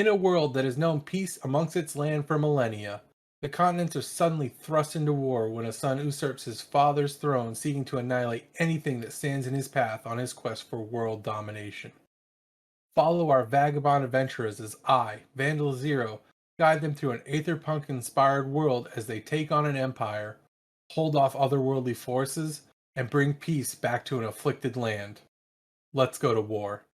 In a world that has known peace amongst its land for millennia, the continents are suddenly thrust into war when a son usurps his father's throne, seeking to annihilate anything that stands in his path on his quest for world domination. Follow our vagabond adventurers as I, Vandalxero, guide them through an Aetherpunk-inspired world as they take on an empire, hold off otherworldly forces, and bring peace back to an afflicted land. Let's go to war.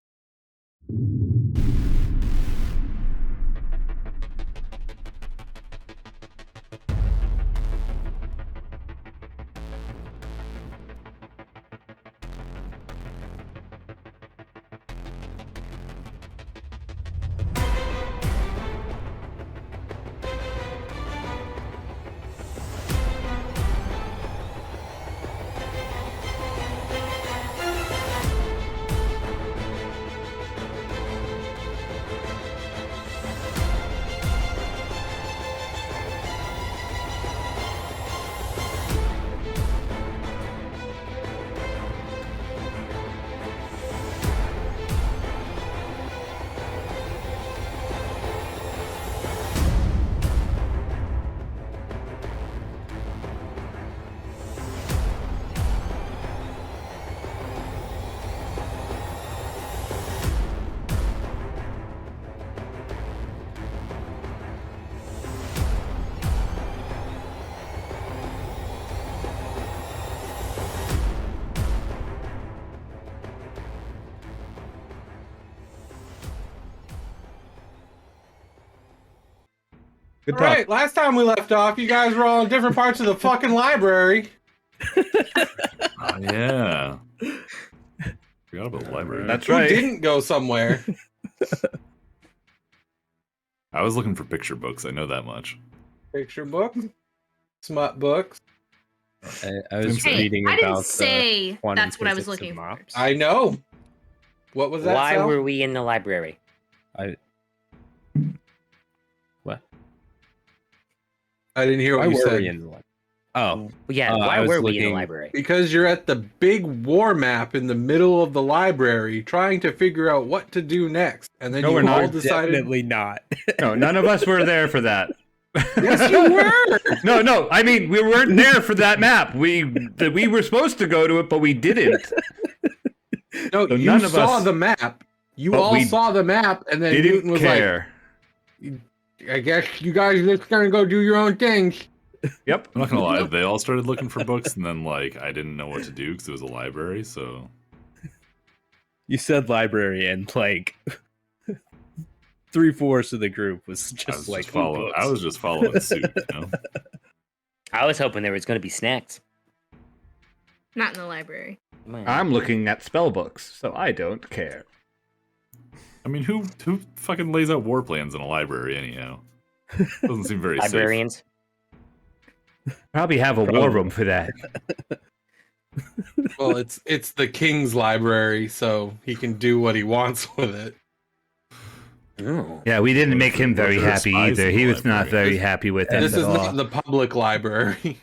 Good All talk. right, last time we left off, you guys were all in different parts of the fucking library. Yeah. Forgot about the library. That's Who right. didn't go somewhere? I was looking for picture books. I know that much. Picture books, smut books. I was Hey, reading I about didn't say quantum that's what I was physics looking of for. mops. I know. What was that? Why Sal? were we in the library? What? I didn't hear Why what you were said. we in the library? Oh, Well, yeah, I why was were we in the looking- library? Because you're at the big war map in the middle of the library, trying to figure out what to do next, and then No, you we're all not. decided. definitely not. No, none of us were there for that. Yes, you were. No. I mean, we weren't there for that map. We were supposed to go to it, but we didn't. No, So you none of saw us- the map. You But all we saw the map, and then Newton Didn't was care. like, "I guess you guys are just gonna go do your own things." Yep. I'm not gonna lie. They all started looking for books, and then I didn't know what to do because it was a library. So You said library, and 3/4 of the group was just like following. books. I was just following suit. You know? I was hoping there was going to be snacks. Not in the library. Man. I'm looking at spell books, so I don't care. I mean, who fucking lays out war plans in a library anyhow? Doesn't seem very safe. Librarians. Probably have a war room for that. Well, it's the king's library, so he can do what he wants with it. Oh. Yeah, we didn't make him very There are happy spies either. in the He was not library. very happy with it This at is all. not the public library.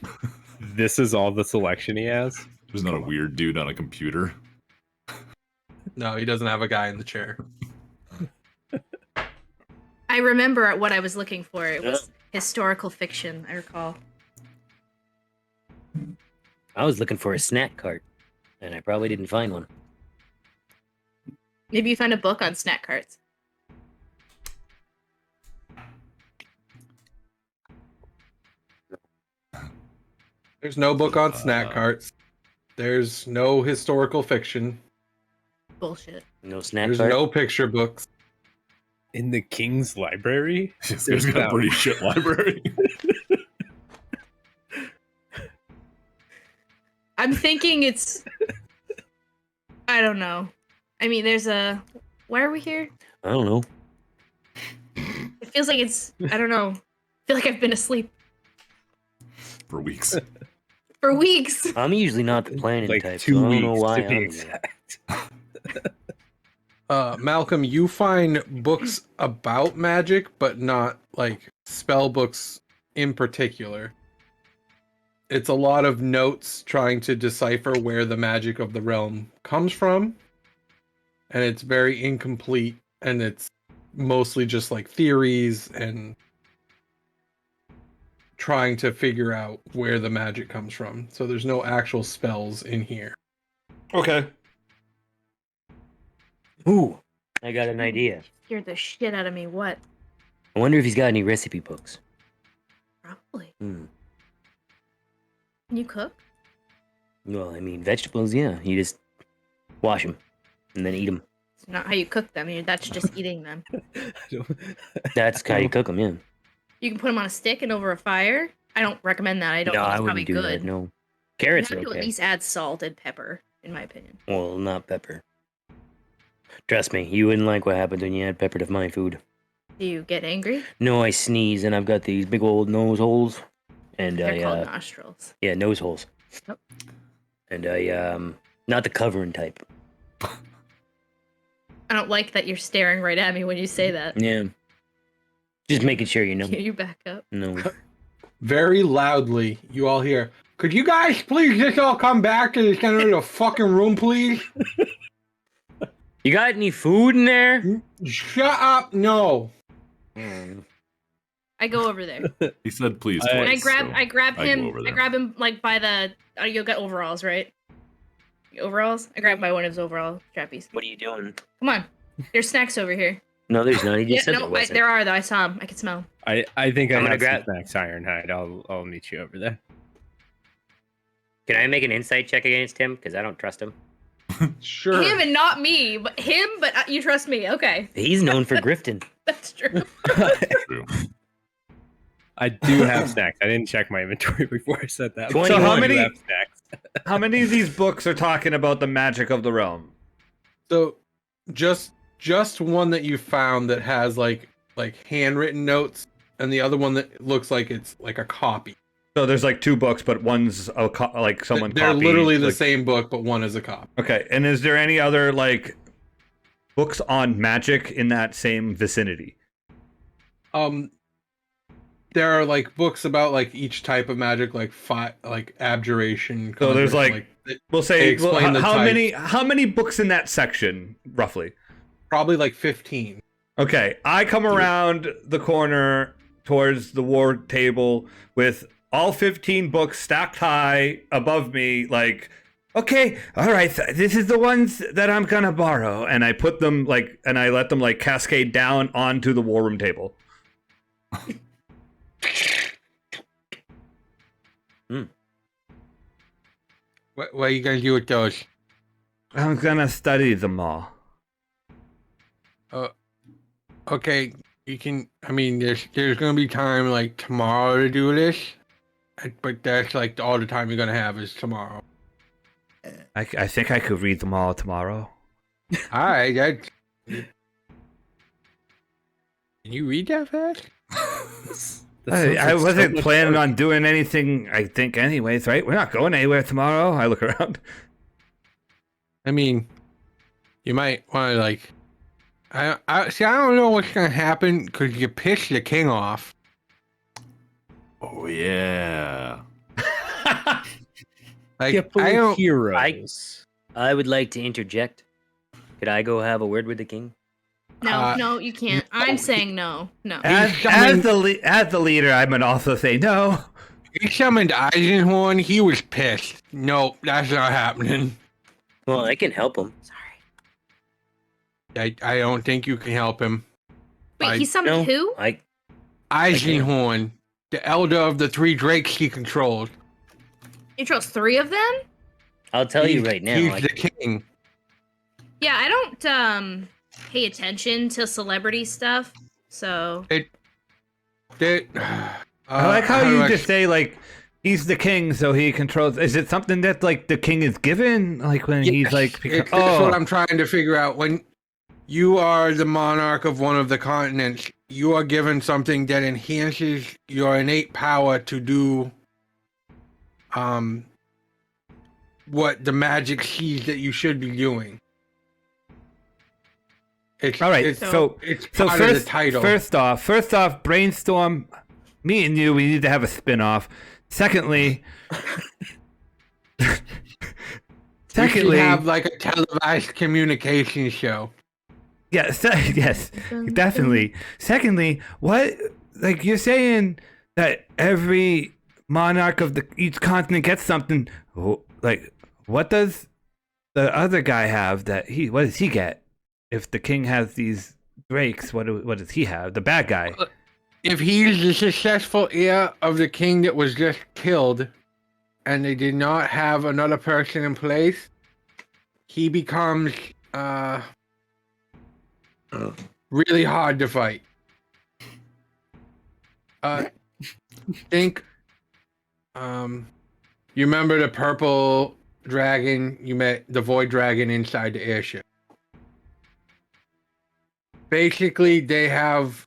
This is all the selection he has. There's not a weird dude on a computer. No, he doesn't have a guy in the chair. I remember what I was looking for. It was historical fiction, I recall. I was looking for a snack cart, and I probably didn't find one. Maybe you found a book on snack carts. There's no book on snack carts. There's no historical fiction. Bullshit. No snack There's cart. no picture books. In the king's library? This There's guy's got a about- pretty shit library. I'm thinking it's. I don't know. I mean, there's a. Why are we here? I don't know. It feels like it's. I don't know. I feel like I've been asleep For weeks. for weeks. I'm usually not the planning Like type, 2 so I don't weeks know why to be I'm here. exact. Malcolm, you find books about magic, but not like spell books in particular. It's a lot of notes trying to decipher where the magic of the realm comes from, and it's very incomplete, and it's mostly just like theories and trying to figure out where the magic comes from. So there's no actual spells in here. Okay. Ooh, I got an idea. Scared the shit out of me. What? I wonder if he's got any recipe books. Probably. Hmm. Can you cook? Well, I mean, vegetables, yeah. You just wash them and then eat them. It's not how you cook them. That's just eating them. That's how you cook them, yeah. You can put them on a stick and over a fire. I don't recommend that. I don't No, think I it's probably wouldn't do good. that, no. You Carrots have are to at okay. least add salt and pepper, in my opinion. Well, not pepper. Trust me, you wouldn't like what happened when you add pepper to my food. Do you get angry? No, I sneeze and I've got these big old nose holes. And They're called I, nostrils. yeah, nose holes. Yep. And I, not the covering type. I don't like that you're staring right at me when you say that. Yeah. Just making sure you know. Can you back up? No. Very loudly, you all hear, "Could you guys please just all come back to the center of the fucking room, please?" You got any food in there? Shut up, no. I go over there. He said please I- And twice. so I grab I go him. over I there. grab him like by the. Oh, you'll get overalls, right? Overalls. I grab by one of his overall strappies. What are you doing? Come on. There's snacks over here. No, there's not. He just Yeah, said no, there wasn't. there are though. I saw him. I can smell 'em. I think I I'm gonna have grab- some snacks, Ironhide. I'll meet you over there. Can I make an insight check against him? Because I don't trust him. Sure. Him and not me, but him. But you trust me. Okay, He's known for grifting. that's true. True. I do have snacks. I didn't check my inventory before I said that. 21. So how I do many- have snacks. How many of these books are talking about the magic of the realm? So, just one that you found that has like handwritten notes, and the other one that looks like it's like a copy. So there's like two books, but one's like someone They're copied, literally the like- same book, but one is a copy. Okay, and is there any other like books on magic in that same vicinity? There are like books about like each type of magic, like abjuration. So there's, conjuration, We'll They say explain the how many books in that section roughly? probably like 15. Okay, I come around the corner towards the war table with all 15 books stacked high above me, like, okay, all right, this is the ones that I'm gonna borrow, and I put them and I let them cascade down onto the war room table. What are you gonna do with those? I'm gonna study them all. Okay, you can. I mean, there's gonna be time like tomorrow to do this, but that's like all the time you're gonna have is tomorrow. I think I could read them all tomorrow. All right, that. Can you read that fast? I wasn't planning on doing anything, I think, anyways, right? We're not going anywhere tomorrow. I look around. I mean, you might want to like. I see. I don't know what's gonna happen because you piss the king off. Oh yeah. Like I don't. heroes. I would like to interject. Could I go have a word with the king? No, no, you can't. I'm saying no, no. As the leader, I'm gonna also say no. He summoned Eisenhorn. He was pissed. Nope, that's not happening. Well, I can help him. Sorry. I don't think you can help him. Wait, he summoned who? Eisenhorn, the elder of the three drakes he controls. You chose 3 of them? I'll tell you right now. He's the king. Yeah, I don't pay attention to celebrity stuff, so I like how you just say he's the king, so he controls. Is it something that the king is given, when he's It's what I'm trying to figure out. When you are the monarch of one of the continents, you are given something that enhances your innate power to do what the magic sees that you should be doing. All right, it's so part of the title. First off, brainstorm. Me and you, we need to have a spin-off. Secondly, We should have like a televised communication show. Yeah, yes, definitely. Secondly, what, like, you're saying that every monarch of each continent gets something. Like, what does the other guy have what does he get? If the king has these drakes, what does he have? The bad guy. If he's the successful heir of the king that was just killed, and they did not have another person in place, he becomes really hard to fight. Think, you remember the purple dragon? You met the void dragon inside the airship. Basically, they have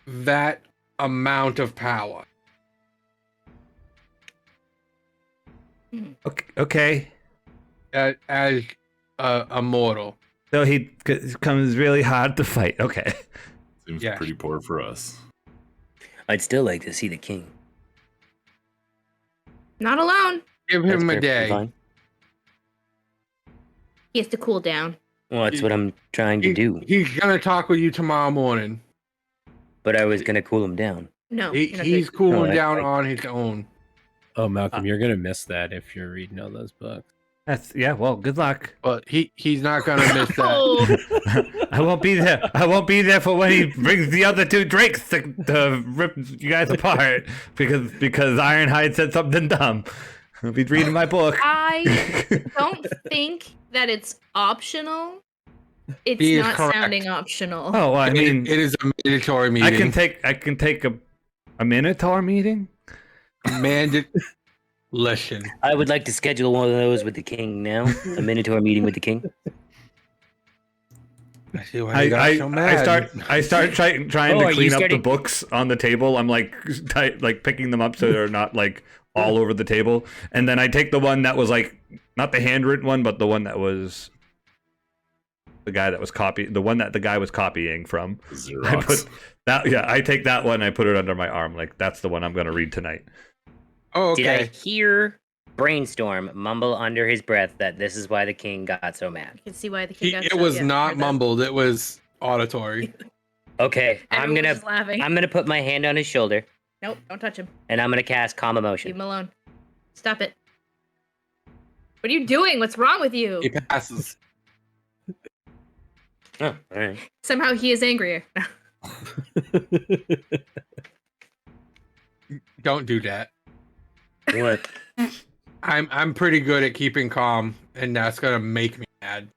that amount of power. Okay. As a mortal. So he comes really hard to fight. Okay. Seems Yeah. pretty poor for us. I'd still like to see the king. Not alone. Give That's him a perfectly day. fine. He has to cool down. Well, that's what I'm trying to do. He's gonna talk with you tomorrow morning. But I was gonna cool him down. No. you're not He's doing- cooling No, down I- on his own. Oh, Malcolm, you're gonna miss that if you're reading all those books. Well, good luck. But he's not gonna miss that. Oh, I won't be there. I won't be there for when he brings the other two drakes to rip you guys apart because Ironhide said something dumb. I'll be reading my book. I don't think that it's optional. It's He is not correct. sounding optional. Oh, well, I mean, it is a mandatory meeting. I can take a Minotaur meeting. Listen, I would like to schedule one of those with the king now. A Minotaur meeting with the king. I see why you got so mad. I start trying Oh, to are you clean up the starting- books on the table. I'm like picking them up so they're not like all over the table. And then I take the one that was like not the handwritten one, but the one that was the guy that was the one that the guy was copying from. I put Xerox. that. Yeah, I take that one. I put it under my arm. Like that's the one I'm gonna read tonight. Oh, Did I okay. hear Brainstorm mumble under his breath that this is why the king got so mad? You can see why the king got It so- was yeah, not heard that. mumbled. It was auditory. Okay, Everyone was just laughing. I'm gonna put my hand on his shoulder Nope, don't touch him. and I'm gonna cast Calm Leave Emotion. him alone. Stop it. What are you doing? What's wrong with you? He passes. Oh, all right. Somehow he is angrier. Don't do that. What? I'm pretty good at keeping calm, and that's gonna make me mad.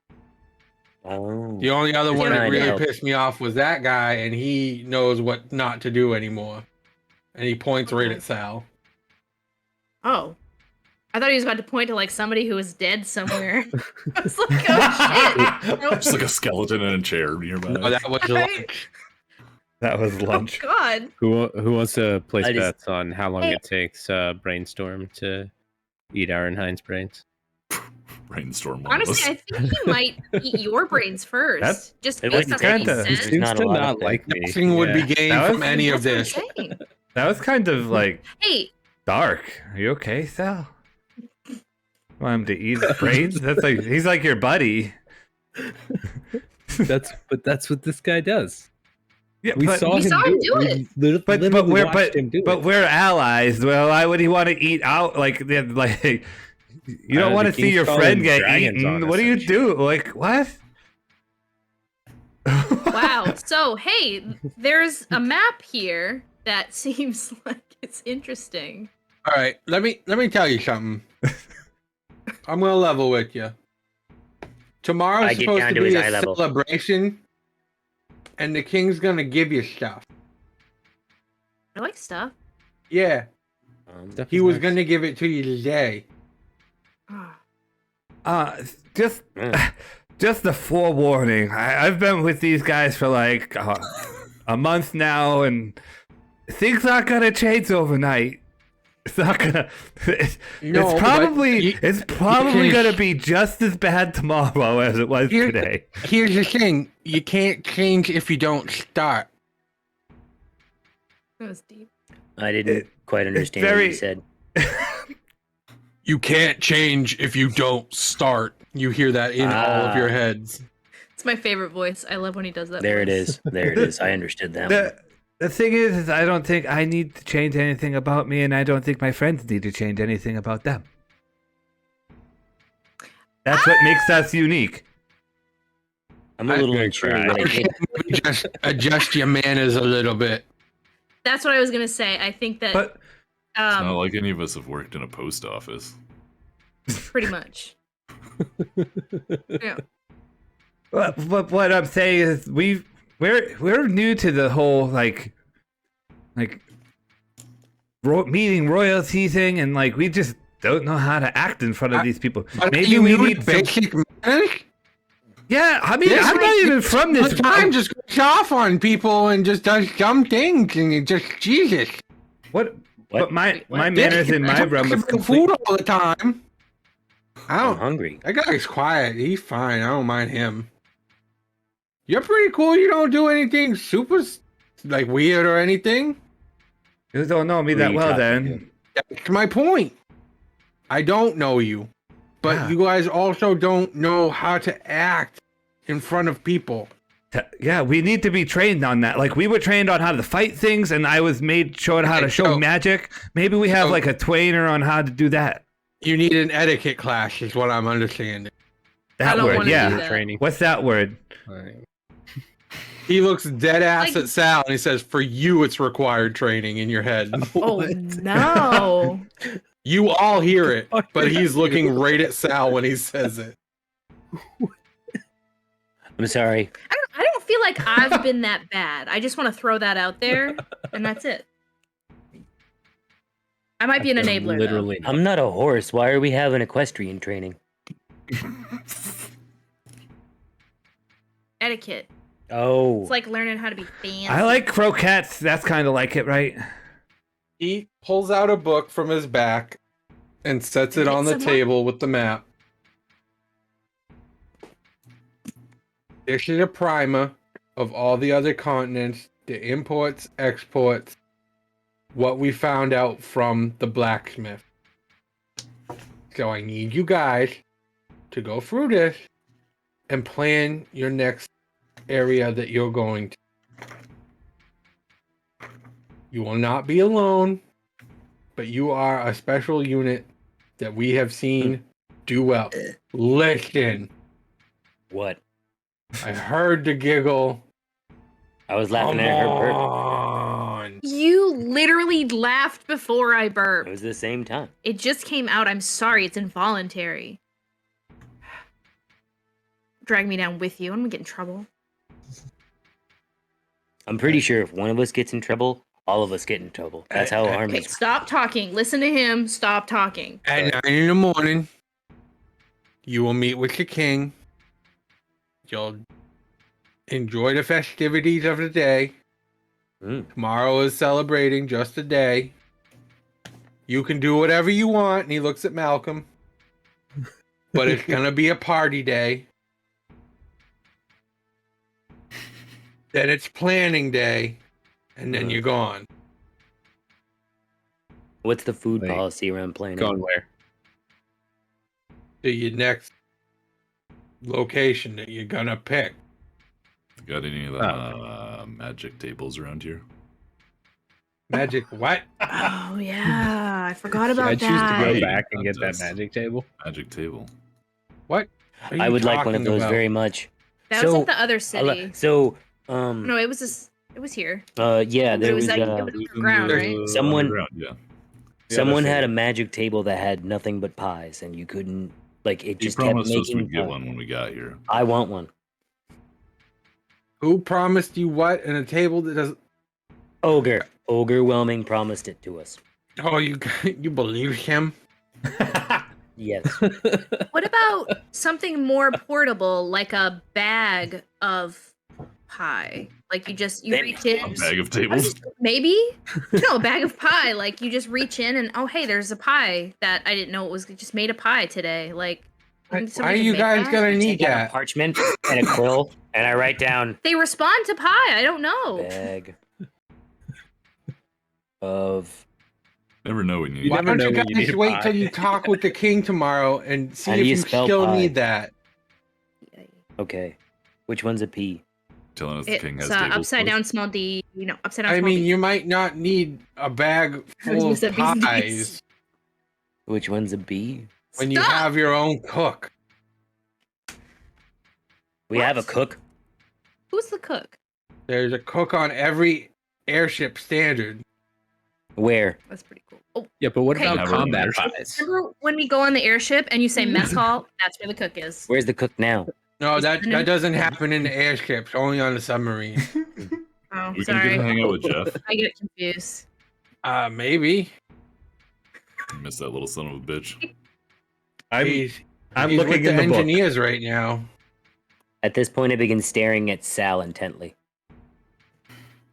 Oh. The only other one that Trying to really help. pissed me off was that guy, and he knows what not to do anymore. And he points right at Saal. Oh. I thought he was about to point to like somebody who was dead somewhere. I was like, oh shit. Nope. Just like a skeleton in a chair nearby. No, that was Right. lunch. That was Oh lunch. god. Who wants to place I just- bets on how long Hey. it takes Brainstorm to eat Ironhine's brains? Brainstorm one of Honestly, us. I think he might eat your brains first. That's- just It based was on what he kinda- said. There's not a lot up there. like me. Nothing would be Yeah. gained That from was- any of That's this. what I'm saying. That was kind of like Hey, dark. Are you okay, Sal? Want him to eat his brains? That's like he's like your buddy. That's what this guy does. Yeah, We saw We him saw him do We it. literally watched him do it. we're allies. Well, why would he want to eat out? Like you don't The want to see king's your calling friend get dragons on eaten. us What do you and shit. do? Like what? wow. So, hey, there's a map here that seems like it's interesting. All right, let me tell you something. I'm gonna level with you. Tomorrow's I get supposed down to to be his a eye level. celebration, and the king's gonna give you stuff. I like stuff. Yeah, Stuff he is was nice. gonna give it to you today. Ah. Just Mm. just a forewarning. I've been with these guys for like a month now, and things aren't gonna change overnight. It's not gonna. It's No, but probably you- it's probably you- gonna be just as bad tomorrow as it was Here- today. Here's the thing: you can't change if you don't start. That was deep. I didn't It- quite understand what very- you said. You can't change if you don't start. You hear that in all of your heads. It's my favorite voice. I love when he does that. There it voice. is. There it is. I understood that. One. The thing is I don't think I need to change anything about me, and I don't think my friends need to change anything about them. That's what makes us unique. I'm a little unsure what I did. Just adjust your manners a little bit. That's what I was gonna say. I think that But It's not like any of us have worked in a post office. pretty much. Yeah. But what I'm saying is we're new to the whole like meeting royalty thing, and like we just don't know how to act in front of these people. Maybe we need basic manners. Yeah, I mean, This I'm not even from this. time just goes off on people and just does dumb things, and it just Jesus. What? What? But my What? manners in my room is complete. food all the time. I I'm don't. hungry. That guy's quiet. He's fine. I don't mind him. You're pretty cool. You don't do anything super like weird or anything. You don't know me Who are that you well, talking then. That's my point. I don't know you, but Yeah. you guys also don't know how to act in front of people. Yeah, we need to be trained on that. Like we were trained on how to fight things, and I was showed how to show so- magic. Maybe we have so- like a twainer on how to do that. You need an etiquette class, is what I'm understanding. That don't word, wanna do yeah. that. Training. What's that word? He looks dead ass Like- at Sal and he says, "For you, it's required training in your head." Oh no. You all hear it, but he's looking right at Sal when he says it. I'm sorry. I don't feel like I've been that bad. I just want to throw that out there, and that's it. I might be an enabler. though. Literally. I'm not a horse. Why are we having equestrian training? Etiquette. Oh. It's like learning how to be fancy. I like croquettes. That's kind of like it, right? He pulls out a book from his back and sets it on the Someone- table with the map. This is a primer of all the other continents, the imports, exports, what we found out from the blacksmith. So I need you guys to go through this and plan your next area that you're going to. You will not be alone, but you are a special unit that we have seen do well. Listen, What? I heard the giggle. I was laughing Come at her burp. on. You literally laughed before I It burped. was the same time. It just came out. I'm sorry. It's involuntary. Drag me down with you. I'm gonna get in trouble. I'm pretty sure if one of us gets in trouble, all of us get in trouble. That's how Okay, Okay, armies. stop talking. Listen to him. Stop talking. At 9 in the morning, you will meet with the king. You'll enjoy the festivities of the day. Mm. Tomorrow is celebrating just a day. You can do whatever you want. And he looks at Malcolm. But it's going to be a party day. Then it's planning day. And then you're gone. What's the food Wait. policy around planning? Going where? To your next location that you're going to pick. Got any of the magic tables around here? Magic what? Oh yeah, I forgot Should about I choose that. to go Right. back and get that That's- magic table? Magic table. What? are I you would like one of talking those about? very much. That was So, at the other city. So, No, it was just, it was here. yeah, It there was was, like- it was underground, right? Someone- Underground, yeah. someone that's had it. a magic table that had nothing but pies, and you couldn't, like, it He just kept promised us making. we'd get one when we got here. I want one. Who promised you what in a table that doesn't? Ogre Whelming promised it to us. Oh, you you believe him? Yes. What about something more portable, like a bag of pie? Like you Then- reach in. A bag of I tables. just- maybe no, a bag of pie. Like you just reach in and oh hey, there's a pie that I didn't know it was just made a pie today. Like Why somebody are can you make guys that? gonna I need take out a that? parchment and a quill, and I write down They respond to pie. I don't know. bag of. Never know when you You Why need never don't you know when you guys need a wait pie. till you talk with the king tomorrow and see How do if you you spell still pie? need that? Okay. Which one's a P? Telling us the king It's has tables. upside down small d. Upside down I small mean, d. you might not need a bag full You of said business. pies Which one's a B? when you Stop! have your own cook. We have a cook. Who's the cook? There's a cook on every airship standard. Where? That's pretty cool. Oh, Yeah, but what Okay. about Have our own combat airship? pies? remember when we go on the airship and you say mess hall? That's where the cook is. Where's the cook now? No, Is that it in- doesn't happen in the airships, only on the submarine. Oh, We gonna get sorry. to hang out with Jeff. I get confused. Maybe. Miss that little son of a bitch. I'm He's I'm with looking the in the book. engineers right now. At this point, I begin staring at Sal intently.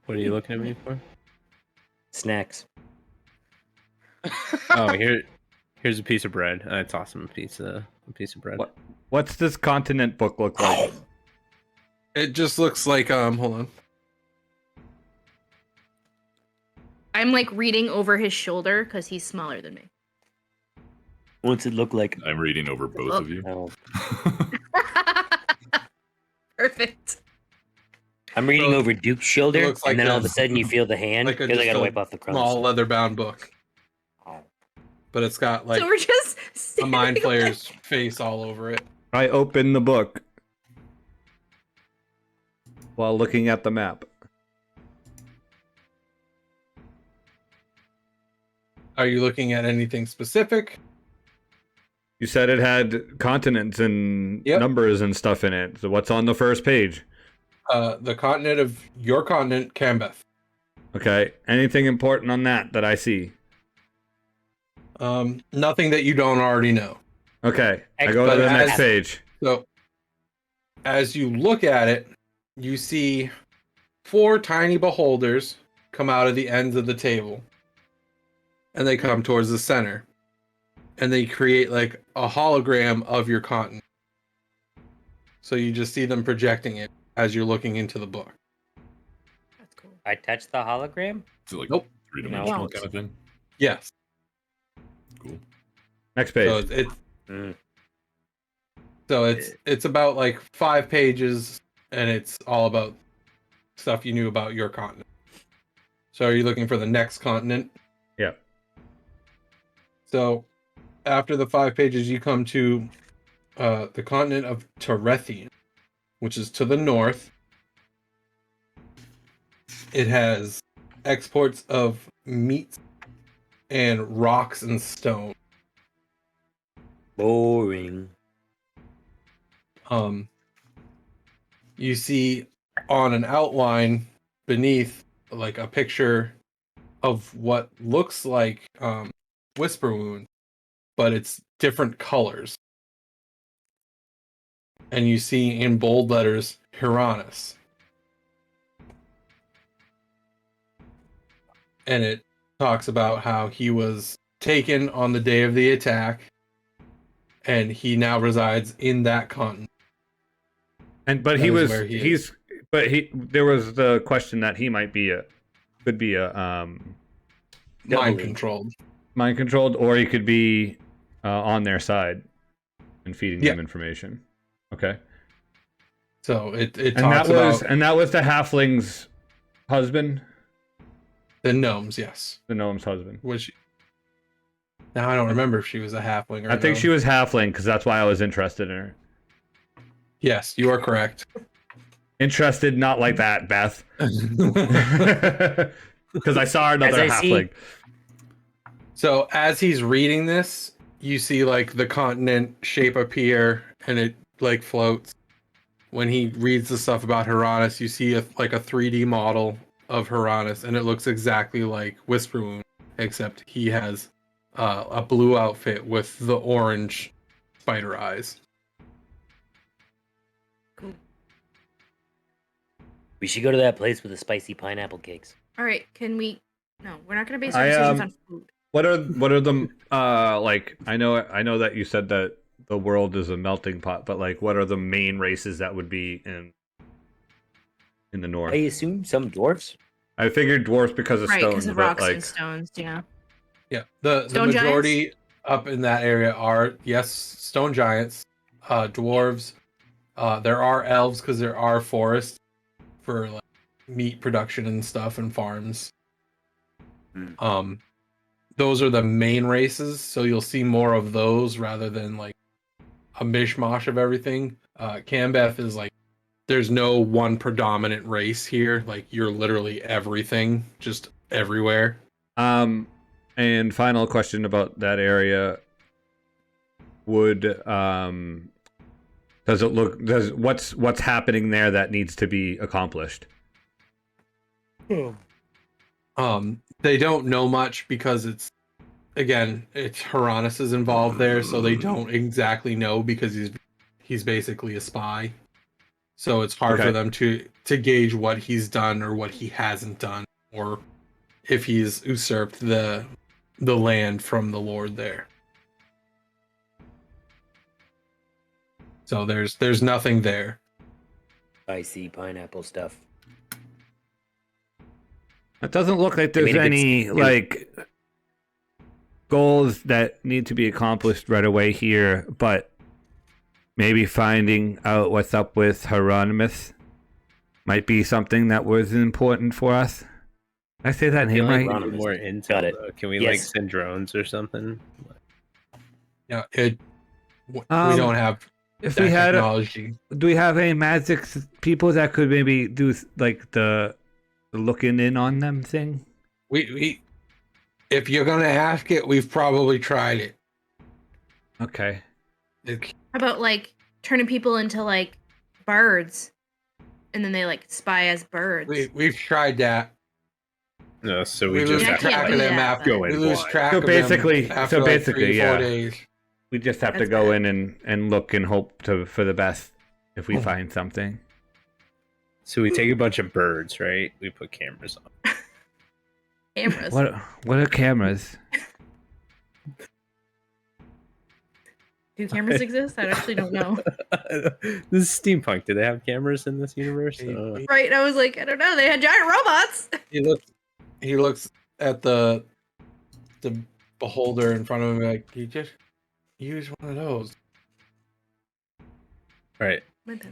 What are you looking at me for? Snacks. Oh, here's a piece of bread. It's awesome. A piece of bread. What? What's this continent book look like? It just looks like hold on. I'm like reading over his shoulder because he's smaller than me. What's it look like? I'm reading over both of you. Oh. Perfect. I'm reading So, over Duke's shoulder, looks like and then all of a this. sudden you feel the hand Like a, because I just gotta a wipe off the crumbs. small leather-bound book, Oh. but it's got like So we're just a standing mind there. flayer's face all over it. I open the book while looking at the map. Are you looking at anything specific? You said it had continents and Yep. numbers and stuff in it. So what's on the first page? The continent of your continent, Cambeth. Okay. Anything important on that I see? Nothing that you don't already know. Okay. I go to But the next as- page. So, as you look at it, you see 4 tiny beholders come out of the ends of the table. And they come towards the center. And they create like a hologram of your continent. So you just see them projecting it as you're looking into the book. That's cool. I touched the hologram? Is it like Nope. 3-dimensional No. kind of thing? Yes. Cool. Next page. So it's Mm. so it's about like 5 pages, and it's all about stuff you knew about your continent. So are you looking for the next continent? Yeah. So after the 5 pages, you come to the continent of Terethian, which is to the north. It has exports of meat and rocks and stone. Boring. You see on an outline beneath like a picture of what looks like Whisper Wound, but it's different colors. And you see in bold letters Hyrannus. And it talks about how he was taken on the day of the attack, and he now resides in that continent. But That he is was where he he's but he there was the question that he might be could be a Mind Doubly. controlled. mind controlled, or he could be on their side and feeding Yeah. them information. Okay. So it And talks that was the halfling's husband, the gnomes, yes. the gnome's husband. Which now I don't remember if she was a halfling or I think she was halfling because that's why I was interested in her. Yes, you are correct. Interested, not like that, Beth, because I saw another As I see- halfling. So as he's reading this, you see like the continent shape appear, and it like floats. When he reads the stuff about Hyrannus, you see like a 3D model of Hyrannus, and it looks exactly like Whisper Wound, except he has a blue outfit with the orange spider eyes. We should go to that place with the spicy pineapple cakes. All right, can we? No, we're not going to base I, our decisions um, on food. What are the like? I know that you said that the world is a melting pot, but like, what are the main races that would be in the north? I assume some dwarfs. I figured dwarfs because of Right, stones, because of but rocks like, and stones. Yeah. Yeah, the Stone majority up in that area are, yes, stone giants, dwarves, There are elves because there are forests for like meat production and stuff and farms. Those are the main races, so you'll see more of those rather than like a mishmash of everything. Cambeth is like there's no one predominant race here. Like you're literally everything, just everywhere. And final question about that area. Does it look what's happening there that needs to be accomplished? They don't know much because it's Haranis is involved there, so they don't exactly know because he's basically a spy. So it's hard for them to gauge what he's done or what he hasn't done, or if he's usurped the land from the Lord there. So there's nothing there. I see pineapple stuff. It doesn't look like there's any like goals that need to be accomplished right away here, but maybe finding out what's up with Hieronymus might be something that was important for us. Did I say that name right? More intel. Though. Can we like send drones or something? Yeah, we don't have. If that we had technology. Do we have any magic people that could maybe do like the looking in on them thing? We if you're gonna ask it, we've probably tried it. Okay. How about like turning people into like birds, and then they like spy as birds? We've tried that. No, so we we lose just have track to of them after. go in. We lose track So of basically, them after like 3 or 4 days. We just have to That's go bad. in and look and hope for the best if we find something. So we take a bunch of birds, right? We put cameras on. Cameras. What are cameras? Do cameras exist? I actually don't know. This is steampunk. Do they have cameras in this universe? Right? I was like, I don't know. They had giant robots. He looks at the beholder in front of him like, you just use one of those. Right.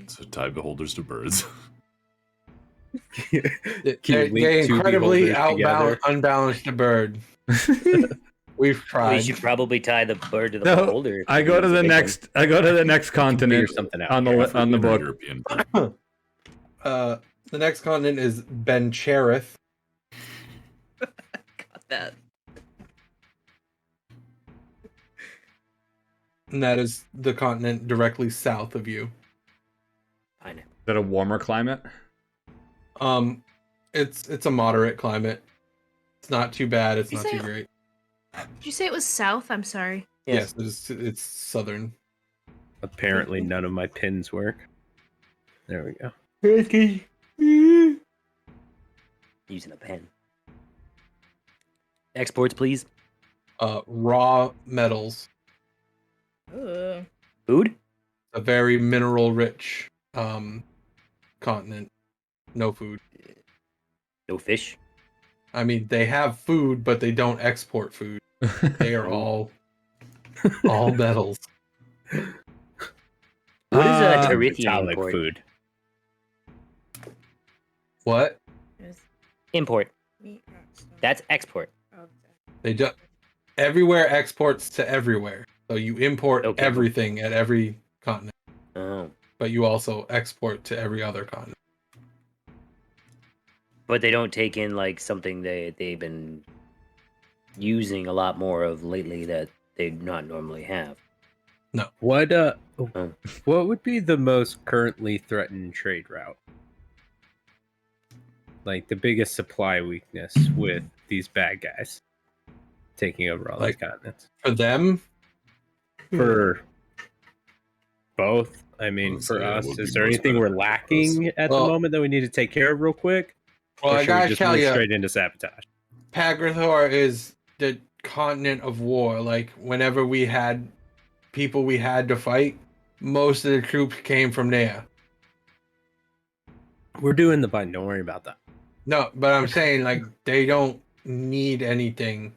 So tie beholders to birds. They incredibly unbalanced the bird. We've tried. We should probably tie the bird to the No, beholder. I go to the next. I go to the next continent something out on the book. European. The next continent is Ben Cherith. Got that. And that is the continent directly south of you. Pineapple. Is that a warmer climate? It's a moderate climate. It's not too bad. It's You not say- too great. Did you say it was south? I'm sorry. Yes, it's southern. Apparently, none of my pins work. There we go. Using a pen. Exports, please. Raw metals. Ugh. Food? A very mineral rich continent. No food. No fish. I mean, they have food, but they don't export food. They are all metals. What is Uh, Tarithian Metallic import? food. What? Import. That's export. They do. Everywhere exports to everywhere. So you import Okay. everything at every continent, Oh. but you also export to every other continent. But they don't take in like something they've been using a lot more of lately that they not normally have. What what would be the most currently threatened trade route? Like the biggest supply weakness with these bad guys taking over all these continents. For them, For both, I mean, Let's for say it us, would is be there most anything we're beneficial for us. lacking at Well- the moment that we need to take care of real quick? well, Or I should we gotta just tell move you, straight into sabotage? Pagrathor is the continent of war. Like, whenever we had people we had to fight, most of the troops came from there. We're doing the bind. Don't worry about that. No, but I'm saying, like, they don't need anything.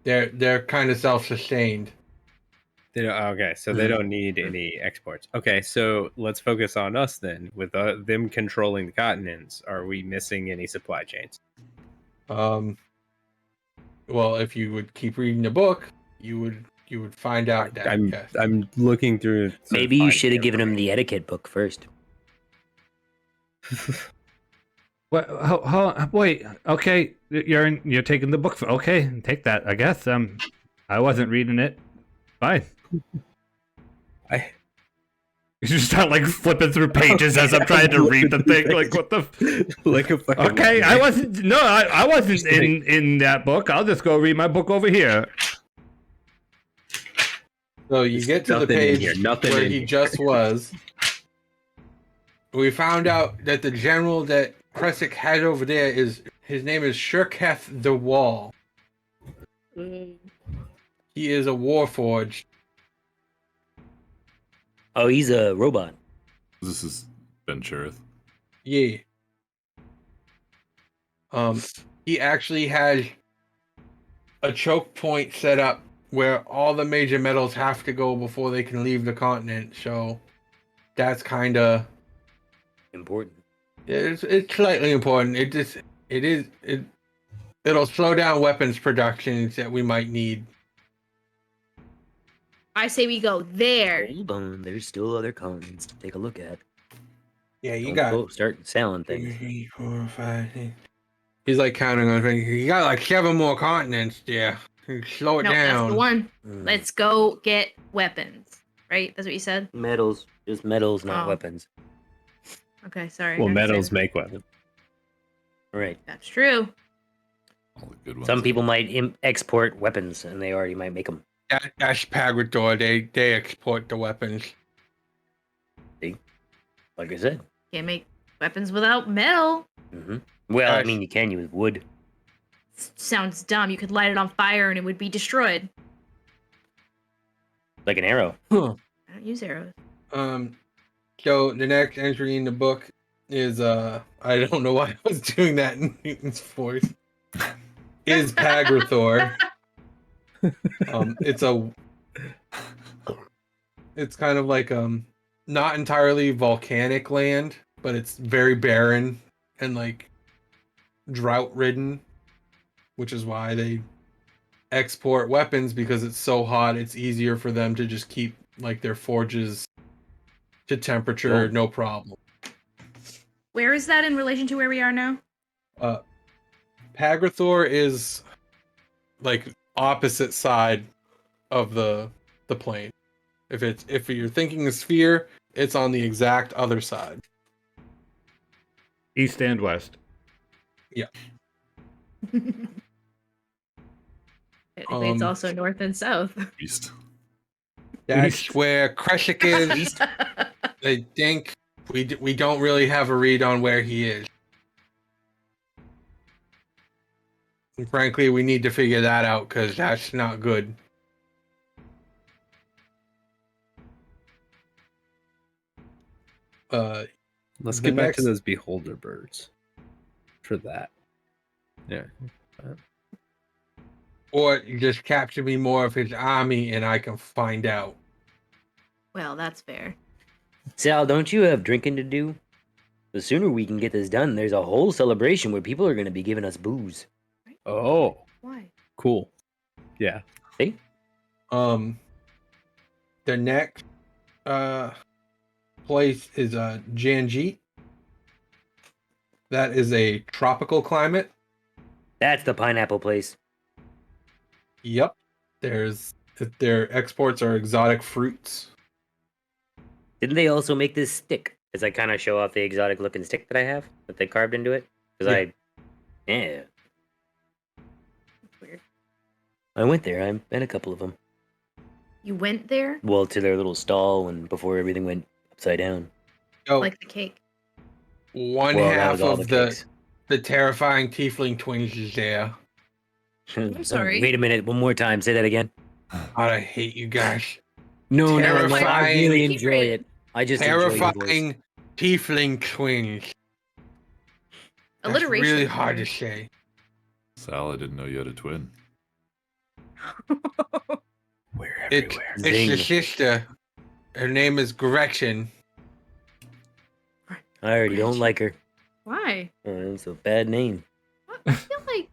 They're kind of self-sustained. Okay, so they don't need any exports. Okay, so let's focus on us then. With them controlling the continents, are we missing any supply chains? Well, if you would keep reading the book, you would find out that. yes. I'm looking through. to Maybe you find should have given him the information. etiquette book first. What? Wait. Okay, you're taking the book. Okay, take that. I guess. I wasn't reading it. Fine. I You just start like flipping through pages as I'm trying to read the thing. Like what the? like a fucking. Okay, I wasn't. No, I wasn't in that book. I'll just go read my book over here. So you get to the Nothing in page here, nothing where in he here. just was. We found out that the general that Kresic had over there his name is Shirketh the Wall. He is a warforged. Oh, he's a robot. This is Ben Cherith. Yeah. He actually has a choke point set up where all the major metals have to go before they can leave the continent. So that's kind of Important. it's slightly important. It'll slow down weapons production that we might need. I say we go there. Hold on, there's still other continents to take a look at. Yeah, you Don't got go start selling things. 3, 4, 5, 6. He's like counting on things. You got like 7 more continents. Yeah, slow it No, down. that's the one. Mm. Let's go get weapons. Right? That's what you said? Metals, just metals, not Oh. weapons. Okay, sorry. Well, I understand. metals make weapons. Right. That's true. All the good ones. Some people might export weapons, and they already might make them. That's Pagrador. They export the weapons. Like I said. Can't make weapons without metal. Hmm. Well, I Gosh. mean, you can use wood. Sounds dumb. You could light it on fire and it would be destroyed. Like an arrow. Huh. I don't use arrows. So the next entry in the book is I don't know why I was doing that in Newton's voice. Is Pagrathor. It's kind of like not entirely volcanic land, but it's very barren and like drought ridden, which is why they export weapons, because it's so hot it's easier for them to just keep like their forges to temperature, Oh. no problem. Where is that in relation to where we are now? Pagrathor is like opposite side of the plane. If you're thinking a sphere, it's on the exact other side. East and west. Technically, it's also north and south. East. That's East. where Kreshik is. I think we don't really have a read on where he is. And frankly, we need to figure that out because that's not good. Let's The get back to next- those beholder birds. For that. Yeah. Or just capture me more of his army and I can find out. Well, that's fair. Sal, don't you have drinking to do? The sooner we can get this done, there's a whole celebration where people are going to be giving us booze. Oh, Why? cool. Yeah. See? The next place is Janjit. That is a tropical climate. That's the pineapple place. Yep. Their exports are exotic fruits. Didn't they also make this stick? As I kind of show off the exotic looking stick that I have that they carved into it? Because yeah. That's weird. I went there. I met a couple of them. You went there? Well, to their little stall and before everything went upside down. So Like the cake. one Well, that half was all of the cakes. the terrifying tiefling twins is there. I'm sorry. Wait a minute. One more time. Say that again. God, I hate you guys. No, Terrifying. I really Keep enjoy reading. it. I just enjoy your voice. Terrifying tiefling twins. That's Alliteration. really hard to say. Sal, I didn't know you had a twin. Where It's Zing. the sister. Her name is Garaxia. I already don't like her. Why? It's a bad name. I feel like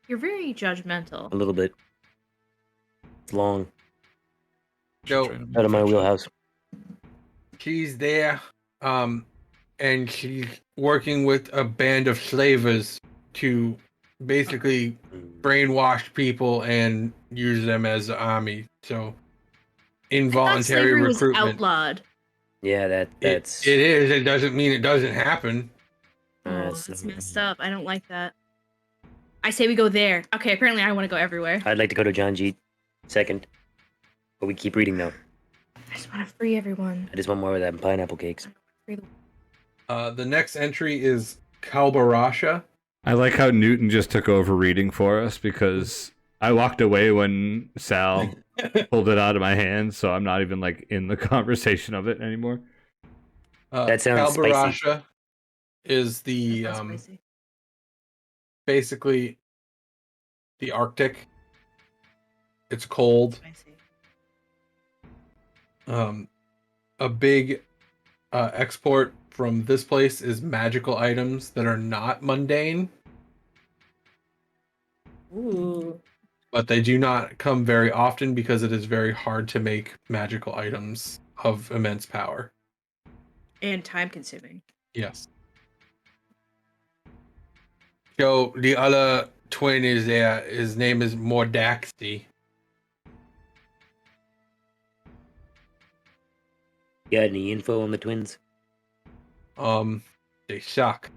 you're very judgmental. A little bit. It's long. So Out of my wheelhouse. she's there, and she's working with a band of slavers to basically brainwash people and use them as an army. So I thought involuntary slavery was recruitment. outlawed. Yeah, that's It is. It doesn't mean it doesn't happen. Oh, that's messed up. I don't like that. I say we go there. Okay, apparently I want to go everywhere. I'd like to go to John G. Second. But we keep reading though. I just want to free everyone. I just want more of that pineapple cakes. The next entry is Kalbarasha. I like how Newton just took over reading for us because I walked away when Sal pulled it out of my hands, so I'm not even like in the conversation of it anymore. That sounds spicy. Kalbarasha is the That's spicy. basically the Arctic. It's cold. Spicy. A big export from this place is magical items that are not mundane, Ooh. but they do not come very often because it is very hard to make magical items of immense power. And time consuming. Yes. So the other twin is there. His name is Mordaxi. Got any info on the twins? They suck.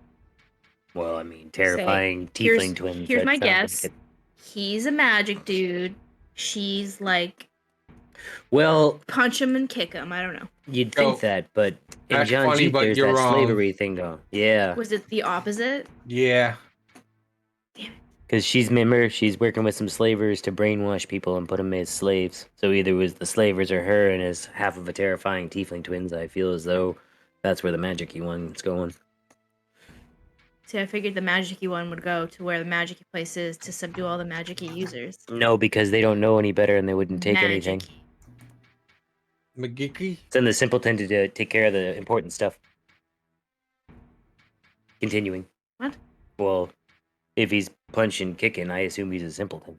Well, I mean, terrifying tiefling twins. Here's that my sounds guess. like He's a magic dude. She's like Well, punch him and kick him. I don't know. you'd think Oh, that, but in that's John funny, G, but there's you're that wrong. slavery thing going. Yeah, Was it the opposite? Yeah. because she's working with some slavers to brainwash people and put them as slaves. So either it was the slavers or her, and as half of a terrifying tiefling twins, I feel as though that's where the magic-y one's going. See, I figured the magic-y one would go to where the magic-y place is to subdue all the magic-y users. No, because they don't know any better and they wouldn't take anything. Magic-y. McGeeky? Send the simpleton to take care of the important stuff. Continuing. What? Well, if he's punching, kicking, I assume he's a simpleton.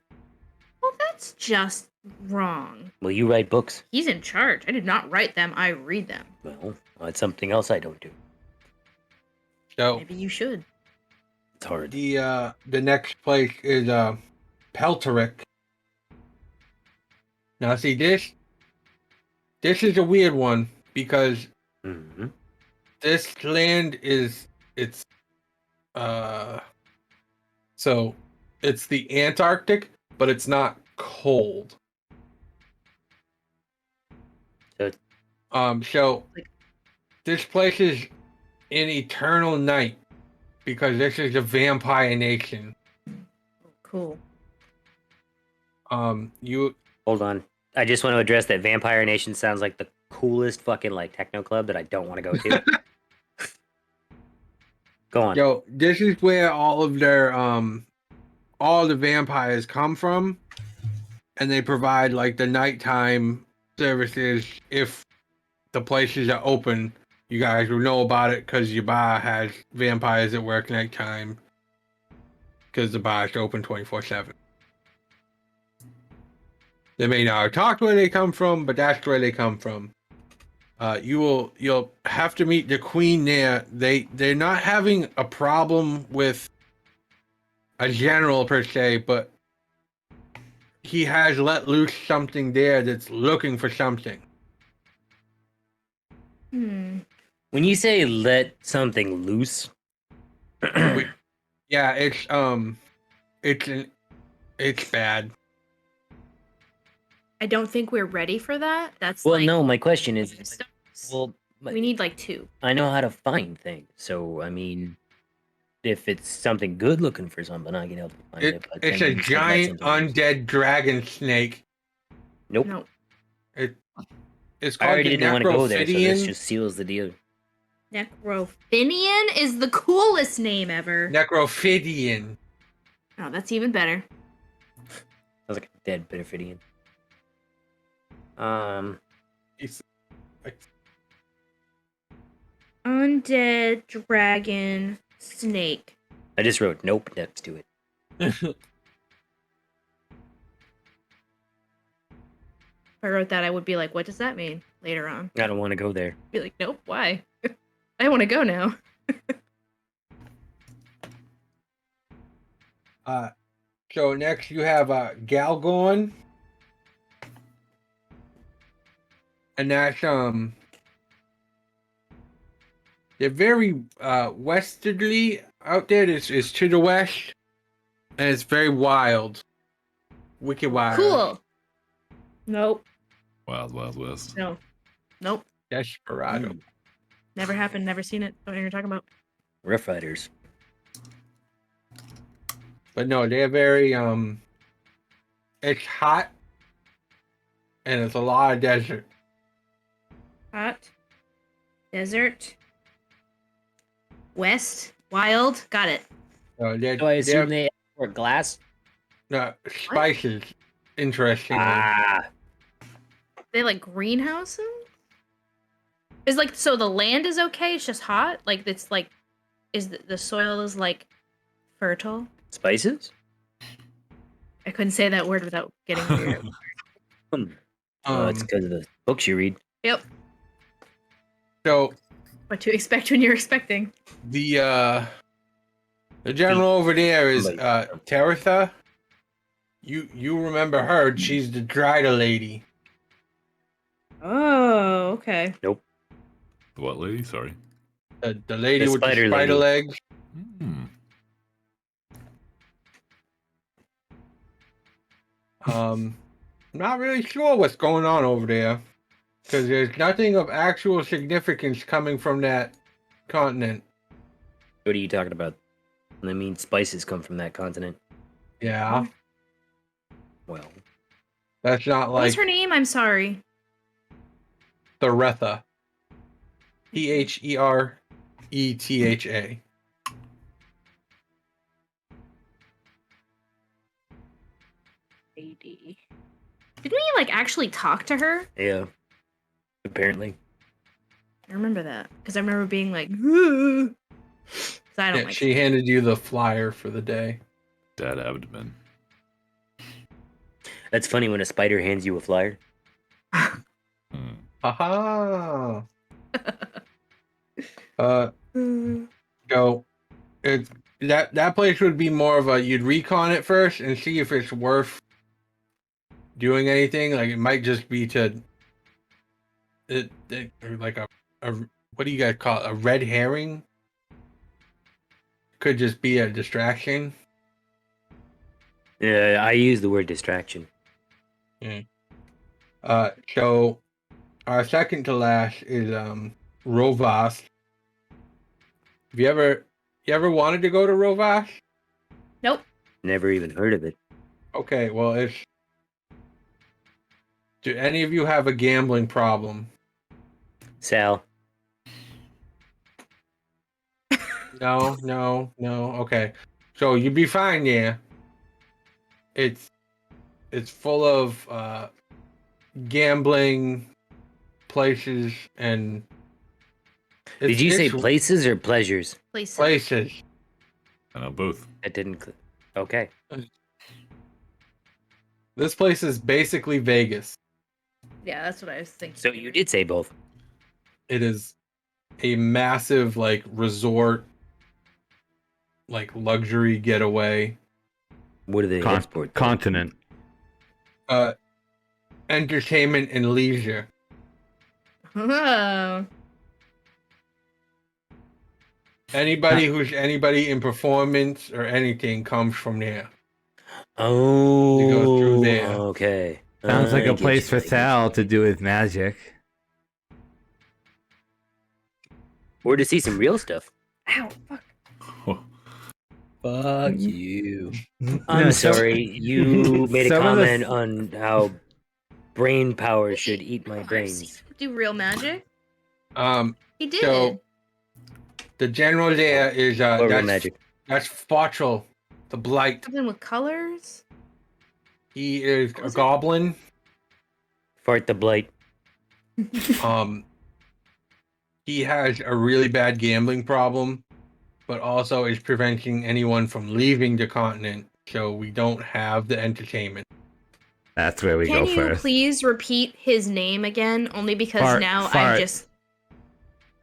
Well, that's just wrong. Well, you write books. He's in charge. I did not write them. I read them. Well, that's something else I don't do. So Maybe you should. It's hard. the next place is Pelteric. Now see this is a weird one because Mm-hmm. this land so it's the Antarctic, but it's not cold. So- So this place is in eternal night because this is a vampire nation. Cool. You Hold on. I just want to address that Vampire Nation sounds like the coolest fucking like techno club that I don't want to go to. Go on. Yo, this is where all of their all the vampires come from, and they provide like the nighttime services. If the places are open, you guys will know about it because your bar has vampires that work nighttime because the bar is open 24/7. They may not talk where they come from, but that's where they come from. You'll have to meet the queen there. They're not having a problem with a general per se, but he has let loose something there that's looking for something. Hmm. When you say let something loose, Yeah, it's bad. I don't think we're ready for that. That's well, like, no. My question is, steps. well, We need like 2. I know how to find things. So I mean, if it's something good looking for something, I can help you find it. But It's then a you said let giant something loose. undead dragon snake. Nope. No. It's I called already the didn't want to go there, so this Necrophidian. just seals the deal. Necrophinian is the coolest name ever. Necrophidian. Oh, that's even better. Sounds like a dead Bitterfidian. He's like, Undead dragon snake. I just wrote nope next to it. If I wrote that, I would be like, what does that mean later on? I don't want to go there. Be like, nope, why? I want to go now. so next you have Galgorn. And that's they're very westerly out there. It's to the west, and it's very wild, wicked wild. Cool. Nope. Wild Wild West. No. Nope. Desperado. Never happened. Never seen it. Don't know what you're talking about. Rough Riders. But no, they're very it's hot, and it's a lot of desert. Hot. Desert. West. Wild. Got it. They're, So I assume they're, they export glass. spices. Interesting. They like greenhouses? Is like so the land is okay, it's just hot? Like it's like is the soil is like fertile? Spices? I couldn't say that word without getting weird. It's because of the books you read. Yep. So What to expect when you're expecting. the general over there is Taritha. You remember her? She's the Drider lady. Oh, okay. The what lady? Sorry. The lady The with the spider spider lady. legs. Not really sure what's going on over there, because there's nothing of actual significance coming from that continent. What are you talking about? I mean, spices come from that continent. Yeah, Well, that's not What's like her name? I'm sorry. Theretha. Theretha. AD. Did we like actually talk to her? yeah. Apparently. I remember that because I remember being like, "Ooh." 'Cause I don't Yeah, like. she handed you the flyer for the day. Dad abdomen. That's funny when a spider hands you a flyer. Haha. So it's that place would be more of a you'd recon it first and see if it's worth doing anything. Like it might just be to like a what do you guys call it? A red herring? Could just be a distraction. Yeah, I use the word distraction. So our second to last is Rovas. Have you ever wanted to go to Rovas? Nope. Never even heard of it. Okay, well it's do any of you have a gambling problem? Sal. No. Okay. So you'd be fine there. It's full of gambling places and Did you say it's places or pleasures? places. I know both. That didn't. Okay. This place is basically Vegas. Yeah, that's what I was thinking. So you did say both. It is a massive like resort, like luxury getaway, What do they export? Continent. entertainment and leisure. Oh. Anybody in performance or anything comes from there. Oh. You go through there. Okay. Sounds like I a get place you, for I get you. Sal to do his magic. Or to see some real stuff. Ow, fuck. Fuck you. No, I'm some- sorry. You made a some of the- comment on how brain power should eat my I've brains. seen him do real magic. He did. So the general there is Or real that's magic. that's Fotchel, the Blight. Something with colors. He is What a was it? goblin. Fart the blight. He has a really bad gambling problem, but also is preventing anyone from leaving the continent, so we don't have the entertainment. That's where we Can go you first. please repeat his name again? Only because Fart, now fart. I'm just.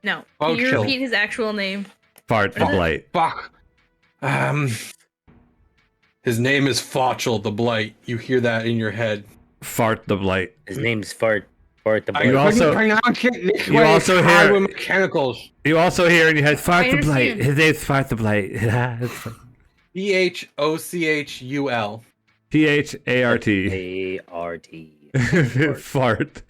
No. Oh, Can you chill. repeat his actual name? Fart the What is it? blight. Fuck. His name is Fotchel the Blight. You hear that in your head. Fart the blight. His name's Fart. Fart the I blight. You also- couldn't pronounce it this you way. also It's hard hear- with mechanicals. You also hear in your head, Fart I the blight. understand. His name's Fart the blight. It's fine. Phochul. Phart. A-R-T. Fart.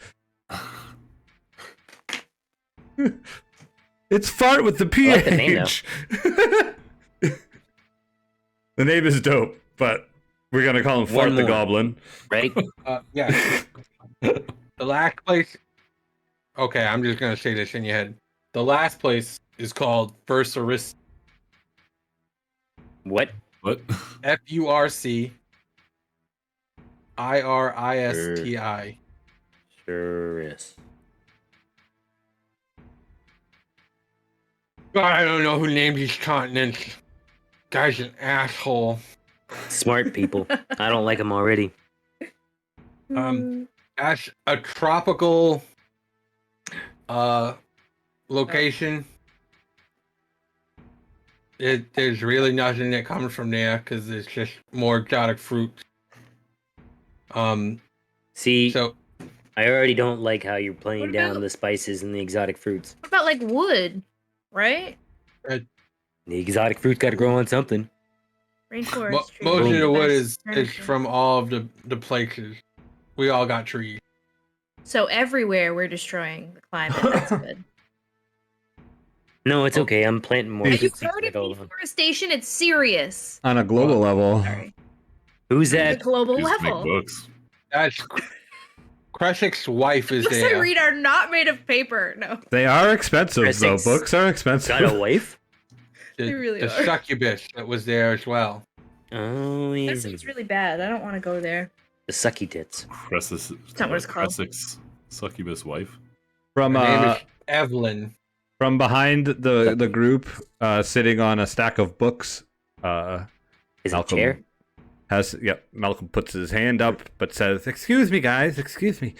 It's fart with the PH. like the name, The name is dope, but we're gonna call him Fart One the more. Goblin. Right? Yeah. The last place. Okay, I'm just gonna say this in your head. The last place is called Furciris. What? What? Furciristi. Sure is. I don't know who named these continents. Guy's an asshole. Smart people. I don't like them already. That's a tropical location. There's really nothing that comes from there because it's just more exotic fruits. See, So I already don't like how you're playing What down about- the spices and the exotic fruits. What about like wood? Right? The exotic fruit's got to grow on something. Rainforest. most trees, of the wood best is furniture. from all of the places. We all got trees. So everywhere we're destroying the climate. That's good. No, it's okay. I'm planting more. Have you seeds heard of like all of them. deforestation? It's serious. On a global level. Sorry. Who's The that? global Used to make level. books. That's Kresik's wife is Books I there. read are not made of paper. No. They are expensive, though. Essex. Books are expensive. Got a wife? The, They really the are. succubus that was there as well. Oh, yeah. That seems really bad. I don't want to go there. The sucky tits. Cressus, not what it's called. Cressik's succubus wife. From Her name uh, is Evelyn. from behind the group, sitting on a stack of books, Is it Malcolm chair? Malcolm puts his hand up, but says, "Excuse me, guys. Excuse me.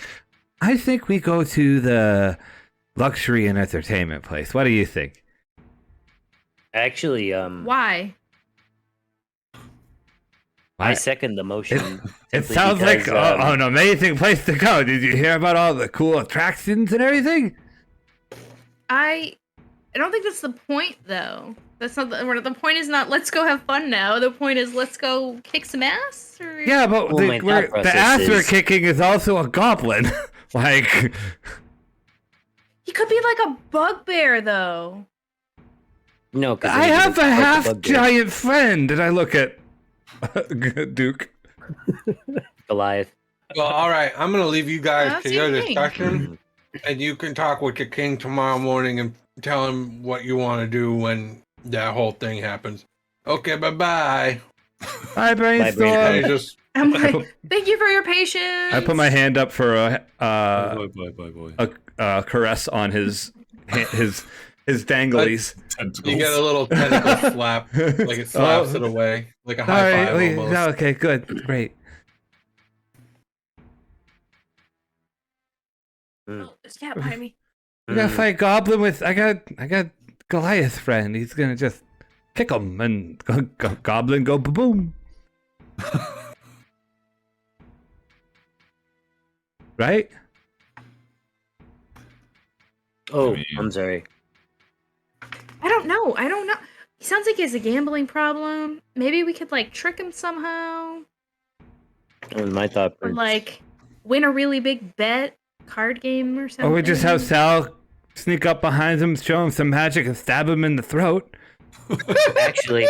I think we go to the luxury and entertainment place. What do you think?" Actually, Why? I second the motion. It simply sounds like because, an amazing place to go. Did you hear about all the cool attractions and everything? I don't think that's the point, though. That's not the point. Is not let's go have fun now. The point is let's go kick some ass. Or... Yeah, but Well, my thought the process ass we're is- kicking is also a goblin. Like, He could be like a bugbear, though. No, because I have a half giant friend, and I look at Duke. Goliath. Well, all right. I'm gonna leave you guys That's to your your thing. discussion, and you can talk with the king tomorrow morning and tell him what you want to do when that whole thing happens. Okay, bye bye. Hi, brainstorm. I just I'm like, thank you for your patience. I put my hand up for Bye. a caress on his danglies. Tentacles. you get a little tentacle slap, like it slaps Oh. it away, like a All high right, five wait, almost. no, okay, good, great. Oh, there's a cat behind me. We gotta fight goblin with. I got Goliath friend. He's gonna just kick him and goblin go boom. Right? Oh, I mean- I'm sorry. I don't know. He sounds like he has a gambling problem. Maybe we could like trick him somehow, That was my thought. or like win a really big bet card game or something. Or we just have Saal sneak up behind him, show him some magic, and stab him in the throat. Actually,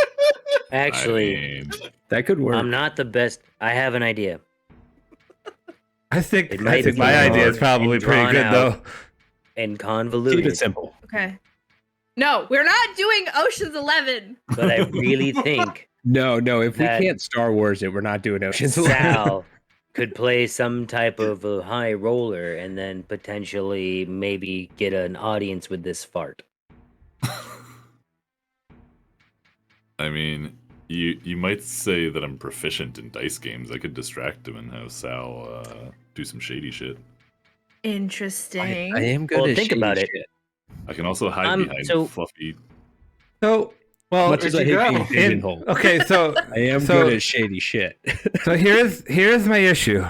I mean, That could work. I'm not the best. I have an idea. I think It might be my idea is long probably and pretty drawn good out. though. And Keep convoluted. it simple. Okay. No, we're not doing Ocean's 11. But I really think No. If we That- can't Star Wars it, we're not doing Ocean's 11. Sal could play some type of a high roller and then potentially maybe get an audience with this fart. I mean, you might say that I'm proficient in dice games. I could distract him and have Sal do some shady shit. Interesting. I am good Well, at think shady about it. shit. I can also hide behind so- fluffy. So, well, Much as I hate being in- pigeonholed, okay, so I am so- good at shady shit. so here's my issue.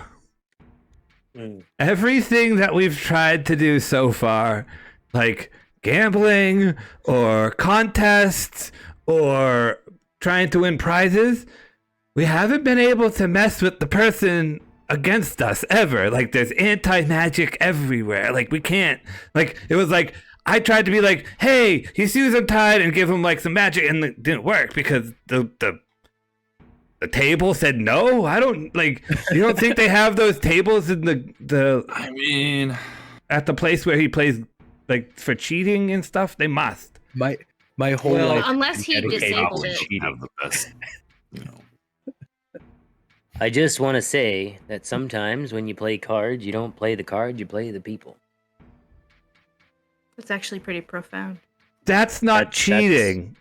Mm. Everything that we've tried to do so far, like gambling or contests or trying to win prizes, we haven't been able to mess with the person against us ever. Like there's anti-magic everywhere. Like we can't. Like it was like I tried to be like, hey, he's using tide and give him like some magic, and it didn't work because the table said no. I don't like. You don't think they have those tables in the I mean, at the place where he plays like for cheating and stuff? They must. My whole Well, life. unless he dedicated to disabled probably it. cheating. have the best. You know, I just want to say that sometimes when you play cards, you don't play the cards, you play the people. That's actually pretty profound. That's not That's- cheating.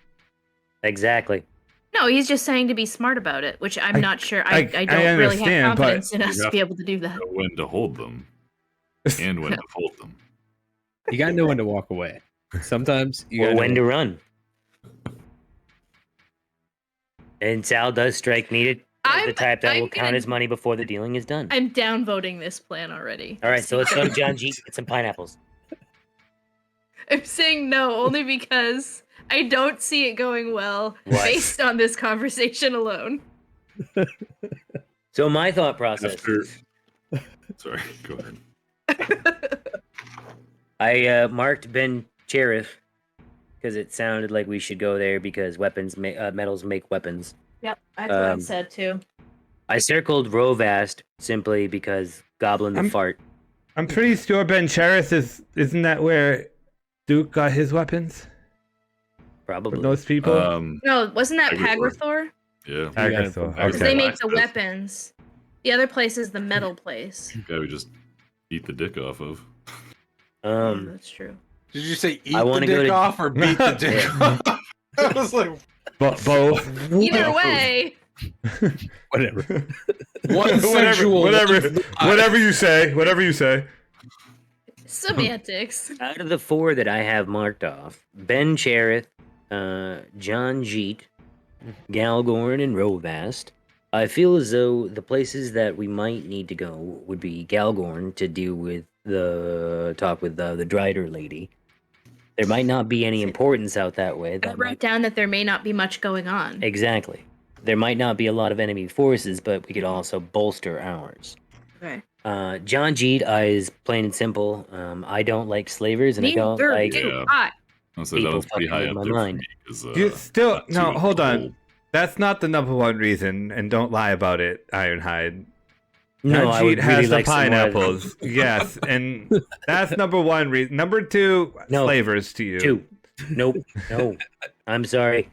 Exactly. No, he's just saying to be smart about it, which I'm not sure. I I don't really understand, have but confidence in you us to have be able to do that. know when to hold them and when to fold them. You gotta know when to walk away. Sometimes you Or gotta when know to run. And Sal does strike me as the type that I'm will count gonna- his money before the dealing is done. I'm downvoting this plan already. All right, so let's go to John G. Get some pineapples. I'm saying no only because I don't see it going well What? based on this conversation alone. So my thought process. After, sorry, go ahead. I marked Ben Cherith because it sounded like we should go there because metals make weapons. Yep, that's what I Um, said too. I circled Rovast simply because Goblin the I'm- Fart. I'm pretty sure Ben Cheris isn't that where Duke got his weapons? Probably. With those people? No, wasn't that Pagrathor. Pagrathor? Yeah, I got guess it so. from Because Okay. they make the Blacksmith. weapons. The other place is the metal place. guy we just eat the dick off of. That's true. Did you say eat I the wanna go dick to- off or beat the dick off? I was like, Both. Either way, whatever. one sensual. whatever you say. Whatever you say. semantics. Out of the four that I have marked off, Ben Cherith, John Jeet, Galgorn, and Rovast, I feel as though the places that we might need to go would be Galgorn to deal with the Drider lady. There might not be any importance out that way. I That wrote might, down that there may not be much going on. exactly. There might not be a lot of enemy forces, but we could also bolster ours. Okay. John Jeet is plain and simple. I don't like slavers, and I don't Neither like. do Yeah. I. So People that was pretty fucking high with up my there mind. for me. 'Cause, You still not no. too Hold on. cold. That's not the number one reason, and don't lie about it, Ironhide. No, I would Najit really has the like some more- pineapples. Yes, and that's number one reason. Number two, No. flavors to you. Two. Nope. No. I'm sorry.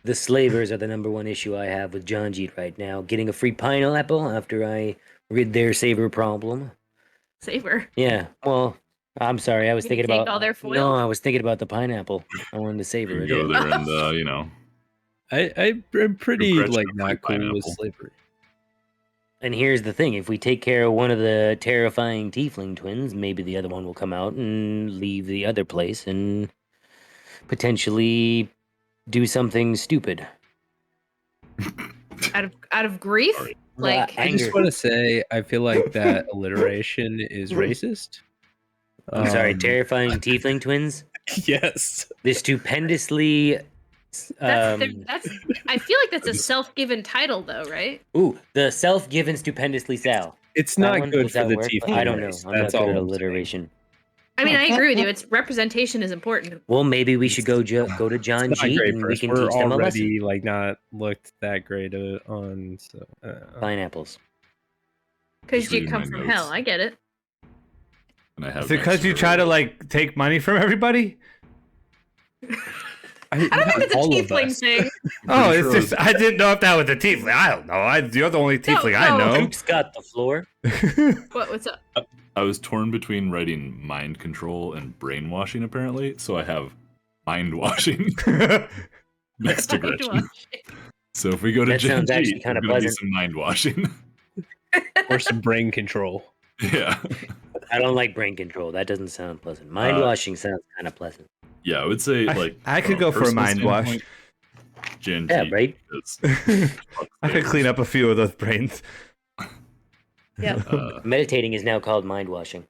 The slavers are the number one issue I have with John Jeet right now. Getting a free pineapple after I rid their saver problem. Saber. Yeah. Well, I'm sorry. I was Did thinking you take about. all their foil? No, I was thinking about the pineapple. I wanted to savor You it. can go there and I'm pretty Gretchen like a not free cool with pineapple. slavery. And here's the thing: if we take care of one of the terrifying tiefling twins, maybe the other one will come out and leave the other place and potentially do something stupid. Out of grief? Sorry. Like I just Anger. want to say I feel like that alliteration is racist. I'm sorry, Um, terrifying tiefling twins. Yes. The stupendously. that's I feel like that's a self-given title though, right? The self-given stupendously Sal. It's That not one? good Does for that the work? tiefling I don't know. race. I'm That's not all good at I'm saying. alliteration. I mean, I agree with you. It's representation is important. Well, maybe we should go to John It's not G great and we first. can We're teach them a lesson. already like not looked that great on. So Pineapples. Because Just you reading come my from notes. hell. I get it. and I have Is it because you try to like take money from everybody? I don't think it's a all of tiefling us. thing. Oh, Pretty it's sure just I didn't know if that was a tiefling. I don't know. You're the only tiefling I no. know. Duke's got the floor. What's up? I was torn between writing mind control and brainwashing, apparently, so I have mind washing next to Gretchen. So if we go to That sounds Gen G, actually kinda there's gonna be pleasant. some mind washing. Or some brain control. Yeah. I don't like brain control. That doesn't sound pleasant. Mind washing sounds kind of pleasant. Yeah, I would say like I could from go for a personal mind wash. standpoint, Gen Yeah, G right? is I could clean up a few of those brains. Yeah. Meditating is now called mind washing.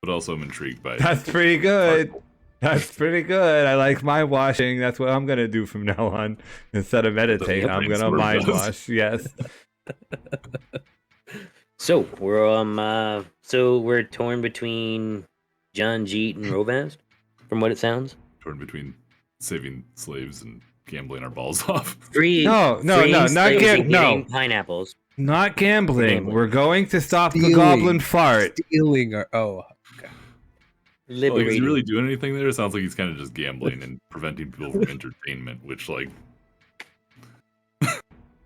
but also I'm intrigued by That's pretty good. That's pretty good. I like mind washing. That's what I'm gonna do from now on. Instead of meditate, I'm gonna mind wash. Yes. So we're torn between John Jeet and Rovast, from what it sounds. torn between saving slaves and gambling our balls off. No, freeing not slaves get and no. getting pineapples. Not gambling. Gambling. We're going to stop the Stealing. goblin fart. Stealing our Like, is Liberating. he really doing anything there? It sounds like he's kind of just gambling and preventing people from entertainment, which like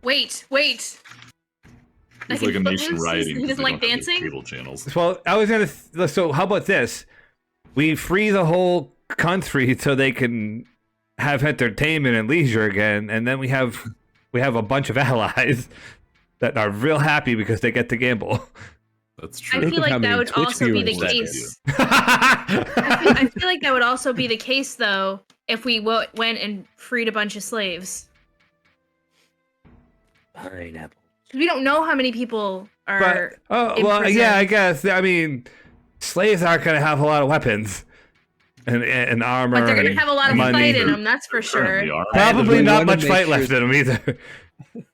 Wait. is like a nation rioting. He 'cause doesn't they like don't have dancing? Cable channels. Well, I was gonna. So how about this? We free the whole country so they can have entertainment and leisure again, and then we have a bunch of allies that are real happy because they get to gamble. That's I true. feel How like many that would Twitch also be the viewers that case. is. I feel like that would also be the case, though, if we went and freed a bunch of slaves. Pineapple. We don't know how many people are. But, well, yeah, I imprisoned. guess. I mean, slaves aren't gonna have a lot of weapons and armor. But they're gonna and have a lot of money. fight in them, that's for sure. Currently are. Probably We not wanna much make fight sure- left in them either.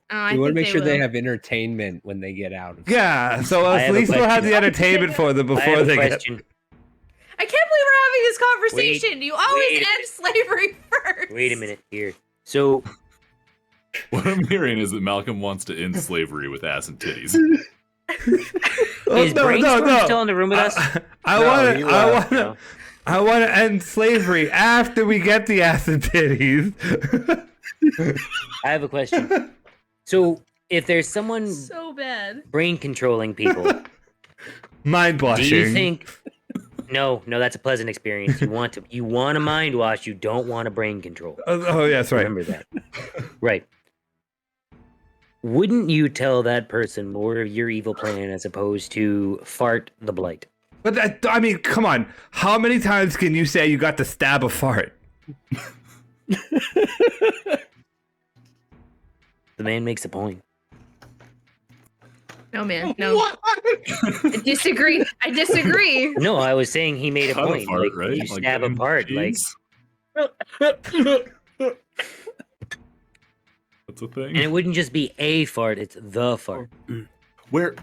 I We want to think make sure they will. have entertainment when they get out of. Yeah, so I at have a least we'll have question. the entertainment for them I before have they a get. question. I can't believe we're having this conversation. You always wait a end slavery first. Wait a minute here. So What I'm hearing is that Malcolm wants to end slavery with ass and titties. Oh, is Brainstorm still in the room with us? I want to end slavery after we get the ass and titties. I have a question. So if there's someone So bad. brain controlling people, Mind do washing. you think? No, that's a pleasant experience. You want to mind wash. You don't want to brain control. Oh, yeah, that's right. Remember that. Right. Wouldn't you tell that person more of your evil plan as opposed to fart the blight? But I mean, come on. How many times can you say you got to stab a fart? The man makes a point. No, man. No. I disagree. No, I was saying he made a Kind of point. fart, Like right? you Like stab getting apart. Like, cheese? That's a thing. and it wouldn't just be a fart; it's the fart. Where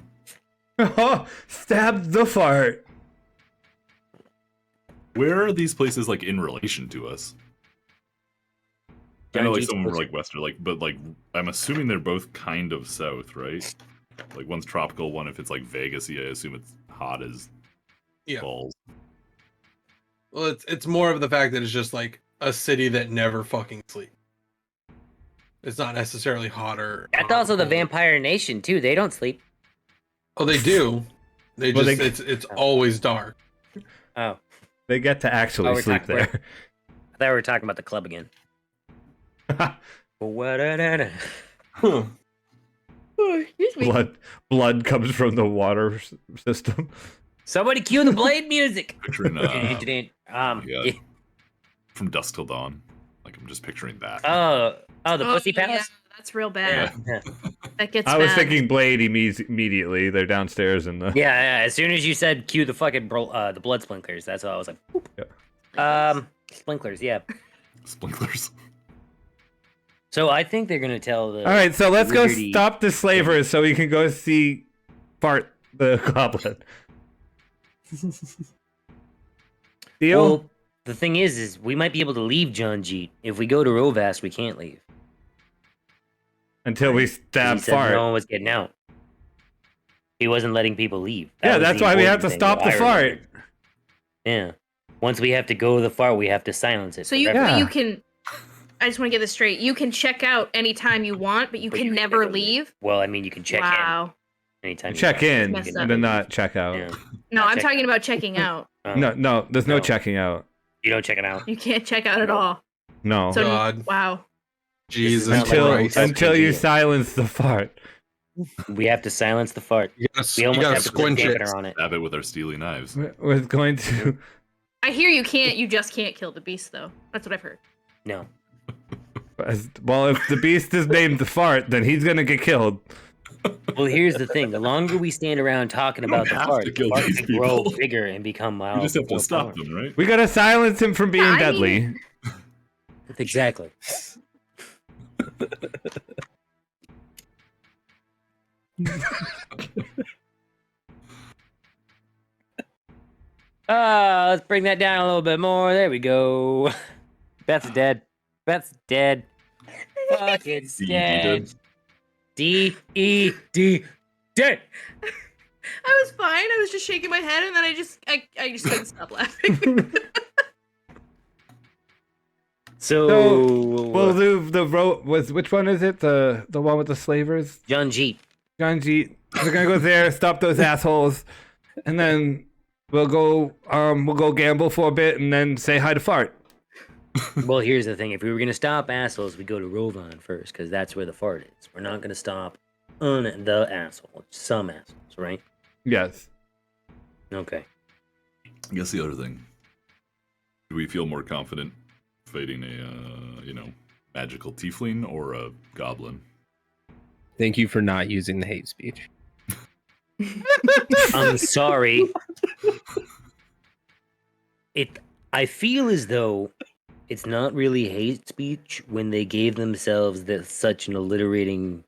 Stab the fart. where are these places like in relation to us? I know like Jeet's some of them are closer. like western, like but like I'm assuming they're both kind of south, right? Like one's tropical, one if it's like Vegas-y, I assume it's hot as Yeah. balls. Well, it's more of the fact that it's just like a city that never fucking sleeps. It's not necessarily hotter. That's also the Vampire Nation too. They don't sleep. Oh, they do. They Well, just they- it's always dark. Oh, They get to actually Oh, we're sleep talking- there. I thought we were talking about the club again. What? Huh. Oh, excuse me. Blood comes from the water system. Somebody cue the blade music. Picturing Yeah. from Dusk Till Dawn. Like I'm just picturing that. Oh, the Pussy Yeah, Palace. that's real bad. Yeah. That gets I was bad. thinking Blade immediately. They're downstairs in the. Yeah. As soon as you said cue the fucking the blood sprinklers, that's all I was like. Whoop. Sprinklers. Yeah. Sprinklers. So I think they're gonna tell the. All right, so let's go wizardy- stop the slavers so we can go see Fart the goblin. Deal? Well, the thing is we might be able to leave John Jeet. If we go to Rovast, we can't leave. Until we 'Cause stab he said Fart. no one was getting out. He wasn't letting people leave. Yeah, was that's the why we have important to thing stop that the I fart. remembered. Yeah. Once we have to go to the fart, we have to silence it. So you forever. Yeah. you can. I just want to get this straight. You can check out anytime you want, but you can never leave. Well, I mean, you can check Wow. in anytime. Check you in, want. Messed up. but not check out. Yeah. No, I'm Check- talking about checking out. Oh, No, there's no No. checking out. you don't check it out. You can't check out at all. No. So God. wow. Jesus not like Christ. Christ. Until you Yeah. silence the fart. We have to silence the fart. You gotta, We you almost gotta have to put a squinch it. dampener on it. Stab it with our steely knives. We're going to. I hear you can't. You just can't kill the beast, though. That's what I've heard. No. Well, if the beast is named the fart, then he's gonna get killed. Well, here's the thing: the longer we stand around talking about the have fart, to the kill fart these can grow people. bigger and become We wild. just have to stop them, right? We gotta silence him from being I deadly. mean- Exactly. Let's bring that down a little bit more. There we go. Beth's dead. Beth's dead. Fuck, it's D-E-D dead. D-E-D. Dead. I was fine. I was just shaking my head, and then I just couldn't stop laughing. So, We'll do the road. Which one is it? The one with the slavers? John G. Ganji. We're gonna go there, stop those assholes, and then we'll go gamble for a bit, and then say hi to fart. Well, here's the thing. If we were going to stop assholes, we go to Rovan first, because that's where the fart is. We're not going to stop on the asshole. Some assholes, right? Yes. Okay. I guess the other thing. Do we feel more confident fighting a, magical tiefling or a goblin? Thank you for not using the hate speech. I'm sorry. I feel as though it's not really hate speech when they gave themselves such an alliterating...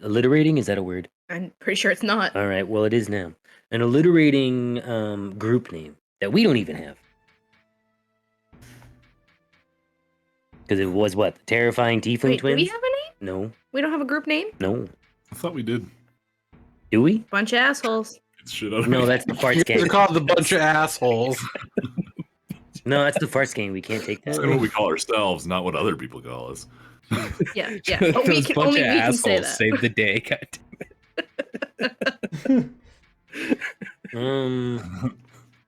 Alliterating? Is that a word? I'm pretty sure it's not. All right, well, it is now. An alliterating group name that we don't even have. Because it was what? The Terrifying Tiefling Wait, do Twins? we have a name? No, We don't have a group name? no. I thought we did. Do we? Bunch of assholes. Get shit out of No, me. that's the fart They're scan. called the bunch of assholes. No, that's the fart scan. We can't take That's that. what we call ourselves, not what other people call us. Yeah, yeah. Only Those we can, bunch only of we can say assholes that. saved the day. God.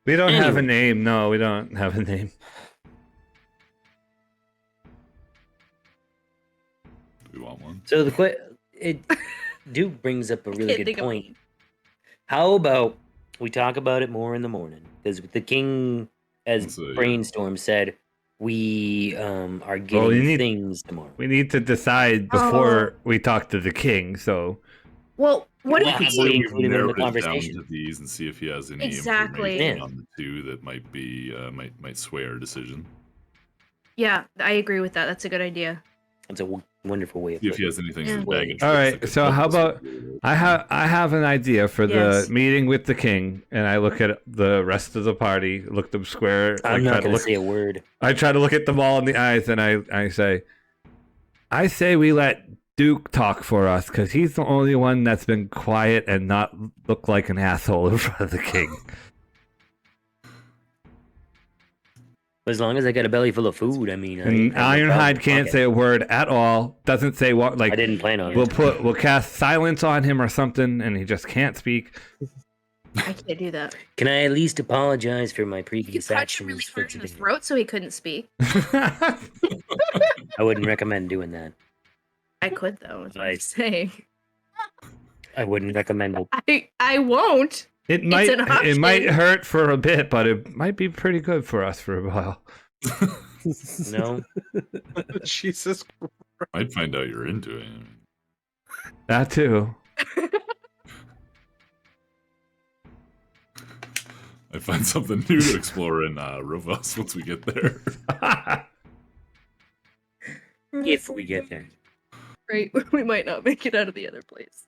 We don't have a Anyway. name. No, we don't have a name. Do we want one? So Duke brings up a really Can't good think of point. How about we talk about it more in the morning? Because the king, as So, yeah. Brainstorm said, we are getting Well, we need- things tomorrow. We need to decide before we talk to the king. So Well, what Well, if we we... should include him in the Narrowed it down conversation. to these and see if he has any Exactly. information Yeah. on the two that might be might sway our decision. Yeah, I agree with that. That's a good idea. That's a wonderful way of See if he putting has anything Yeah. in his bag. of All tricks right, that could so help how us about- with it. I have an idea for Yes. the meeting with the king, and I look at the rest of the party, look them square. I'm like, not try to going to look. say a word. I try to look at them all in the eyes, and I say we let Duke talk for us because he's the only one that's been quiet and not look like an asshole in front of the king. As long as I got a belly full of food, I mean. And I have no Ironhide problem. can't Okay. say a word at all. Doesn't say what like. I didn't plan on it. We'll cast silence on him or something, and he just can't speak. I can't do that. Can I at least apologize for my You could previous touch him really actions for hard in the today? throat so he couldn't speak. I wouldn't recommend doing that. I could though. Is what I'm Right. saying. I wouldn't recommend it. I won't. It might an it might option. hurt for a bit, but it might be pretty good for us for a while. No. Jesus Christ. Might find out you're into it. That too. I find something new to explore in Rovos once we get there. If we get there. Right, we might not make it out of the other place.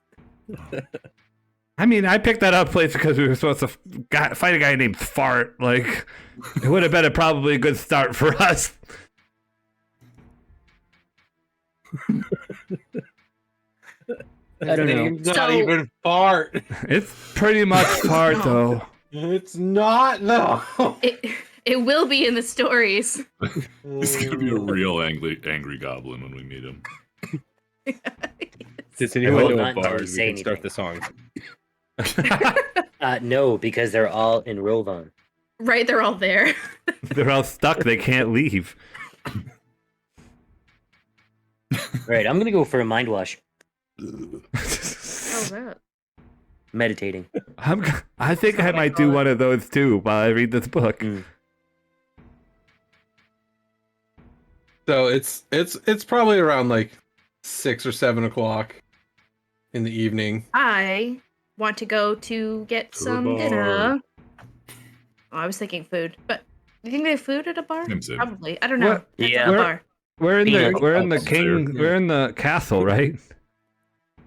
I mean, I picked that up place because we were supposed to fight a guy named Fart. Like, it would have been probably a good start for us. I don't know. It's not So- even fart. It's pretty much Fart, though. It's not though. It will be in the stories. He's gonna be a real angry goblin when we meet him. Does I anyone will know not a bard? until We you say can start anything. the song. No, because they're all in Rolvan. Right, they're all there. They're all stuck. They can't leave. Right, I'm gonna go for a mind wash. How's that? Meditating. I think I might do one of those too while I read this book. Mm. So it's probably around like 6 or 7 o'clock in the evening. I want to go to get To the some bar. dinner. Oh, I was thinking food, but do you think they have food at a bar? Same. Probably. I don't know. What? Depends Yeah. on the Where- bar. We're in the Fair. king. We're in the castle, right?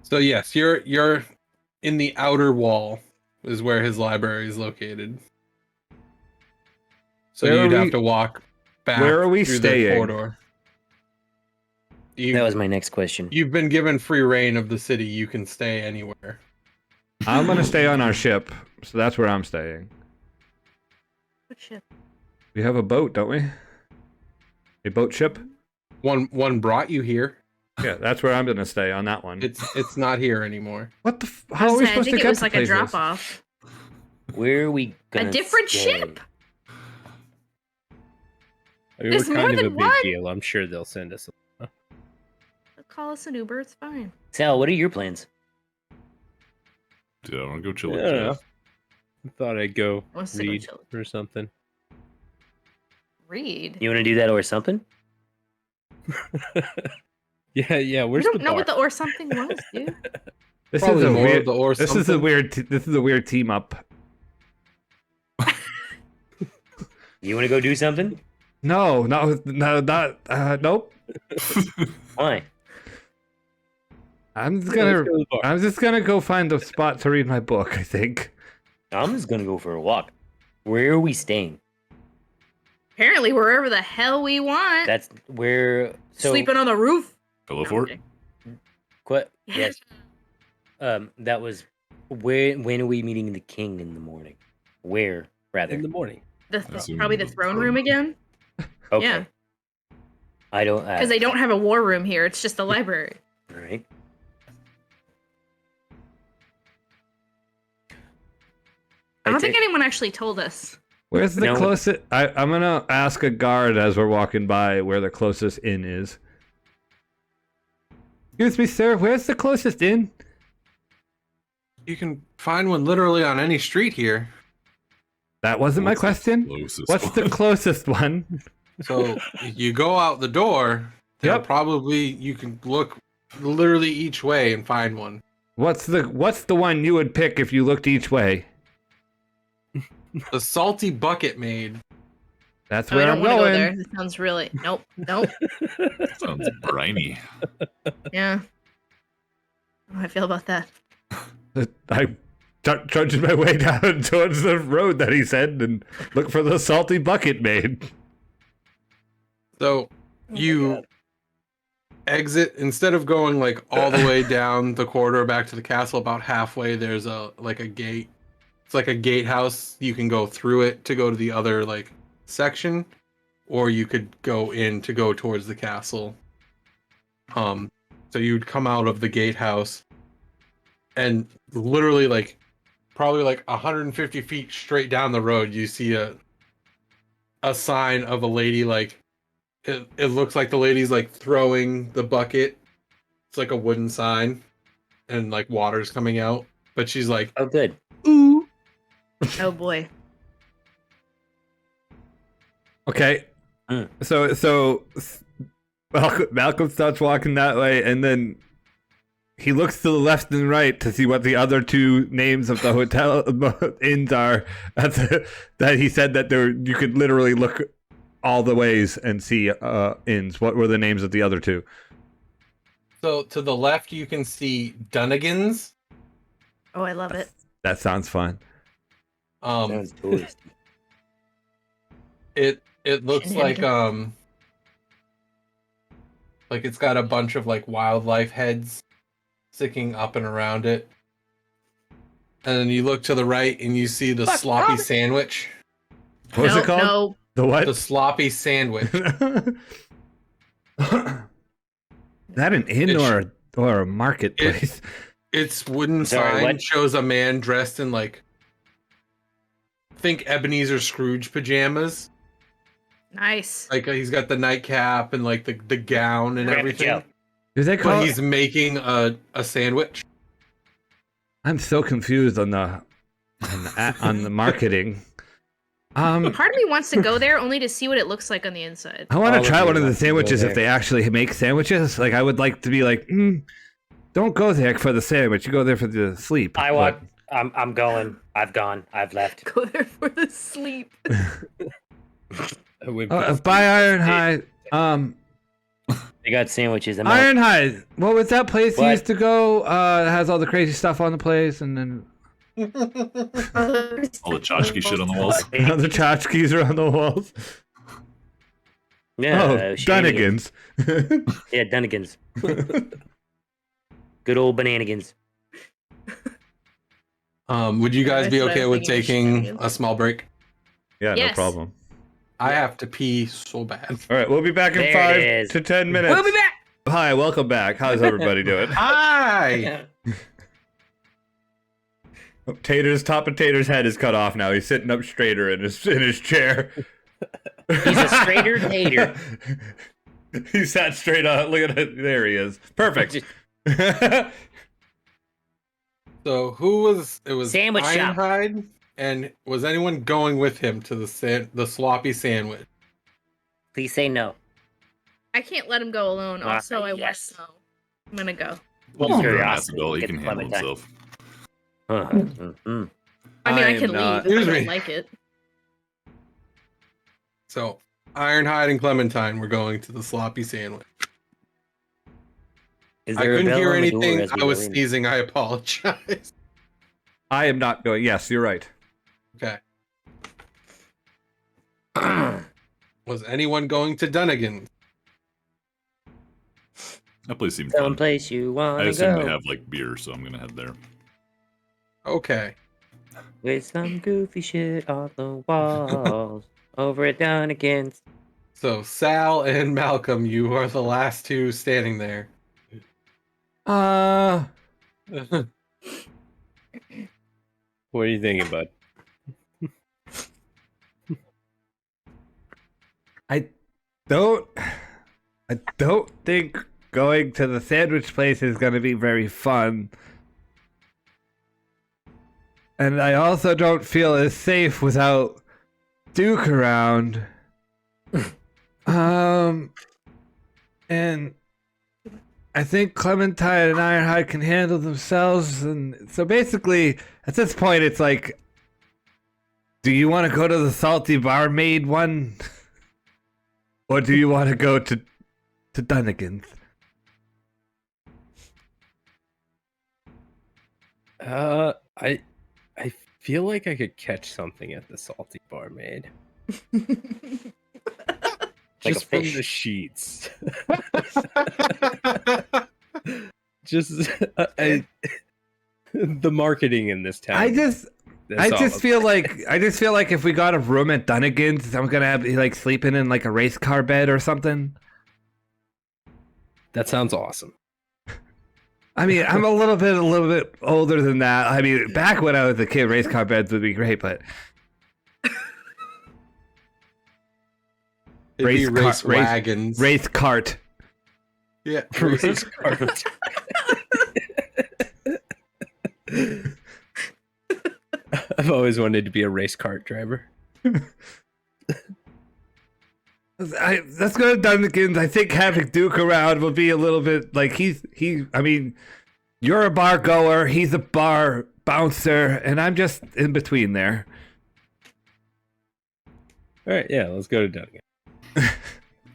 So yes, you're in the outer wall is where his library is located. So Where are you'd have we- to walk back where are we through staying? the corridor. That was my next question. You've been given free reign of the city. You can stay anywhere. I'm gonna stay on our ship, so that's where I'm staying. What ship? We have a boat, don't we? A boat ship? One brought you here. Yeah, that's where I'm gonna stay on that one. It's not here anymore. What the? I How are we was saying, I supposed to think get it was to like a places? drop off. Where are we gonna A different stay? ship? I mean, There's we're more kind of a than big one. deal. I'm sure they'll send us. Call us an Uber. It's fine. Sal, what are your plans? Dude, I want to go chill I with don't know. Jeff. I thought I'd go Wants to go read chill. or something. Read. You want to do that or something? Yeah. You Where's don't the know bar? what the or something was, dude. This Probably is a more weird. of the or This is a something. weird. This is a weird team up. You want to go do something? No, not. Nope. Why? I'm just Yeah, let's gonna. go to the bar. I'm just gonna go find a spot to read my book. I think. I'm just gonna go for a walk. Where are we staying? Apparently, wherever the hell we want. That's where. So, Sleeping on the roof. Pillow No, fort? I'm Yes. That was. When are we meeting the king in the morning? Where, rather? In the morning. kidding. Probably the throne room again. Okay. Yeah. I don't. Because they don't have a war room here. It's just a library. All right. I don't think anyone actually told us. Where's the No. closest? I'm gonna ask a guard as we're walking by where the closest inn is. Excuse me, sir. Where's the closest inn? You can find one literally on any street here. That wasn't my What's the question. closest What's the one? closest one? So you go out the door. There'll Yep. Probably you can look literally each way and find one. What's the one you would pick if you looked each way? The salty bucket maid. That's Oh, I where don't I'm want to go going. there. That sounds really. Nope. Nope. Sounds briny. Yeah. How do I feel about that? I trudged my way down towards the road that he said and look for the salty bucket maid. So you exit instead of going like all the way down the corridor back to the castle. About halfway, there's a gate. It's like a gatehouse. You can go through it to go to the other like section, or you could go in to go towards the castle. So you'd come out of the gatehouse, and literally like probably like 150 feet straight down the road, you see a sign of a lady like. It looks like the lady's like throwing the bucket. It's like a wooden sign, and like water's coming out. But she's like, Oh, good. "Ooh." Oh boy. Okay. Mm. So Malcolm starts walking that way, and then he looks to the left and right to see what the other two names of the hotel inns are. That he said that you could literally look all the ways and see inns. What were the names of the other two? So to the left, you can see Dunnigan's. Oh, I love it. That sounds fun. Sounds touristy. It looks like it's got a bunch of like wildlife heads sticking up and around it. And then you look to the right and you see the sloppy sandwich. What was it called? No. The what? The sloppy sandwich. That an inn or a marketplace? Its wooden Sorry, sign what? shows a man dressed in like, think Ebenezer Scrooge pajamas. Nice. Like he's got the nightcap and like the gown and Grab a everything. Joe. Do they call? But he's making a sandwich. I'm so confused on the marketing. Part of me wants to go there only to see what it looks like on the inside. I want All to of try you one of the want to go sandwiches if there. they actually make sandwiches. Like I would like to be like, don't go there for the sandwich. You go there for the sleep. I want. I'm going. I've gone. I've left. Go there for the sleep. By Ironhide. They got sandwiches. I'm out. Ironhide. What was that place you What? used to go? That has all the crazy stuff on the place, and then All the tchotchke shit on the walls. the tchotchkes are on the walls. Yeah, Dunnigans. Yeah, Dunnigans. Good old bananigans. Would you guys be That's what I okay was with thinking, taking shenanigans. a small break? Yeah, Yes. no problem. I have to pee so bad. All right, we'll be back in There it 5 is. to 10 minutes. We'll be back. Hi, welcome back. How's everybody doing? Hi. Tater's top of Tater's head is cut off now. He's sitting up straighter in his chair. He's a straighter tater. He sat straight up. Look at it. There he is. Perfect. So who was it? Was Sandwich shop. Ironhide, and was anyone going with him to the sloppy sandwich? Please say no. I can't let him go alone. Also, I yes. want to know. I'm gonna go. Well, He's a grown-ass curiosity. adult. He Get can the handle Clementine. himself. I mean, I am can not- leave if I Excuse don't me. like it. So Ironhide and Clementine were going to the sloppy sandwich. Is I there a couldn't bell hear on the door anything. as we I was go in? sneezing. I apologize. I am not going. Yes, you're right. Okay. Was anyone going to Dunnigan's? That place seemed fun. Someplace you I wanna assume go they have like beer, so I'm gonna head there. Okay. with some goofy shit on the walls over at Dunnigans. So Saal and Malcolm, you are the last two standing there. What are you thinking, bud? I don't think going to the sandwich place is going to be very fun. And I also don't feel as safe without Duke around. And I think Clementine and Ironhide can handle themselves. And so basically, at this point, it's like, do you want to go to the salty barmaid one? Or do you want to go to Dunnigan's? I feel like I could catch something at the salty barmaid. Like Just a from fish. the sheets. Just the marketing in this town. I just that's all. feel like if we got a room at Dunnigan's, I'm gonna have like sleeping in like a race car bed or something. That sounds awesome. I mean, I'm a little bit older than that. I mean, back when I was a kid, race car beds would be great, but It'd be Race wagons. race cart. Yeah. Race cars. I've always wanted to be a race cart driver. Let's go to Dunnigan's. I think having Duke around will be a little bit like I mean, you're a bar goer, he's a bar bouncer, and I'm just in between there. All right, yeah, let's go to Dunnigan.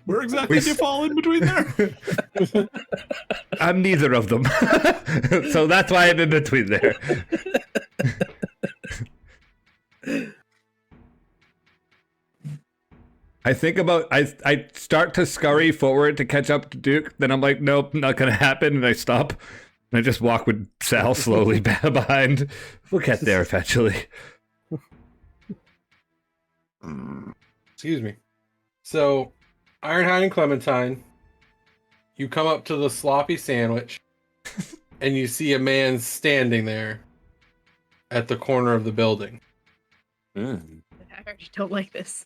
Where exactly do you fall in between there? I'm neither of them. So that's why I'm in between there. I start to scurry forward to catch up to Duke, then I'm like, nope, not gonna happen, and I stop. And I just walk with Sal slowly behind. We'll get there eventually. Excuse me. So, Ironhide and Clementine, you come up to the sloppy sandwich, and you see a man standing there at the corner of the building. Mm. I already don't like this.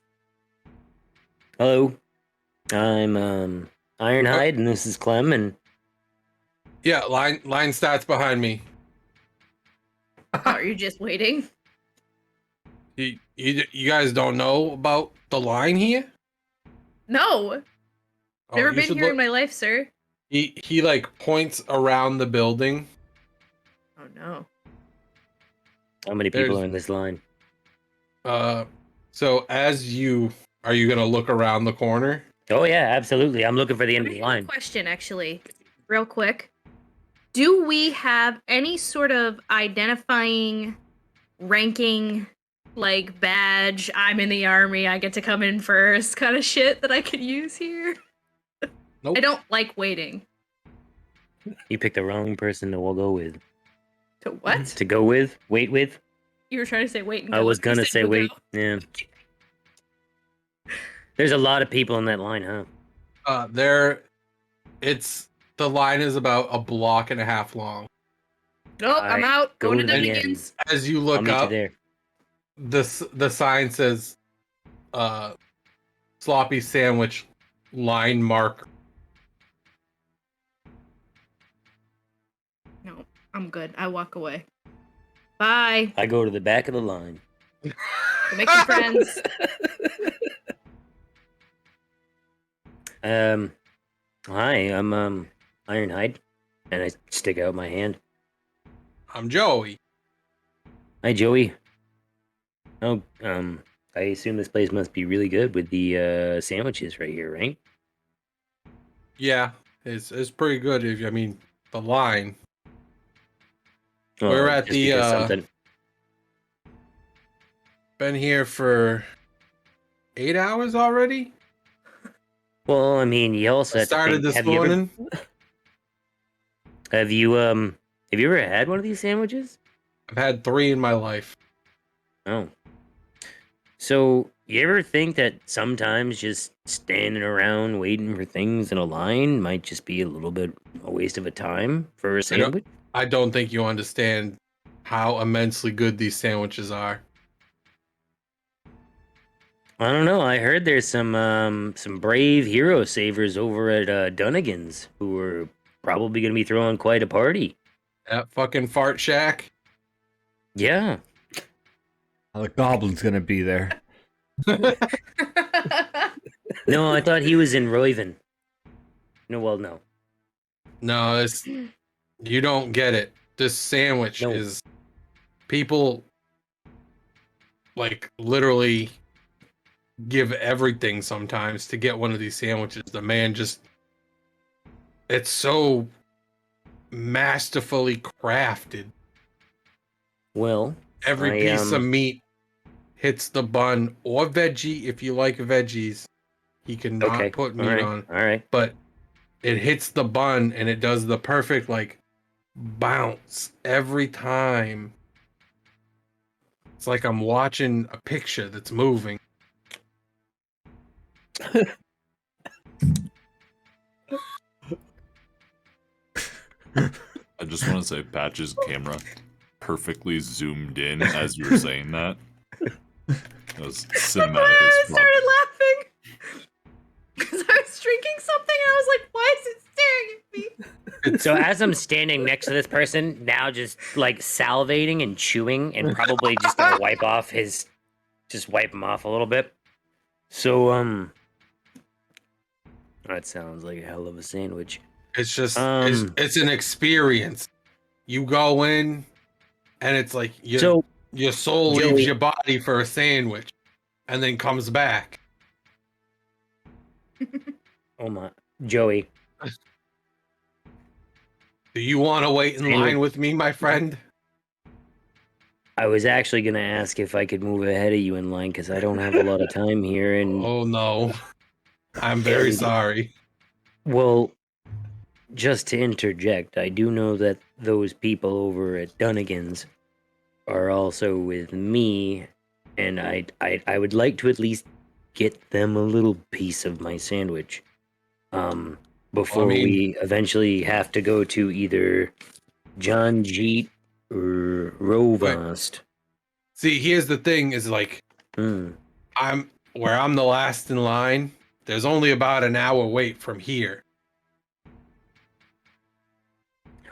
Hello, I'm Ironhide, and this is Clem, and Yeah, line stats behind me. Are you just waiting? You guys don't know about the line here? No. Oh, Never you been should here in look- my life, sir. He like points around the building. Oh no. how many people There's- are in this line? So are you gonna look around the corner? Oh yeah, absolutely. I'm looking for the end of I the have a line. question, actually, real quick. Do we have any sort of identifying, ranking, like badge? I'm in the army. I get to come in first, kind of shit that I could use here. Nope. I don't like waiting. You picked the wrong person to go with. To what? To go with? Wait with? You were trying to say wait and go. I was You gonna said say go. wait. Yeah. There's a lot of people in that line, huh? The line is about a block and a half long. Nope, I'm Alright, out. go Going to to the end. Dunnigan's. As you I'll look meet you up, there. the sign says sloppy sandwich line mark. No, I'm good. I walk away. Bye. I go to the back of the line. Go make some friends. Hi, I'm Ironhide, and I stick out my hand. I'm Joey. Hi, Joey. Oh, I assume this place must be really good with the sandwiches right here, right? Yeah, it's pretty good. I mean, the line. Oh, We're at just the, because something. Been here for 8 hours already. Well, I mean, you also I have to started think, this have you ever morning. have you ever had one of these sandwiches? I've had 3 in my life. Oh. So, you ever think that sometimes just standing around waiting for things in a line might just be a little bit a waste of a time for a sandwich? I don't think you understand how immensely good these sandwiches are. I don't know. I heard there's some brave hero savers over at Dunnigan's who are probably going to be throwing quite a party. That fucking fart shack. Yeah. The goblin's gonna be there. No, I thought he was in Roiven. No, well, no. No, you don't get it. This sandwich No. is people like literally give everything sometimes to get one of these sandwiches. The man just it's so masterfully crafted. Well, Every piece of meat hits the bun or veggie if you like veggies. He cannot okay. put meat All right. on. All right. But it hits the bun and it does the perfect like bounce every time. It's like I'm watching a picture that's moving. I just want to say Patch's camera perfectly zoomed in as you were saying that. It was cinematic I as fuck. started laughing because I was drinking something and I was like, why is it staring at me? So as I'm standing next to this person, now just like salivating and chewing and probably just gonna wipe him off a little bit. So, that sounds like a hell of a sandwich. It's just Um, it's an experience. You go in and it's like your soul Joey- leaves your body for a sandwich and then comes back. Oh my, Joey. Do you want to wait in Sandwich. line with me, my friend? I was actually gonna ask if I could move ahead of you in line because I don't have a lot of time here, and Oh no. I'm very And- sorry. well, just to interject, I do know that those people over at Dunnigan's are also with me, and I would like to at least get them a little piece of my sandwich. Before we eventually have to go to either John Jeet or Rovast. See, here's the thing: is like, I'm the last in line. There's only about an hour wait from here.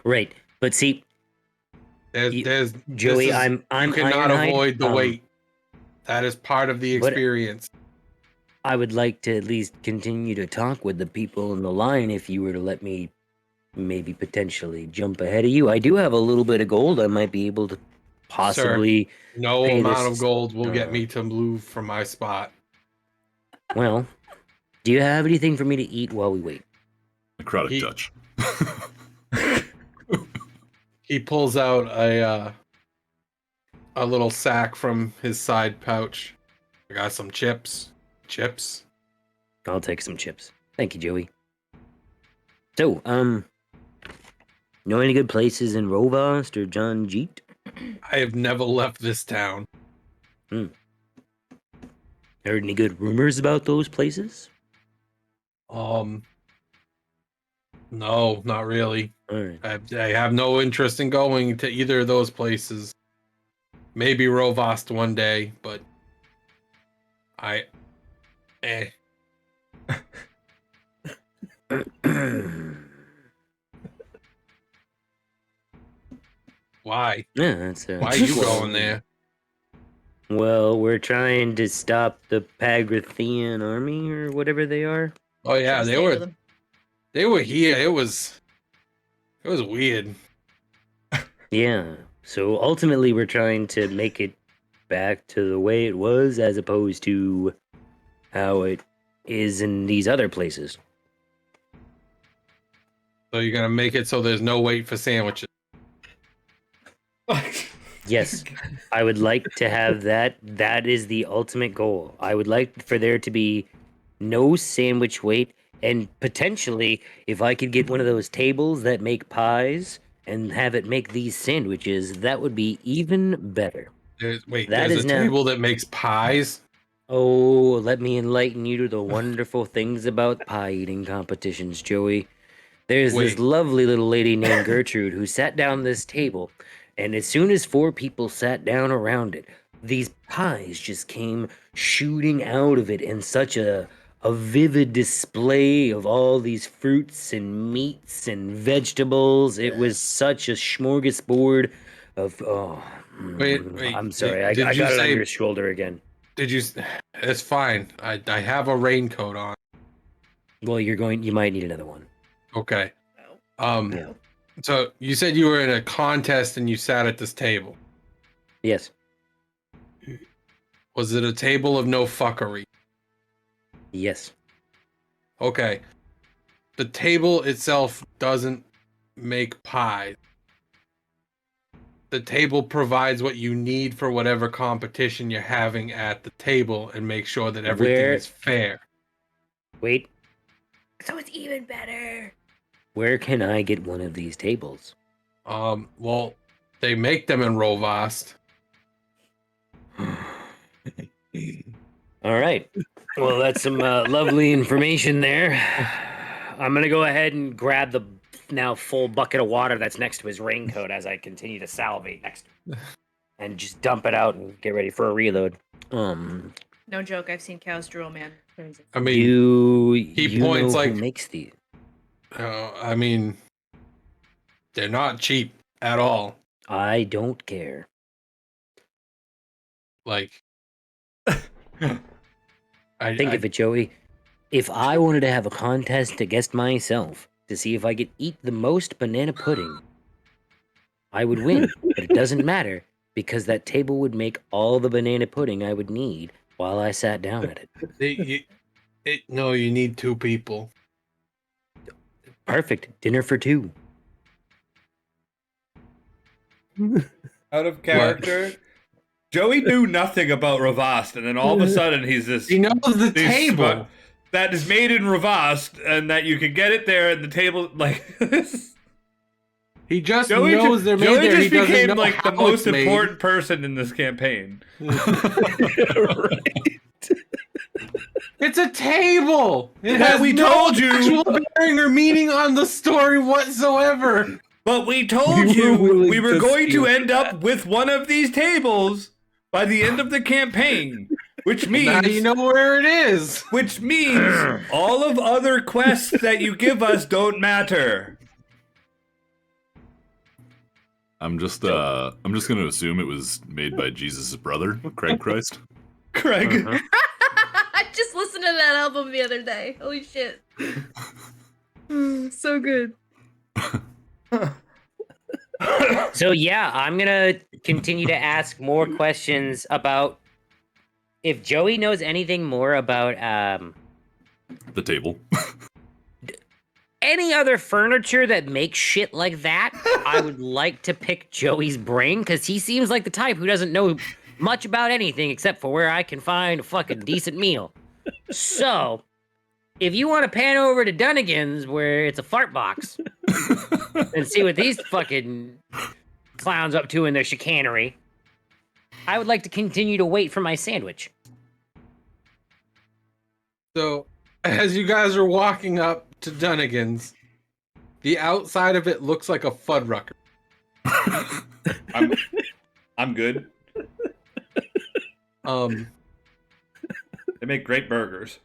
Right, but see, There's Joey, you I'm cannot Ironhide. avoid the wait. That is part of the experience. I would like to at least continue to talk with the people in the line if you were to let me maybe potentially jump ahead of you. I do have a little bit of gold. I might be able to possibly. Sir, no pay amount this- of gold will get me to move from my spot. Well, do you have anything for me to eat while we wait? Necrotic touch. He pulls out a little sack from his side pouch. I got some chips. Chips. I'll take some chips. Thank you, Joey. So, know any good places in Rovast or John Jeet? I have never left this town. Heard any good rumors about those places? No, not really. All right. I have no interest in going to either of those places. Maybe Rovast one day, but Why? Yeah, that's Why are you going there? Well, we're trying to stop the Pagrathian army or whatever they are. Oh yeah, Should've stayed with him. they were here. It was weird. Yeah. So ultimately, we're trying to make it back to the way it was, as opposed to how it is in these other places. So you're gonna make it so there's no wait for sandwiches. Yes, I would like to have that. That is the ultimate goal. I would like for there to be no sandwich wait, and potentially, if I could get one of those tables that make pies and have it make these sandwiches, that would be even better. There's That a is now- table that makes pies. Oh, let me enlighten you to the wonderful things about pie eating competitions, Joey. There's this Wait. lovely little lady named Gertrude who sat down this table, and as soon as 4 people sat down around it, these pies just came shooting out of it in such a vivid display of all these fruits and meats and vegetables. It was such a smorgasbord of Wait, I'm sorry, I did got you it on say- your shoulder again. Did you? It's fine. I have a raincoat on. Well, you might need another one. Okay. No. Yeah. So you said you were in a contest and you sat at this table. Yes. Was it a table of no fuckery? Yes. Okay. The table itself doesn't make pie. The table provides what you need for whatever competition you're having at the table and make sure that everything Where- is fair. Wait. So it's even better. Where can I get one of these tables? Well, they make them in Rovast. All right. Well, that's some lovely information there. I'm going to go ahead and grab the now full bucket of water that's next to his raincoat as I continue to salivate next to him. And just dump it out and get ready for a reload. No joke. I've seen cows drool, man. Crazy. I mean, you points know like- who makes these? I mean, they're not cheap at all. I don't care. Like, Think of it, Joey. If I wanted to have a contest against myself to see if I could eat the most banana pudding, I would win. But it doesn't matter because that table would make all the banana pudding I would need while I sat down at it. No, you need 2 people. Perfect. Dinner for 2. Out of character. Joey knew nothing about Ravast, and then all of a sudden he's this. He knows the these table. spu- that is made in Ravast, and that you can get it there at the table. Like He just Joey, knows they're made Joey there. just He doesn't became know like the how most it's made. important person in this campaign. Right. It's a table. It But has we no told you. actual bearing or meaning on the story whatsoever. But we told We you were willing we were to going to steal end up with one of these tables by the end of the campaign, which Now means you know where it is. which means all of other quests that you give us don't matter. I'm just gonna assume it was made by Jesus' brother, Craig Christ. Craig. I just listened to that album the other day. Holy shit. So good. So yeah, I'm gonna continue to ask more questions about if Joey knows anything more about The table. any other furniture that makes shit like that. I would like to pick Joey's brain because he seems like the type who doesn't know much about anything except for where I can find a fucking decent meal. So, if you want to pan over to Dunnigan's where it's a fart box and see what these fucking clowns up to in their chicanery, I would like to continue to wait for my sandwich. So, as you guys are walking up to Dunnigan's, the outside of it looks like a Fuddrucker. I'm good. They make great burgers.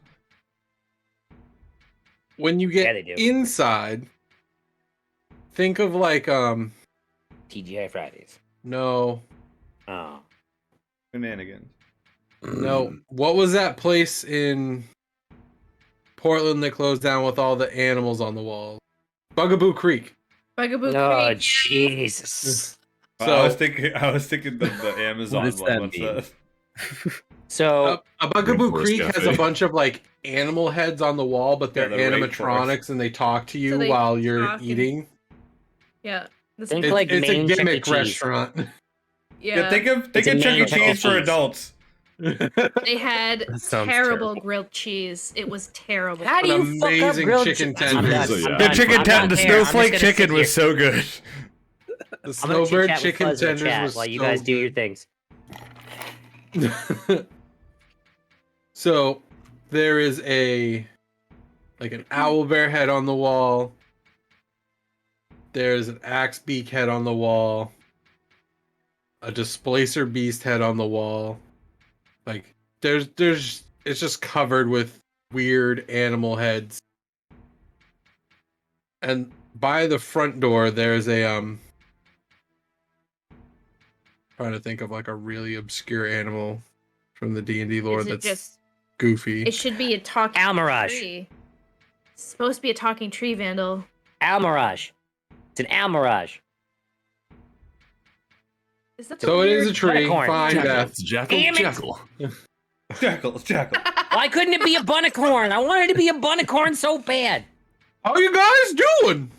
When you Yeah, they get do. inside, think of like TGI Fridays. no, Oh. Shenanigans. no. What was that place in Portland that closed down with all the animals on the walls? Bugaboo Creek. Bugaboo Oh, Creek. Jesus. So I was thinking the Amazon does one. that What's mean? that? So, a Bugaboo Rainforest Creek has Cafe. a bunch of like animal heads on the wall, but they're Yeah, the animatronics and they talk to you So they while you're talk and- eating. Yeah. This Think It's, like it's a Maine Chuck E. gimmick Cheese. restaurant. Yeah, think of It's a Chuck E. main Chuck E. Cheese for Cheese. adults. They had That sounds terrible terrible. grilled cheese. It was terrible. How do An you fuck up amazing grilled chicken chicken? tenders. So, yeah. The chicken I'm ten, not the there. I'm just snowflake gonna chicken sit was so good. The I'm gonna snowbird chit-chat with chicken Fuzz in the tenders chat was while you so guys do your good. things. So there is an owl bear head on the wall. There's an axe beak head on the wall. A displacer beast head on the wall. Like there's it's just covered with weird animal heads. And by the front door there's a trying to think of like a really obscure animal from the D&D lore Is it that's just? goofy. It should be a talking Almirage. tree. It's supposed to be a talking tree, Vandal. Almirage. It's an Almirage. Is that So it is a weird- tree. Unicorn. Fine, Jackal. Beth. It's Jackal. Damn it. Jackal. Jackal. Why couldn't it be a bunicorn? I wanted it to be a bunicorn so bad. How you guys doing?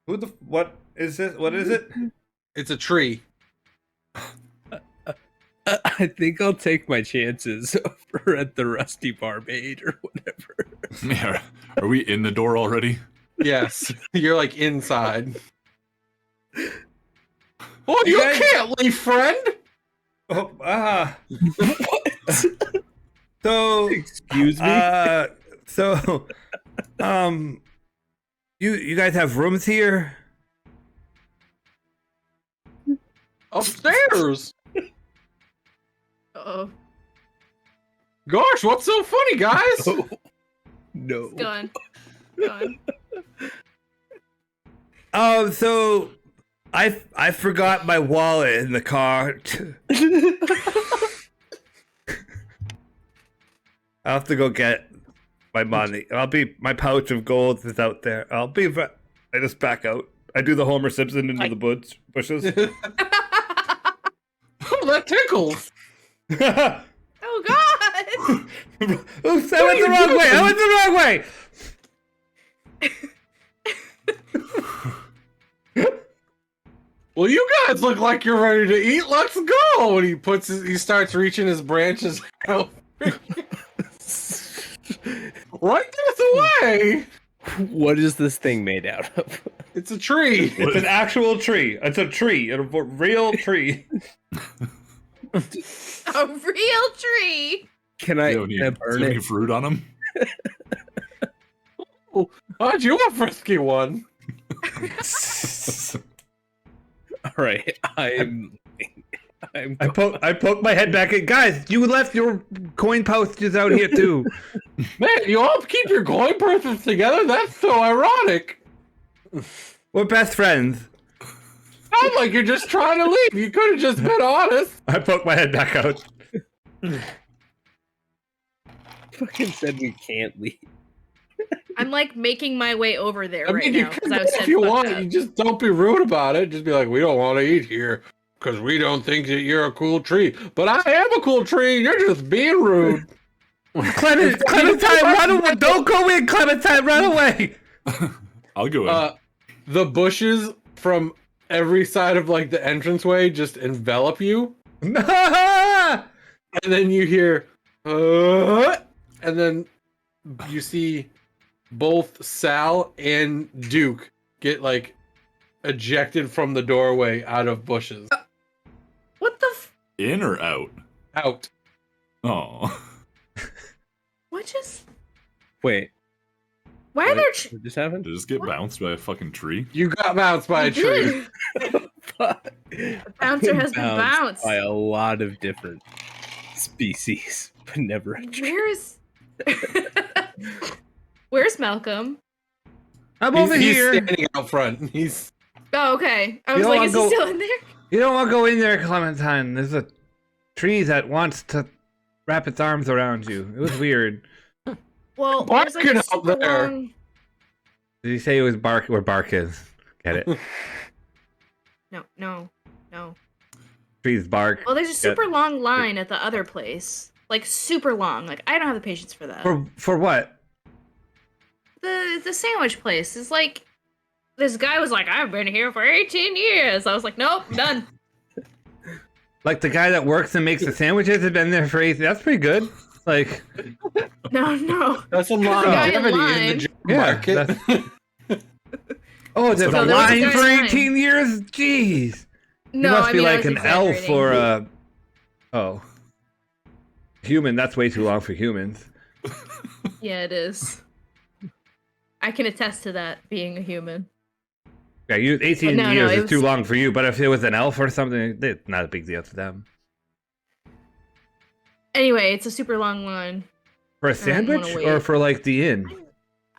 What is this? What is it? It's a tree. I think I'll take my chances over at the Rusty Barmaid or whatever. Yeah. Are we in the door already? Yes. You're like inside. Oh, You you guys- can't leave, friend. Oh, So, Excuse me? so, you guys have rooms here? Upstairs. Uh-oh. Gosh, what's so funny, guys? No. Go on. Go on. So I forgot my wallet in the car. I'll have to go get my money. My pouch of gold is out there. I just back out. I do the Homer Simpson into the bushes. Oh, that tickles. Oh God! Oops, I went the wrong way. I went the wrong way. Well, you guys look like you're ready to eat. Let's go. And he starts reaching his branches out. Right this way. What is this thing made out of? It's a tree. It's an actual tree. It's a tree. A real tree. A real tree. Can I, You don't can I need burn any it? fruit on them. How'd you a frisky one? All right, I'm I poke my head back in. Guys, you left your coin pouches out here too. Man, you all keep your coin purses together? That's so ironic. We're best friends. Sounds like you're just trying to leave. You could have just been honest. I poke my head back out. fucking said we can't leave. I'm like making my way over there I right mean, you now can because I go was if said you fuck want. that. You just don't be rude about it. Just be like, we don't want to eat here because we don't think that you're a cool tree. But I am a cool tree. You're just being rude. Clementine, run away! Don't go in, Clementine, run away! I'll go in. The bushes from every side of like the entranceway just envelop you, and then you hear, and then you see both Saal and Dook get like ejected from the doorway out of bushes. What the? In or out? Out. Oh. What just? Wait, Why are there? what just happened? Did I just get bounced by a fucking tree? You got bounced by a tree. The bouncer has been bounced. by a lot of different species, but never a tree. Where's? Where's Malcolm? I'm over He's here. standing out front. He's Oh, okay. I You was don't like, wanna is he go- still in there? You don't want to go in there, Clementine. There's a tree that wants to wrap its arms around you. It was weird. Well, Bark there's like a it out super there. long. Did he say it was bark where bark is? Get it? No. Trees bark. Well, there's a super long line at the other place. Like super long. Like I don't have the patience for that. For what? The sandwich place is like. This guy was like, I've been here for 18 years. I was like, nope, done. Like the guy that works and makes the sandwiches has been there for 8. That's pretty good. Like, No. that's some guy in longevity in line. the job yeah. market. Oh, there's So a there was a line guy for in 18 years? Jeez. No, you must I be mean, I like was an elf exaggerating. or a. Oh. Human, that's way too long for humans. Yeah, it is. I can attest to that, being a human. Yeah, 18 No, years it is was- too long for you, but if it was an elf or something, it's not a big deal to them. Anyway, it's a super long line. For a don't wanna sandwich wait. or for like the inn?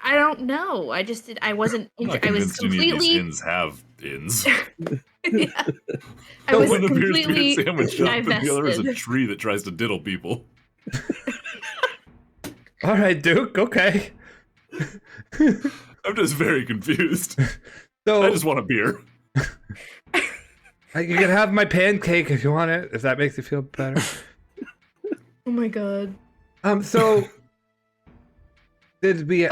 I don't know. I just did. I wasn't. I'm not I was convinced any of these completely. inns have inns. Yeah. I was One appears to be completely a sandwich shop, and the other is a divested. tree that tries to diddle people. All right, Duke. Okay. I'm just very confused. So I just want a beer. you can have my pancake if you want it, if that makes you feel better. Oh my god. So did we?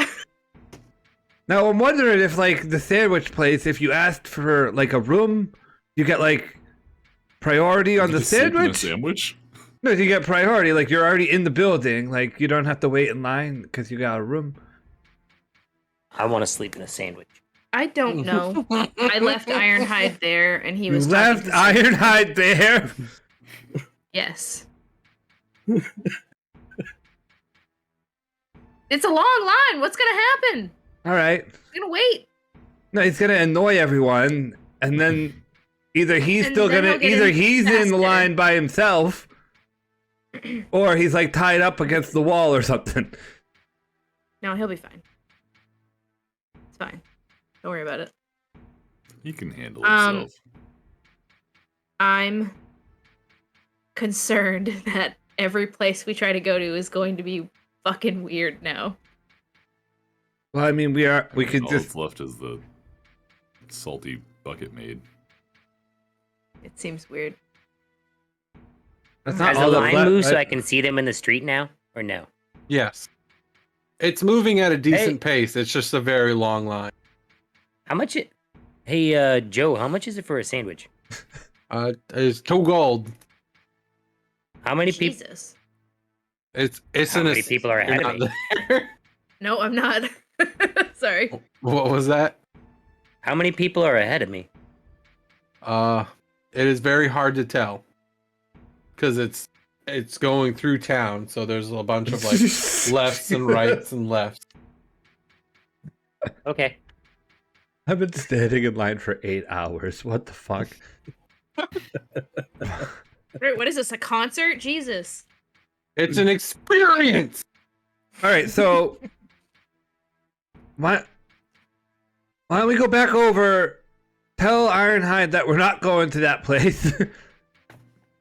Now I'm wondering if, like, the sandwich place, if you asked for like a room, you get like priority on the Just sit in a sandwich. sandwich? No, you get priority. Like you're already in the building. Like you don't have to wait in line because you got a room. I want to sleep in a sandwich. I don't know. I left Ironhide there, and he You was talking left to Ironhide there. Yes. It's a long line. What's gonna happen? All right. We're gonna wait. No, he's gonna annoy everyone, and then either he's And still then gonna he'll get either in he's in the faster. line by himself, or he's like tied up against the wall or something. No, he'll be fine. It's fine. Don't worry about it. He can handle Um, himself. I'm concerned that every place we try to go to is going to be fucking weird now. Well, I mean, we could All just that's left is the salty bucket maid. It seems weird. that's not Has the all that's line left, moved so right? I can see them in the street now, or no? Yes. It's moving at a decent pace. It's just a very long line. How much it? Hey, Joe, how much is it for a sandwich? It's 2 gold. How many people? Jesus. It's How in many a. people are ahead you're of not me? there. No, I'm not. Sorry. What was that? How many people are ahead of me? It is very hard to tell. because it's going through town, so there's a bunch of like lefts and rights and lefts. Okay. I've been standing in line for 8 hours. What the fuck? Wait, what is this? A concert? Jesus. It's an experience. All right, so why don't we go back over? Tell Ironhide that we're not going to that place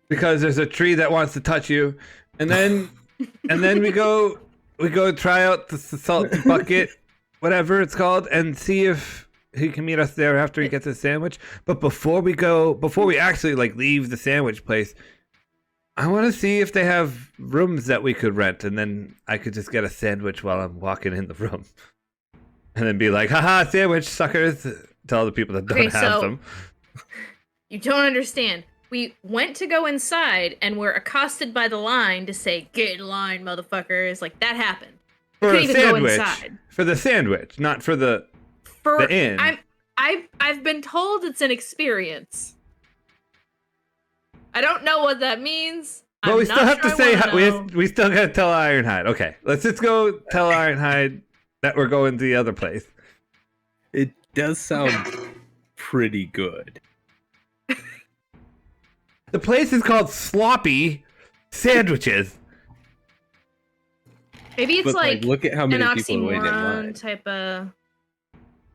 because there's a tree that wants to touch you, and then we go try out the salt bucket, whatever it's called, and see if he can meet us there after he gets a sandwich. But before we actually like leave the sandwich place, I want to see if they have rooms that we could rent, and then I could just get a sandwich while I'm walking in the room, and then be like, "Haha, sandwich suckers!" Tell the people that don't have them. You don't understand. We went to go inside and were accosted by the line to say, "Get in line, motherfuckers!" Like that happened. For We a couldn't even go sandwich. inside. For the sandwich, not for the inn. I've been told it's an experience. I don't know what that means. But I'm we still not have to sure say I wanna know. we still gotta tell Ironhide. Okay, let's just go tell Ironhide that we're going to the other place. It does sound pretty good. The place is called Sloppy Sandwiches. Maybe it's But like look at how an many people wait in line. oxymoron type of.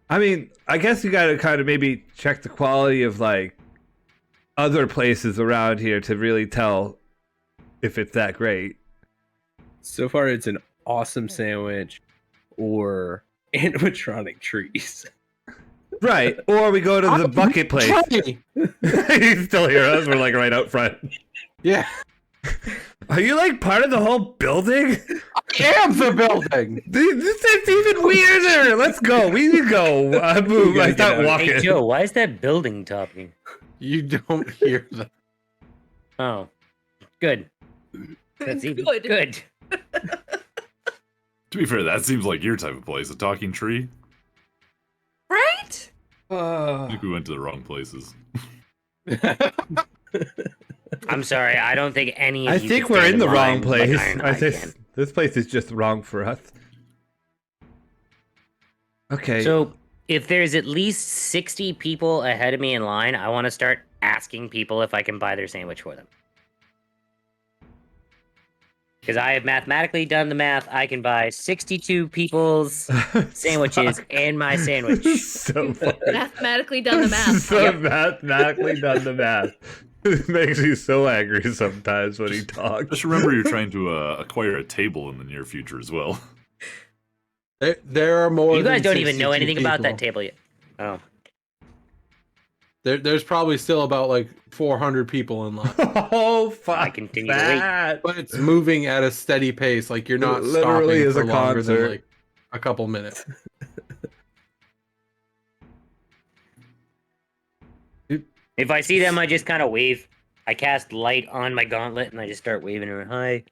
I mean, I guess you gotta kind of maybe check the quality of like other places around here to really tell if it's that great. So far, it's an awesome sandwich or animatronic trees. Right, or we go to the bucket place. You still hear us? We're like right out front. Yeah, Are you like part of the whole building? I am the building. This is even weirder. Let's go. We need to go. I move. I gotta get start out. walking. Hey Joe, why is that building talking? You don't hear that. Oh, good. That's even Good. good. To be fair, that seems like your type of place. A talking tree? Right? I think we went to the wrong places. I'm sorry, I don't think any of I you think can we're stand in the line wrong like place. Ironhide I think can. this place is just wrong for us. Okay. So, if there's at least 60 people ahead of me in line, I want to start asking people if I can buy their sandwich for them. Because I have mathematically done the math, I can buy 62 people's sandwiches and my sandwich. So funny. Mathematically done the math. So Yep. mathematically done the math. It makes me so angry sometimes when he talks. Just remember you're trying to acquire a table in the near future as well. There are more. You guys than don't even know 62 anything about that people. table yet. Oh. There's probably still about like 400 people in line, Oh, fuck. I continue to wait. that. but it's moving at a steady pace. Like you're not Literally stopping is for a longer concert. than like a couple minutes. If I see them, I just kind of wave. I cast light on my gauntlet and I just start waving around. Hi.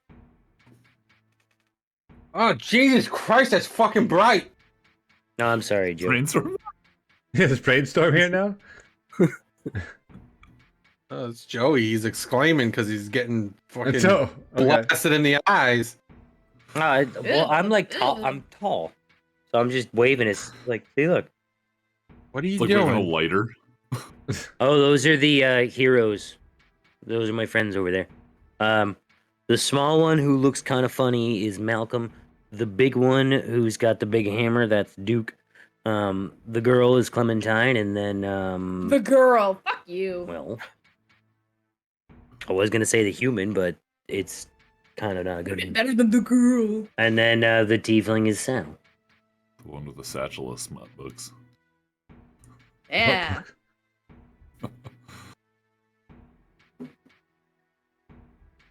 Oh Jesus Christ, that's fucking bright. No, I'm sorry, Joe. Brainstorm? Is Brainstorm here now? Oh, it's Joey. He's exclaiming because he's getting fucking So, okay. blasted in the eyes. Well, I'm like tall. I'm tall, so I'm just waving. It's like, see, look. What are you It's like we have a doing? lighter. Oh, those are the heroes. Those are my friends over there. The small one who looks kind of funny is Malcom. The big one who's got the big hammer, that's Dook. The girl is Clementine, and then The girl. Fuck you. well, I was gonna say the human, but it's kind of not good. Better than the girl. And then the tiefling is Saal. The one with the satchel of smut books. Yeah.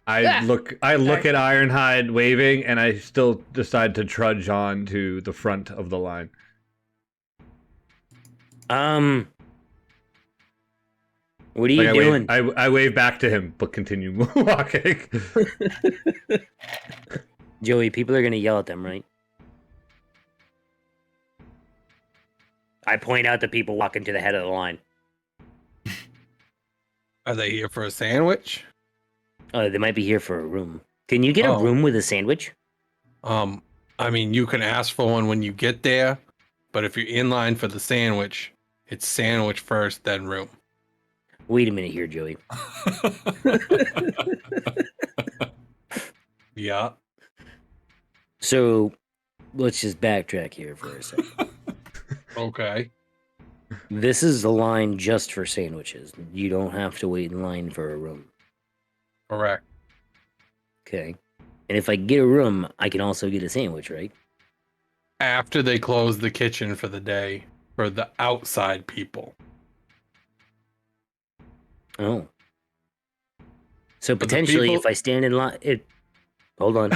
I look at Ironhide waving, and I still decide to trudge on to the front of the line. What are you doing? I wave back to him, but continue walking. Joey, people are gonna yell at them, right? I point out the people walking to the head of the line. Are they here for a sandwich? Oh, they might be here for a room. Can you get a Oh. room with a sandwich? I mean, you can ask for one when you get there, but if you're in line for the sandwich, it's sandwich first, then room. Wait a minute here, Joey. Yeah. So let's just backtrack here for a second. Okay. This is a line just for sandwiches. You don't have to wait in line for a room. Correct. Okay. And if I get a room, I can also get a sandwich, right? After they close the kitchen for the day for the outside people. Oh. So But the potentially, people- if I stand in line, hold on.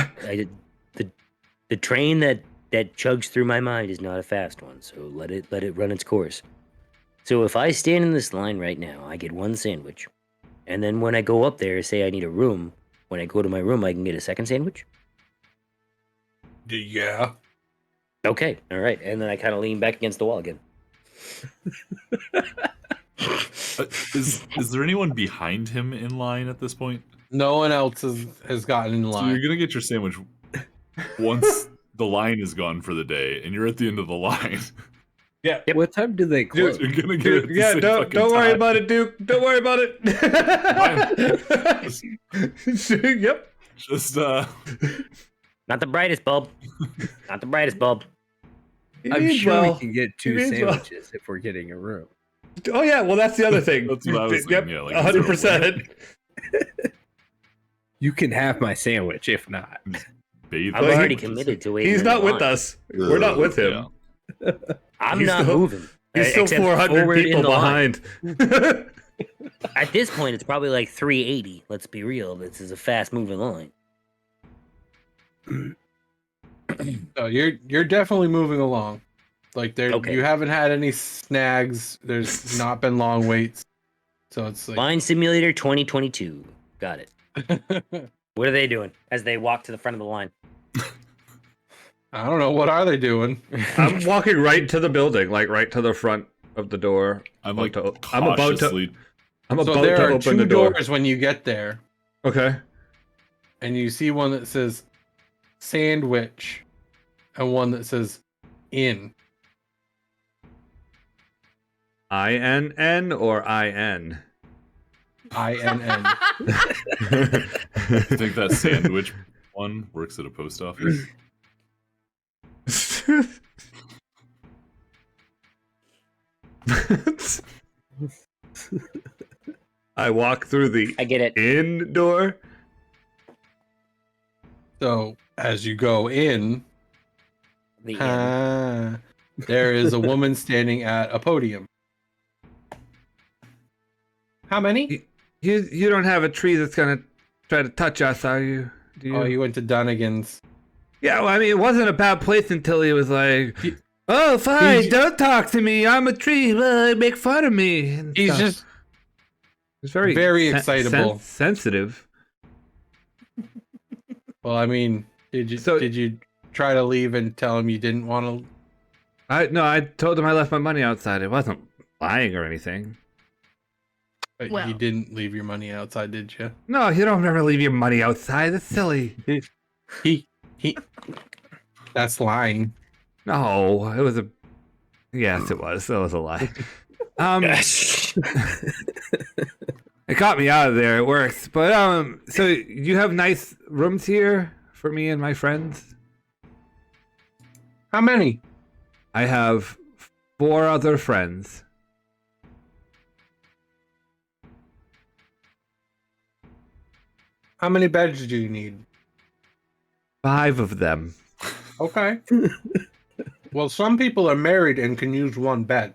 The train that chugs through my mind is not a fast one, so let it run its course. So if I stand in this line right now, I get one sandwich, and then when I go up there, say I need a room. When I go to my room, I can get a second sandwich. Yeah. Okay, all right, and then I kind of lean back against the wall again. Is there anyone behind him in line at this point? No one else has gotten in So line. you're gonna get your sandwich once the line is gone for the day, and you're at the end of the line. What time do they close? You're gonna get Dude, it. at the yeah, same don't fucking worry time. about it, Duke. Don't worry about it. Yep. Just Not the brightest bulb. Not the brightest bulb. I'm means sure well. we can get He 2 means well. sandwiches if we're getting a room. Oh yeah, well that's the other thing. That's what I was Yep, thinking, yeah, like, 100%. You can have my sandwich if not. bathe. I've Well, already he- committed to waiting. He's in not the with line. us. We're not with him. Yeah. I'm He's not still- moving. He's still except 400 forward in people the line. behind. At this point, it's probably like 380. Let's be real. This is a fast-moving line. So you're definitely moving along. Like Okay. you haven't had any snags. There's not been long waits. So it's like Line Simulator 2022. Got it. What are they doing as they walk to the front of the line? I don't know, what are they doing? I'm walking right to the building, like right to the front of the door. I'm like I'm about to. cautiously. I'm So about there to are open 2 the door. doors when you get there, Okay. and you see one that says sandwich and one that says in. INN or IN? INN. I think that sandwich one works at a post office. I walk through the I get it. in door. So as you go in, The end. there is a woman standing at a podium. How many? You don't have a tree that's gonna try to touch us, are you? Do you? Oh, you went to Dunnigan's. Yeah, well, I mean, it wasn't a bad place until he was like, He- "Oh, fine, he's- don't talk to me. I'm a tree. Make fun of me." and He's stuff. just It's very very excitable. sensitive. well, I mean, did you try to leave and tell him you didn't want to? I told him I left my money outside. It wasn't lying or anything. Well. You didn't leave your money outside, did you? No, you don't ever leave your money outside. That's silly. He that's lying. No, it was a. Yes, it was. That was a lie. It got me out of there. It works. But so you have nice rooms here for me and my friends? How many? I have 4 other friends. How many beds do you need? 5 of them. Okay. Well, some people are married and can use one bed.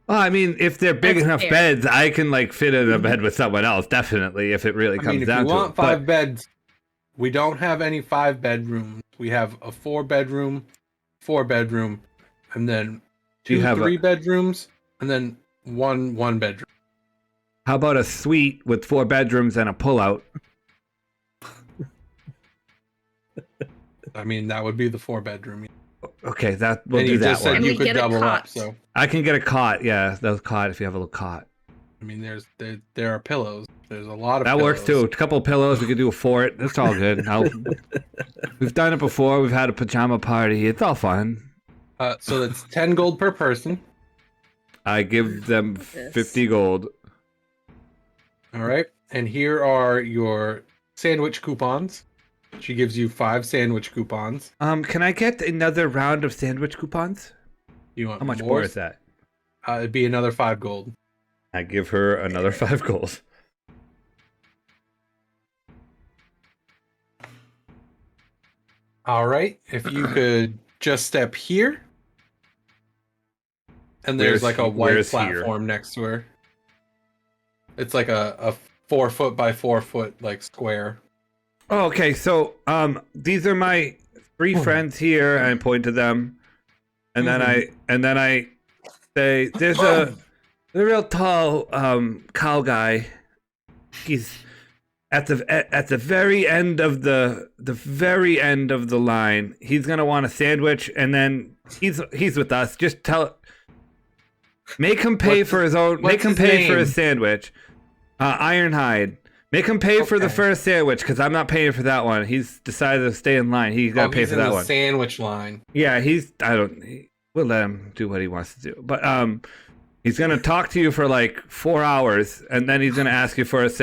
Well, I mean, if they're big That's enough fair. beds, I can like fit in a bed with someone else. Definitely, if it really I comes mean, if down you to want it. 5 beds, we don't have any 5 bedrooms. We have a 4-bedroom, 4-bedroom, and then Do you 2 have a- 3-bedrooms, and then one 1-bedroom. How about a suite with 4 bedrooms and a pullout? I mean, that would be the 4-bedroom. Okay, we'll And do you that just said one. And you we could get a double up, cot. so I can get a cot. Yeah, those cot if you have a little cot. I mean, there are pillows. There's a lot of That pillows. works too. A couple pillows. We could do a fort. That's all good. We've done it before. We've had a pajama party. It's all fun. So that's 10 gold per person. I give them 50 gold. All right. And here are your sandwich coupons. She gives you 5 sandwich coupons. Can I get another round of sandwich coupons? You want How much more is that? It'd be another 5 gold. I give her another 5 gold. All right. If you could just step here. And there's like a white platform next to her. It's like a 4 foot by 4 foot like square. Oh, okay. So, these are my 3 friends here, and I point to them, and then I say, "There's a real tall cow guy. He's at the very end of the very end of the line. He's gonna want a sandwich, and then he's with us. Just make him pay for his own. Make him pay for his sandwich. Ironhide." Make him pay for the first sandwich, because I'm not paying for that one. He's decided to stay in line. He's got to pay for that one. Sandwich line. Yeah, we'll let him do what he wants to do. But he's going to talk to you for like 4 hours, and then he's going to ask you for a he's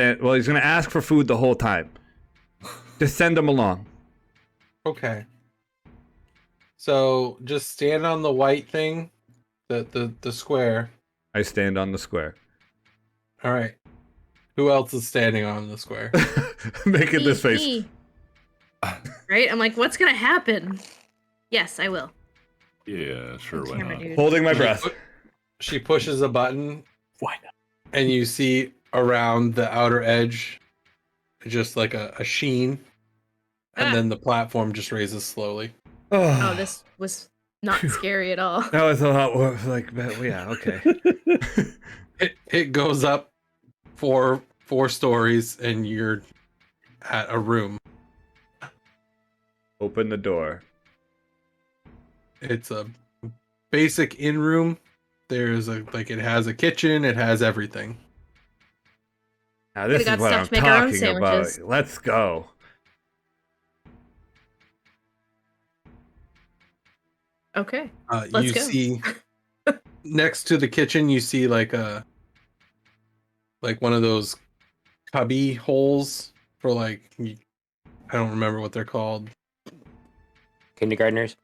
going to ask for food the whole time. Just send him along. Okay. So just stand on the white thing, the square. I stand on the square. All right. Who else is standing on the square? Making this face. Me. Right? I'm like, what's gonna happen? Yes, I will. Yeah, sure. Why not? Holding my breath. She pushes a button. Why not? And you see around the outer edge just like a sheen. And then the platform just raises slowly. Oh, this was not scary at all. That was a lot more like, yeah, okay. It goes up four stories, and you're at a room. Open the door. It's a basic in room. There's it has a kitchen. It has everything. Now this is what I'm talking about. Let's go. Okay. You go. see next to the kitchen, you see like one of those cubby holes for I don't remember what they're called. Kindergartners?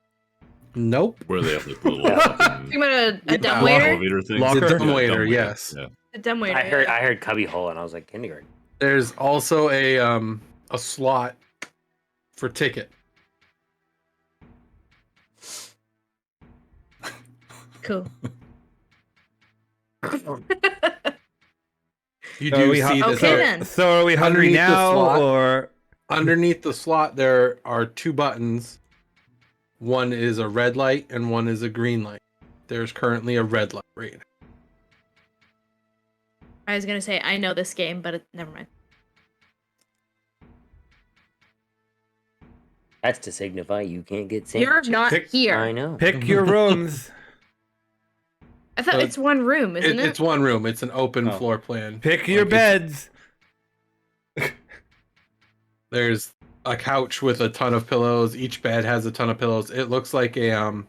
Nope. Where they have like the little You meant a dumbwaiter? elevator thing. Locker? The dumbwaiter, yes. Yeah. A dumbwaiter. I heard cubby hole and I was like, kindergarten. There's also a slot for ticket. Cool. You do see this. Okay, then. So are we hungry Underneath the now, slot. or Underneath the slot, there are 2 buttons. One is a red light and one is a green light. There's currently a red light right now. I was gonna say I know this game, but never mind. That's to signify you can't get You're sandwiches. not here. I know. pick your rooms? I thought it's one room, isn't it? It's one room. It's an open floor plan. Pick your beds. There's a couch with a ton of pillows. Each bed has a ton of pillows. It looks like a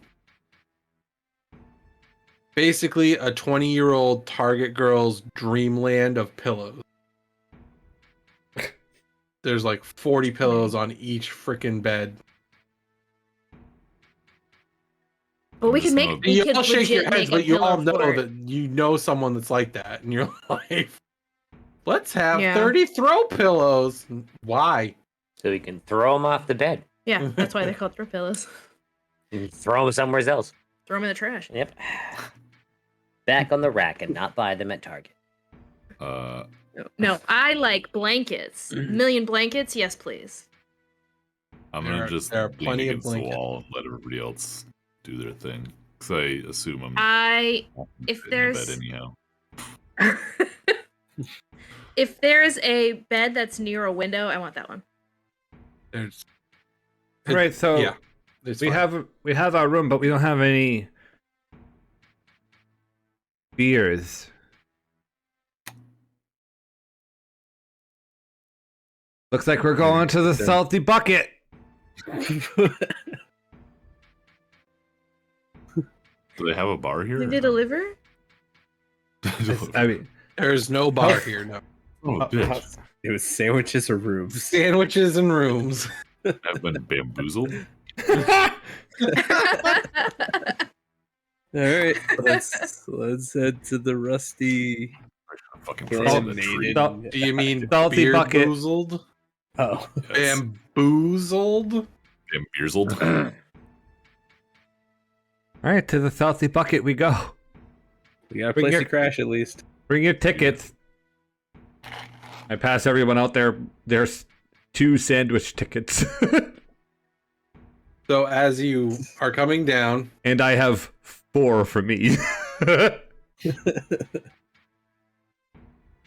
basically a 20-year-old Target girl's dreamland of pillows. There's like 40 pillows on each freaking bed. But we can make. We You could all shake your legit heads, make a but you all pillow know fort. that you know someone that's like that, and you're like, let's have Yeah. 30 throw pillows. Why? So we can throw them off the bed. Yeah, that's why they're called throw pillows. And throw them somewhere else. Throw them in the trash. Yep. Back on the rack and not buy them at Target. No, I like blankets. A million blankets, yes, please. I'm gonna just there are lean plenty of against the blankets. wall and let everybody else do their thing. Because I assume I'm If in the there's bed anyhow. if there's a bed that's near a window, I want that one. There's Right. So yeah, it's we fine. have our room, but we don't have any beers. Looks like we're going to the salty bucket. Do they have a bar here? Did or they no? deliver? I mean, There's no bar here. No Oh, bitch. It was sandwiches or rooms. sandwiches and rooms. I've been bamboozled. All right, let's head to the rusty. Fucking Yeah, frozen a tree. maiden- Do you mean Salty bucket. beer-boozled? Oh, Bamboozled? Bamboozled. All right, to the salty bucket we go. we got a Bring place your- to crash at least. Bring your tickets. I pass everyone out there. There's 2 sandwich tickets. So as you are coming down, And I have 4 for me.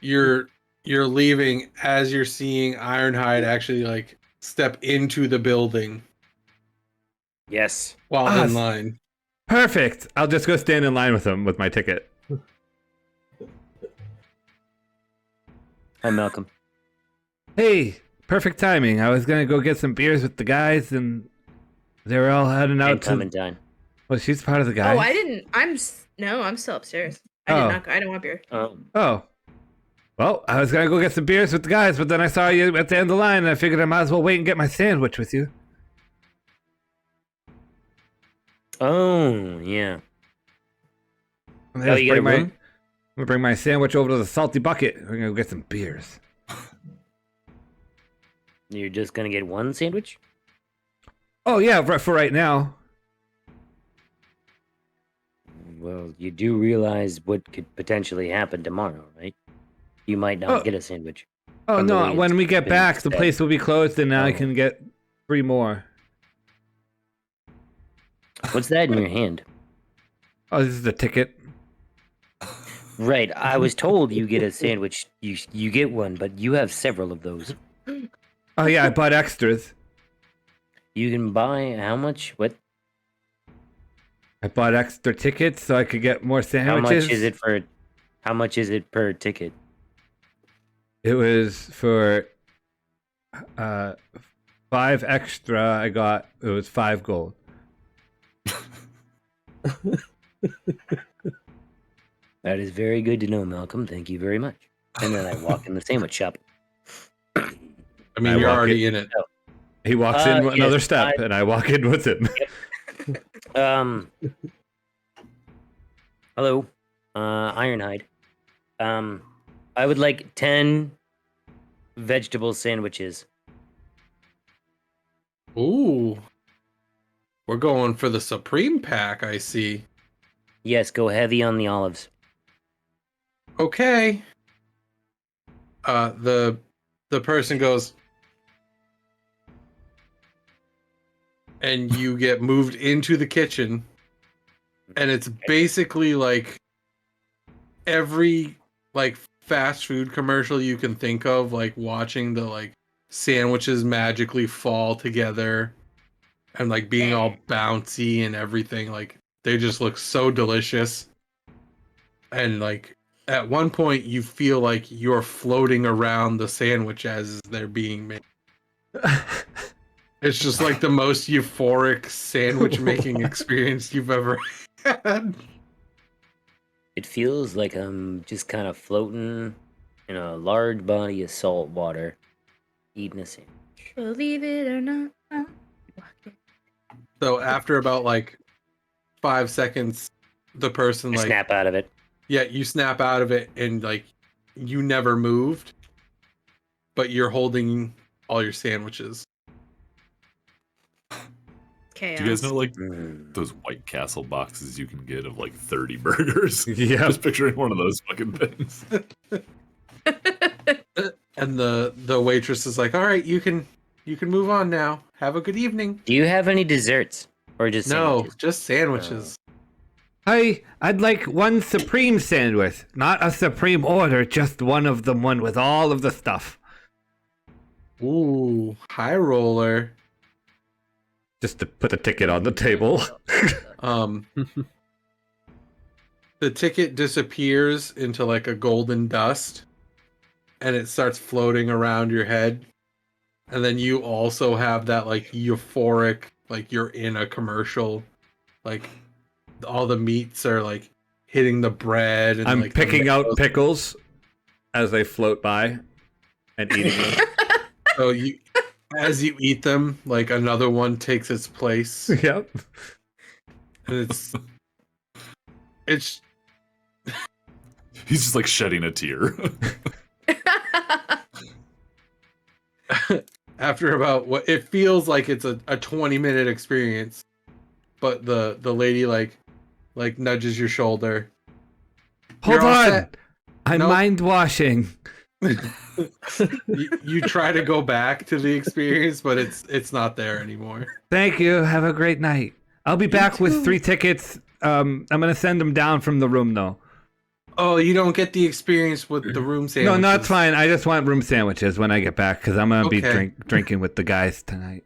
you're leaving as you're seeing Ironhide actually like step into the building Yes. while Ah, in line. Perfect. I'll just go stand in line with him with my ticket. Hi, Malcolm. Hey, perfect timing. I was gonna go get some beers with the guys, and they were all heading out And to. Clementine. Well, she's part of the guys. Oh, I didn't. No, I'm still upstairs. I Oh. did not. I don't want beer. Oh, Oh. Well, I was gonna go get some beers with the guys, but then I saw you at the end of the line, and I figured I might as well wait and get my sandwich with you. oh, yeah. I'm Oh, gonna you got a bring my, room? I'm gonna bring my sandwich over to the salty bucket. We're gonna go get some beers. You're just gonna get one sandwich? Oh yeah, for right now. Well, you do realize what could potentially happen tomorrow, right? You might not Oh. get a sandwich. Oh From the no, way when it's we get been back, the said. place will be closed, and I Oh. can get 3 more. What's that in your hand? Oh, this is the ticket. Right, I was told you get a sandwich. You get one, but you have several of those. Oh yeah, I bought extras. You can buy how much? What? I bought extra tickets so I could get more How sandwiches. much is it for? How much is it per ticket? It was for 5 extra. It was 5 gold. That is very good to know, Malcolm. Thank you very much. And then I walk in the sandwich shop. I mean, I you're walk already in it. He walks in yes, another step, and I walk in with him. Hello, Ironhide. I would like 10 vegetable sandwiches. Ooh. We're going for the Supreme Pack, I see. Yes, go heavy on the olives. Okay. The person goes, and you get moved into the kitchen, and it's basically like every like fast food commercial you can think of, like watching the like sandwiches magically fall together and like being all bouncy and everything. Like they just look so delicious. And like at one point you feel like you're floating around the sandwich as they're being made. It's just like the most euphoric sandwich making experience you've ever had. It feels like I'm just kind of floating in a large body of salt water, eating a sandwich. Believe it or not. I'm walking. So after about like 5 seconds, the person I like snap out of it. yeah, you snap out of it and like you never moved, but you're holding all your sandwiches. Chaos. Do you guys know like Mm. those White Castle boxes you can get of like 30 burgers? Yeah. Just picturing one of those fucking things. And the waitress is like, "All right, you can move on now. Have a good evening." Do you have any desserts? Or just No, sandwiches? just sandwiches. Hi, I'd like one supreme sandwich. Not a supreme order, just one of them, one with all of the stuff. Ooh, high roller. Just to put a ticket on the table. The ticket disappears into like a golden dust, and it starts floating around your head. And then you also have that like euphoric, like you're in a commercial, like all the meats are like hitting the bread. And I'm like the picking out tomatoes. pickles as they float by and eating them. So you, as you eat them, like another one takes its place, Yep. and it's He's just like shedding a tear. after about what it feels like it's a 20-minute experience, but the lady like nudges your shoulder. Hold You're all on. set. I'm Nope. mind washing. You try to go back to the experience, but it's not there anymore. Thank you. Have a great night. I'll be back with 3 tickets. I'm gonna send them down from the room though. Oh, you don't get the experience with the room sandwiches. No, it's fine. I just want room sandwiches when I get back because I'm gonna be Okay. drinking with the guys tonight.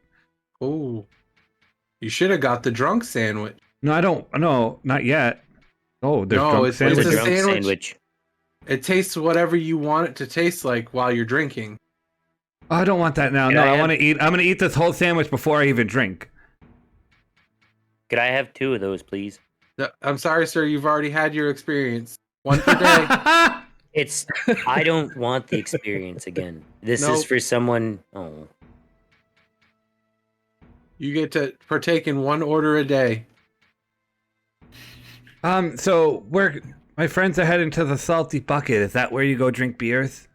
Oh, you should have got the drunk sandwich. No, I don't. No, not yet. Oh, there's No, drunk it's What's a a sandwiches. drunk sandwich. sandwich? It tastes whatever you want it to taste like while you're drinking. Oh, I don't want that now. Can No, I I have- want to eat. I'm gonna eat this whole sandwich before I even drink. Could I have 2 of those, please? I'm sorry, sir. You've already had your experience. One per day. It's. I don't want the experience again. This is Nope. for someone. Oh, You get to partake in 1 order a day. So my friends are heading to the Salty Bucket. Is that where you go drink beers?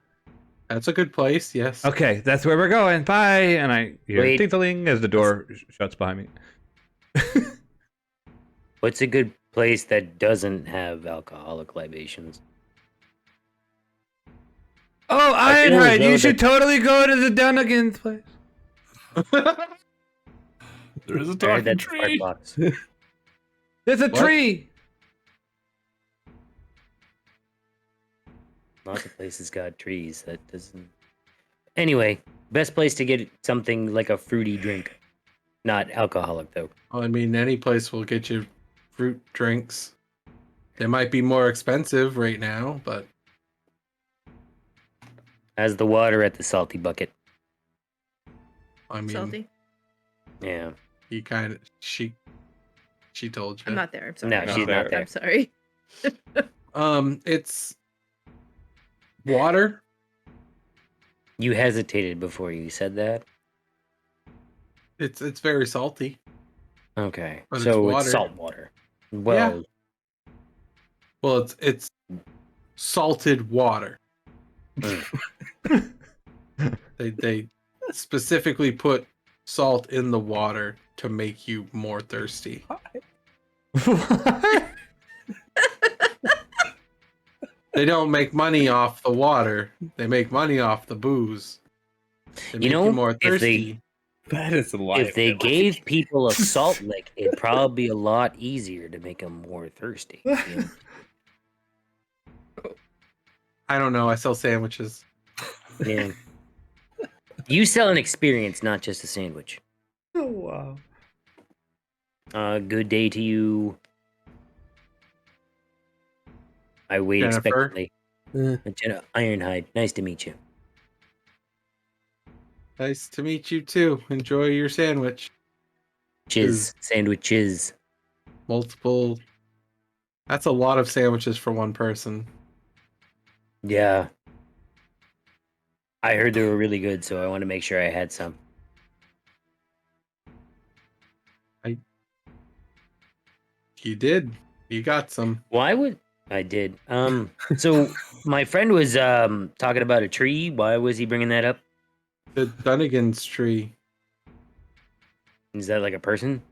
That's a good place. Yes. Okay, that's where we're going. Bye. And I hear Wait. tinkling as the door shuts behind me. what's a good place that doesn't have alcoholic libations? Oh, I feel as Ironhide, though you should totally go to the Dunnigan's place. There is a I heard talking that's tree. Box. There's a What? tree. Lots of places got trees. That doesn't. Anyway, best place to get something like a fruity drink, not alcoholic though. Well, I mean, any place will get you fruit drinks. They might be more expensive right now, but As the water at the Salty Bucket. I mean, Salty. Yeah. he kind of she told you. I'm not there. I'm sorry. No, she's not there. I'm sorry. It's water. You hesitated before you said that. It's very salty. Okay. But it's So it's water. salt water. Well, Well, it's salted water. They specifically put salt in the water to make you more thirsty. What? They don't make money off the water. They make money off the booze. They You make know, you more if they- thirsty. That is a lie. if they gave people a salt lick, it'd probably be a lot easier to make them more thirsty. you know? I don't know. I sell sandwiches. Yeah. You sell an experience, not just a sandwich. Oh, wow. Good day to you. I wait Jennifer? expectantly. Ironhide, nice to meet you. Nice to meet you too. Enjoy your sandwich. Chiz, sandwiches. Multiple. That's a lot of sandwiches for one person. Yeah. I heard they were really good, so I want to make sure I had some. You did. You got some. Why would I did? So my friend was talking about a tree. Why was he bringing that up? The Dunnigan's tree. Is that like a person?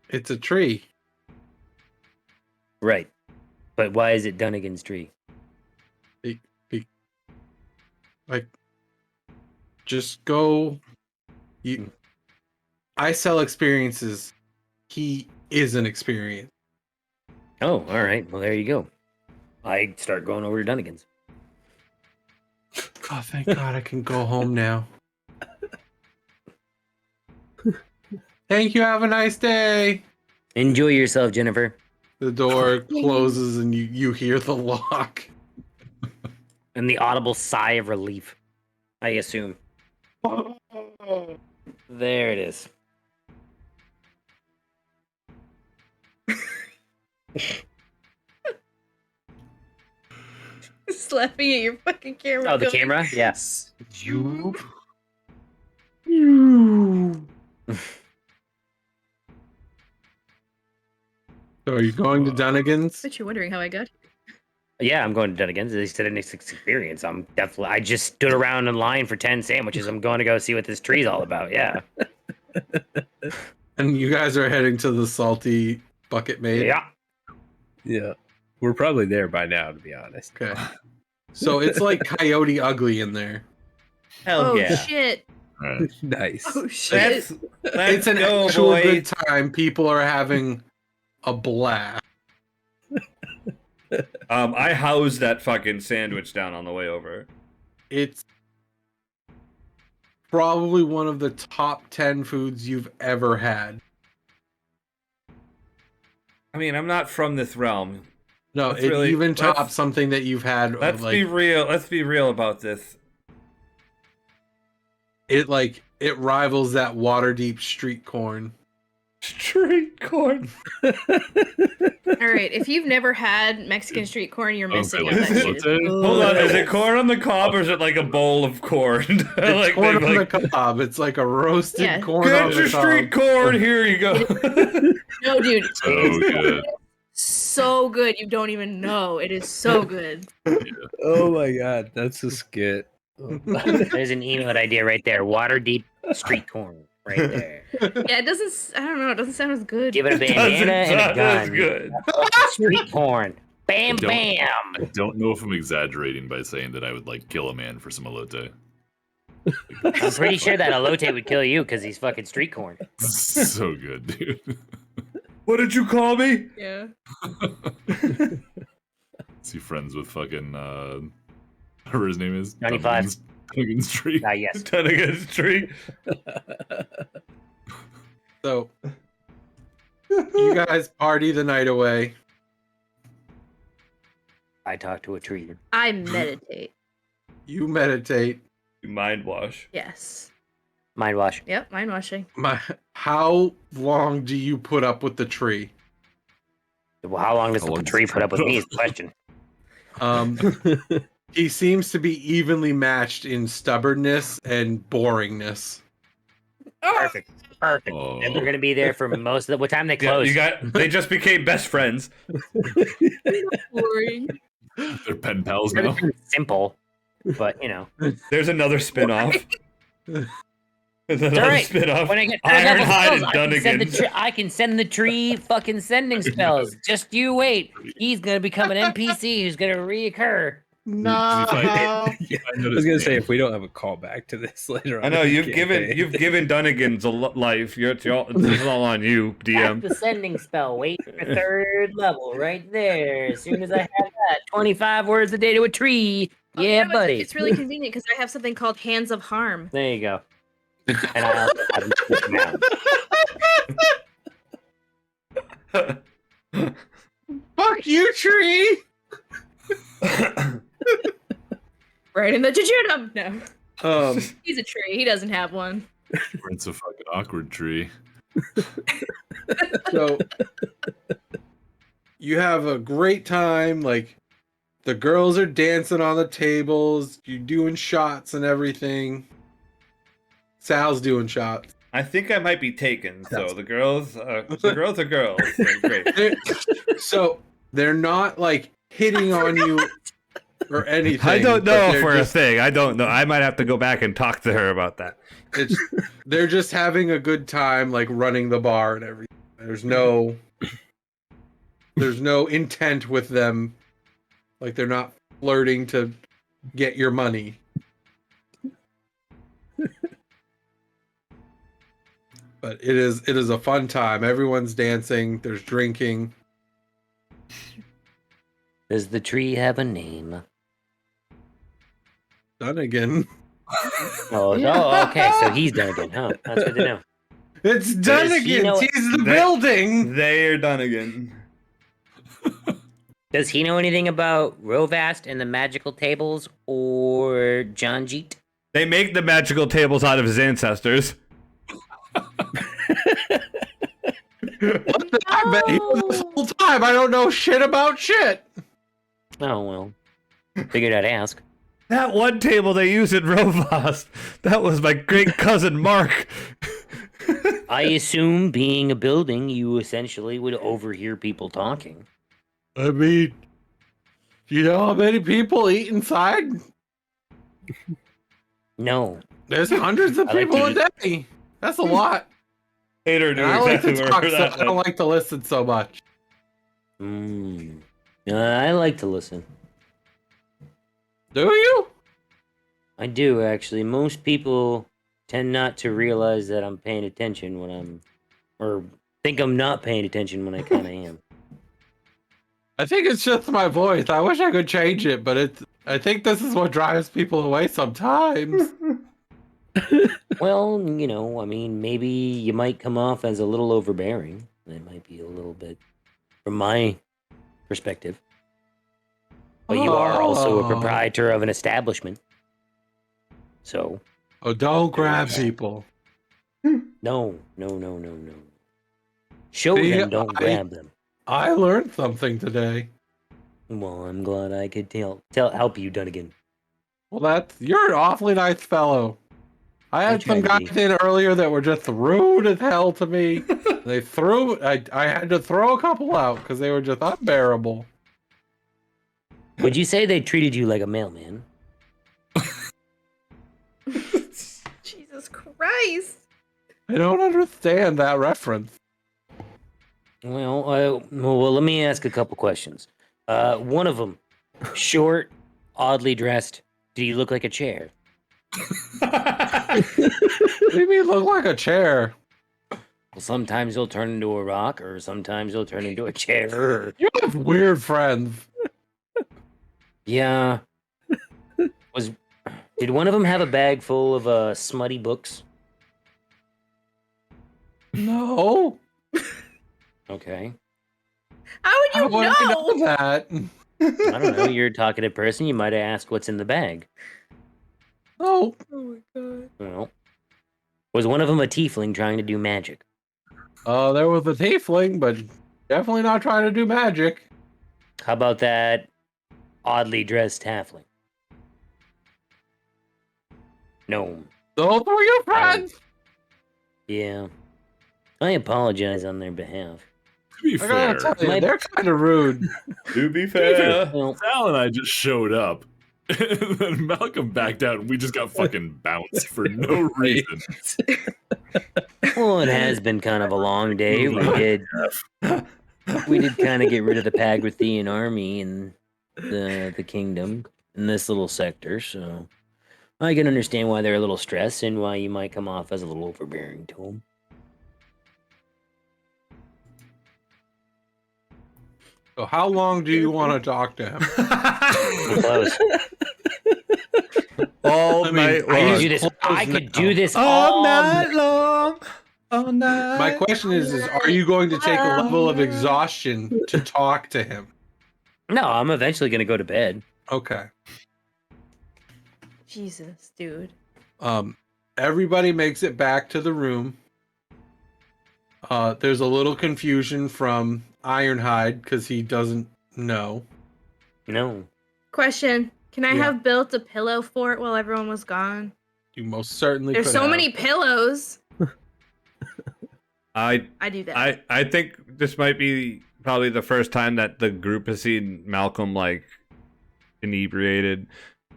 It's a tree. Right. But why is it Dunnigan's tree? Like, just go. You. I sell experiences. He is an experience. Oh, all right. Well, there you go. I start going over to Dunnigan's. Oh, thank God I can go home now. Thank you. Have a nice day. Enjoy yourself, Jennifer. The door closes and you hear the lock. And the audible sigh of relief. I assume. There it is. Slapping at your fucking camera. Oh, the going, camera? Yes. So are you going to Dunnigan's? Bet you're wondering how I got here. Yeah, I'm going to Dunnigan's. They said an experience. I just stood around in line for 10 sandwiches. I'm going to go see what this tree's all about. Yeah. And you guys are heading to the salty bucket maid? Yeah. Yeah. We're probably there by now, to be honest. Okay. So it's like Coyote Ugly in there. Hell Oh yeah. shit. All right. Nice. Oh shit. Let's It's an go, actual boy. good time. People are having a blast. I housed that fucking sandwich down on the way over. It's probably one of the top 10 foods you've ever had. I mean, I'm not from this realm. No, Let's it really- even let's- tops something that you've had. Let's like, be real. Let's be real about this. it rivals that water deep street corn. Street corn. All right, if you've never had Mexican street corn, you're missing Okay, out. like That shit is elote? Hold on, is it corn on the cob or is it like a bowl of corn? It's like, corn they, on like, the cob. It's like a roasted Yeah. corn on get the your cob. street corn. Here you go. No, dude, So it is good. so good. You don't even know. It is so good. Oh my god, that's a skit. There's an emote idea right there. Water deep street corn. Right there. Yeah, it doesn't. I don't know. It doesn't sound as good. Give it a bandana and a Doesn't sound as gun. good. Street corn. Bam, I don't- bam. I don't know if I'm exaggerating by saying that I would like kill a man for some elote. I'm pretty sure that elote would kill you because he's fucking street corn. So good, dude. What did you call me? Yeah. Is he friends with fucking whatever his name is? 95. Dunnigan Street. Ah, yes. Dunnigan Street. So you guys party the night away. I talk to a tree. I meditate. You meditate. Mind wash. Yes. Mind wash. Yep. Mind washing. How long do you put up with the tree? Well, how long does How the long does tree the put up with tree me is the question. He seems to be evenly matched in stubbornness and boringness. Perfect. Perfect. Oh. And they're gonna be there for most of the. What time they Yeah, close? they just became best friends. Boring. They're pen pals now. Everything's simple, but you know. There's another spin-off. There's It's another all right. spin-off. When I get third level Ironhide spells, and I can send the Dunnigan. I can send the tree fucking sending spells. Just you wait. He's gonna become an NPC who's gonna reoccur. No. I was gonna say if we don't have a callback to this later on. I know in the you've campaign. given Dunnigans a life. This is all on you, That's DM. the sending spell. Wait for third level right there. As soon as I have that, 25 words a day to a tree. Oh, Yeah, you know what? buddy. It's really convenient because I have something called Hands of Harm. There you go. And I also have them sitting down. Fuck you, tree. Right in the jejunum. No. Um, He's a tree. He doesn't have one. It's a fucking awkward tree. so you have a great time. Like the girls are dancing on the tables. You're doing shots and everything. Sal's doing shots. I think I might be taken. So the girls are girls. They're great. So they're not like hitting on you or anything. I don't but know they're for just- a thing. I don't know. I might have to go back and talk to her about that. They're just having a good time, like running the bar and everything. There's no intent with them. Like they're not flirting to get your money. But it is a fun time. Everyone's dancing. There's drinking. Does the tree have a name? Done again. Oh, okay. So he's done again, huh? That's good to know. It's done Does he again. know- He's the They- building. They're done again. Does he know anything about Rovast and the magical tables or John Jeet? They make the magical tables out of his ancestors. I've been here this whole time. I don't know shit about shit. Oh, well. Figured I'd ask. That one table they use in Rovast, that was my great cousin Mark. I assume, being a building, you essentially would overhear people talking. I mean, do you know how many people eat inside? No. There's hundreds of I like people to a day. That's a lot. Hater And knew I like exactly to where talk, so that I don't like to listen so much. I like to listen. Do you? I do, actually. Most people tend not to realize that I'm paying attention or think I'm not paying attention when I kind of am. I think it's just my voice. I wish I could change it, but I think this is what drives people away sometimes. Well, I mean, maybe you might come off as a little overbearing. That might be a little bit, from my perspective. But you are also a Oh. proprietor of an establishment. So, Oh, don't grab people. no. Show See, them, don't grab them. I learned something today. Well, I'm glad I could help you, Dunnigan. Well, you're an awfully nice fellow. I had some try to guys in earlier that were just rude as hell to me. I had to throw a couple out because they were just unbearable. Would you say they treated you like a mailman? Jesus Christ. I don't understand that reference. Well, let me ask a couple questions. One of them, short, oddly dressed. Do you look like a chair? What do you mean look like a chair? Well, sometimes he'll turn into a rock, or sometimes he'll turn into a chair. You have weird friends. Yeah. Did one of them have a bag full of smutty books? No. Okay. How would How you would I know? know that? I don't know. You're a talkative person. You might have asked what's in the bag. No. Oh my god. Well, was one of them a tiefling trying to do magic? There was a tiefling, but definitely not trying to do magic. How about that oddly dressed halfling? No. Those were your friends. Yeah. I apologize on their behalf. To be I gotta fair, tell you, they're kind of rude. To be fair. Well, Sal and I just showed up. And then Malcolm backed out and we just got fucking bounced for no reason. well, it has been kind of a long day. We did kind of get rid of the Pagrathian army and the kingdom in this little sector, so I can understand why they're a little stressed and why you might come off as a little overbearing to them. So how long do you want to talk to him? Close. All I mean, night I long. usually- I could now. do this All night long. All night. My question is are you going to take a level of exhaustion to talk to him? No, I'm eventually going to go to bed. Okay. Jesus, dude. Everybody makes it back to the room. There's a little confusion from Ironhide because he doesn't know. No. Question. Can I Yeah. have built a pillow fort while everyone was gone? You most certainly There's could so have. many pillows. I do that. I think this might be probably the first time that the group has seen Malcolm like inebriated.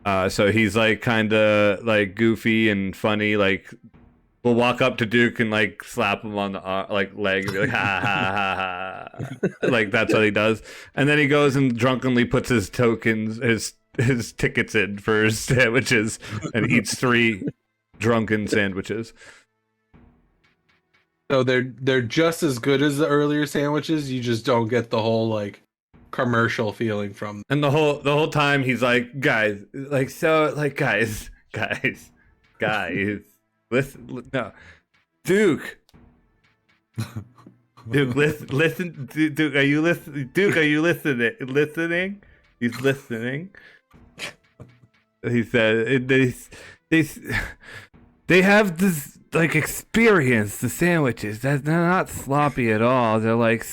So he's like kind of like goofy and funny. Like we'll walk up to Duke and like slap him on the like leg and be like ha ha ha ha. Like that's what he does. And then he goes and drunkenly puts his his tickets in for his sandwiches and eats 3 drunken sandwiches. So they're just as good as the earlier sandwiches. You just don't get the whole like commercial feeling from them. And the whole time he's like, guys, like so, like guys, listen, no, Duke, listen, Duke, are you listening? Duke, are you listening? Listening? He's listening. He said, they have this like experience. The sandwiches they're not sloppy at all. They're like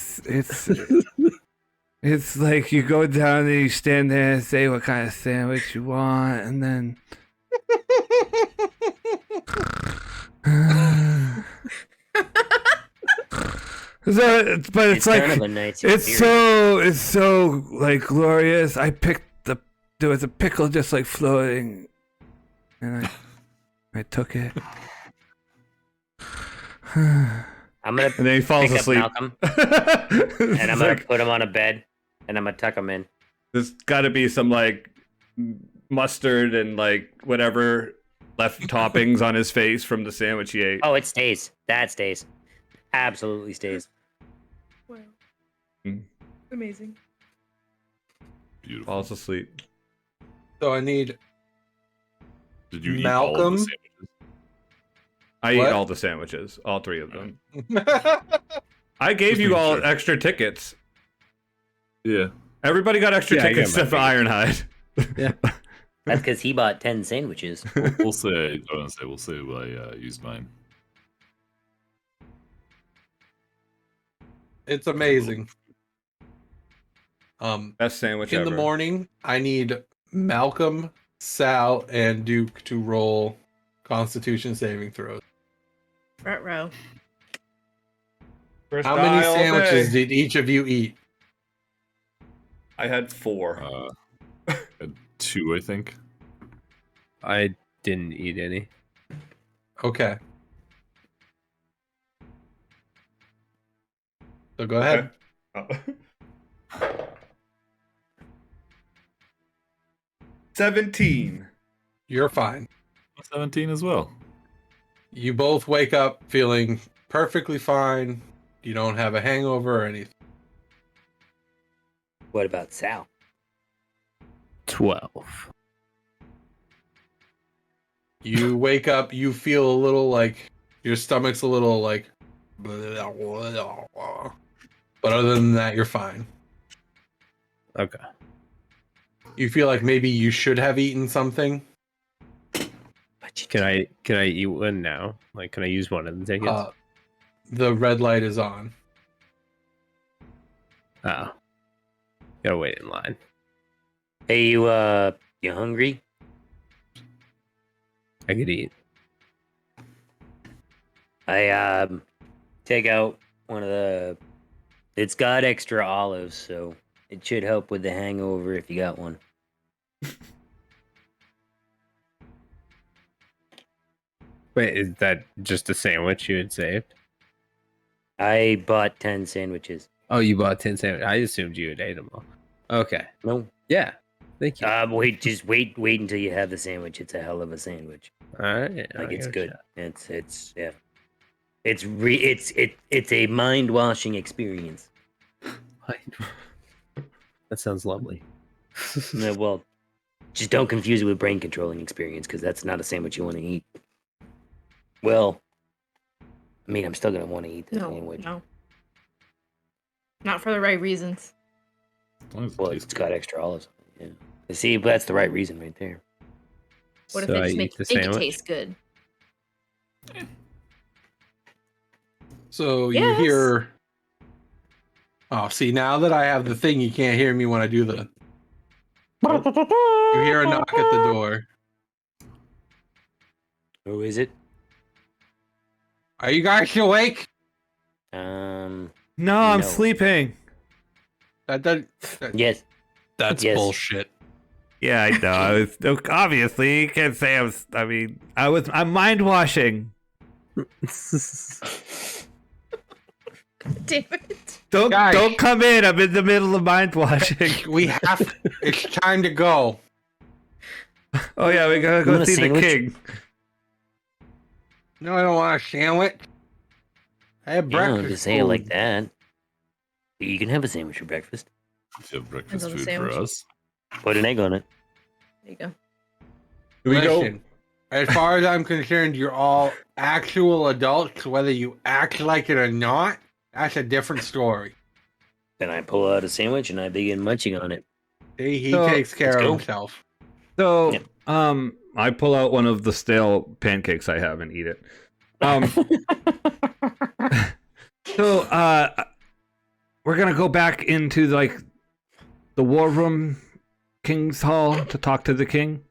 it's like you go down and you stand there and say what kind of sandwich you want, and then. But it's like it's so like glorious. There was a pickle just like floating, and I took it. I'm gonna and then he falls pick asleep. up Malcom, and I'm gonna put him on a bed, and I'm gonna tuck him in. There's got to be some like mustard and like whatever left toppings on his face from the sandwich he ate. Oh, it stays. That stays. Absolutely stays. Wow. Mm. Amazing. Beautiful. Falls asleep. So I need Did you eat all of the Malcolm. sandwiches? I ate What? all the sandwiches, all 3 of them. I gave you all extra tickets. Yeah. Everybody got extra Yeah, I tickets got my except for Ironhide. Yeah. That's because he bought 10 sandwiches. We'll say I used mine. It's amazing. Best sandwich In ever. the morning, I need Malcolm, Saal, and Duke to roll Constitution saving throws. Front row. First How many die all sandwiches day. did each of you eat? I had 4. Had 2, I think. I didn't eat any. Okay. So go ahead. Oh. 17. You're fine. 17 as well. You both wake up feeling perfectly fine. You don't have a hangover or anything. What about Sal? 12. You wake up, you feel a little like your stomach's a little like, but other than that, you're fine. Okay. You feel like maybe you should have eaten something. Can I eat one now? Like, can I use one of the tickets? The red light is on. Oh. Gotta wait in line. Hey, you hungry? I could eat. I take out one of the. It's got extra olives, so it should help with the hangover if you got one. Wait, is that just a sandwich you had saved? I bought 10 sandwiches. Oh, you bought 10 sandwiches. I assumed you had ate them all. Okay. No. Yeah. Thank you. Wait until you have the sandwich. it's a hell of a sandwich. All right. Like, it's good. It's yeah. It's a mind-washing experience. That sounds lovely. No, well, just don't confuse it with brain controlling experience, because that's not a sandwich you want to eat. Well, I mean, I'm still gonna want to eat the sandwich. No. Not for the right reasons. As long as it Well, tastes it's good. got extra olives. Yeah. See, but that's the right reason right there. What if So they I just eat make the it sandwich? taste good? So you Yes. hear. Oh, see, now that I have the thing, you can't hear me when I do the. You hear a knock at the door. Who is it? Are you guys awake? No, I'm No. sleeping. Yes. That's Yes. bullshit. Yeah, I know. Obviously, you can't say I'm mind washing. Damn it. Guys. Don't come in. I'm in the middle of mind washing. We have. It's time to go. Oh yeah, we gotta You go want a see the sandwich? king. No, I don't want a sandwich. I have You breakfast. don't just say it food. like that. You can have a sandwich for breakfast. If you have breakfast on the food for sandwich. us. Put an egg on it. There you go. Do we go? Listen, as far as I'm concerned, you're all actual adults, whether you act like it or not. That's a different story. Then I pull out a sandwich and I begin munching on it. He So, takes care let's of go. himself. So, Yeah. I pull out one of the stale pancakes I have and eat it. So we're gonna go back into like the war room, King's Hall, to talk to the king.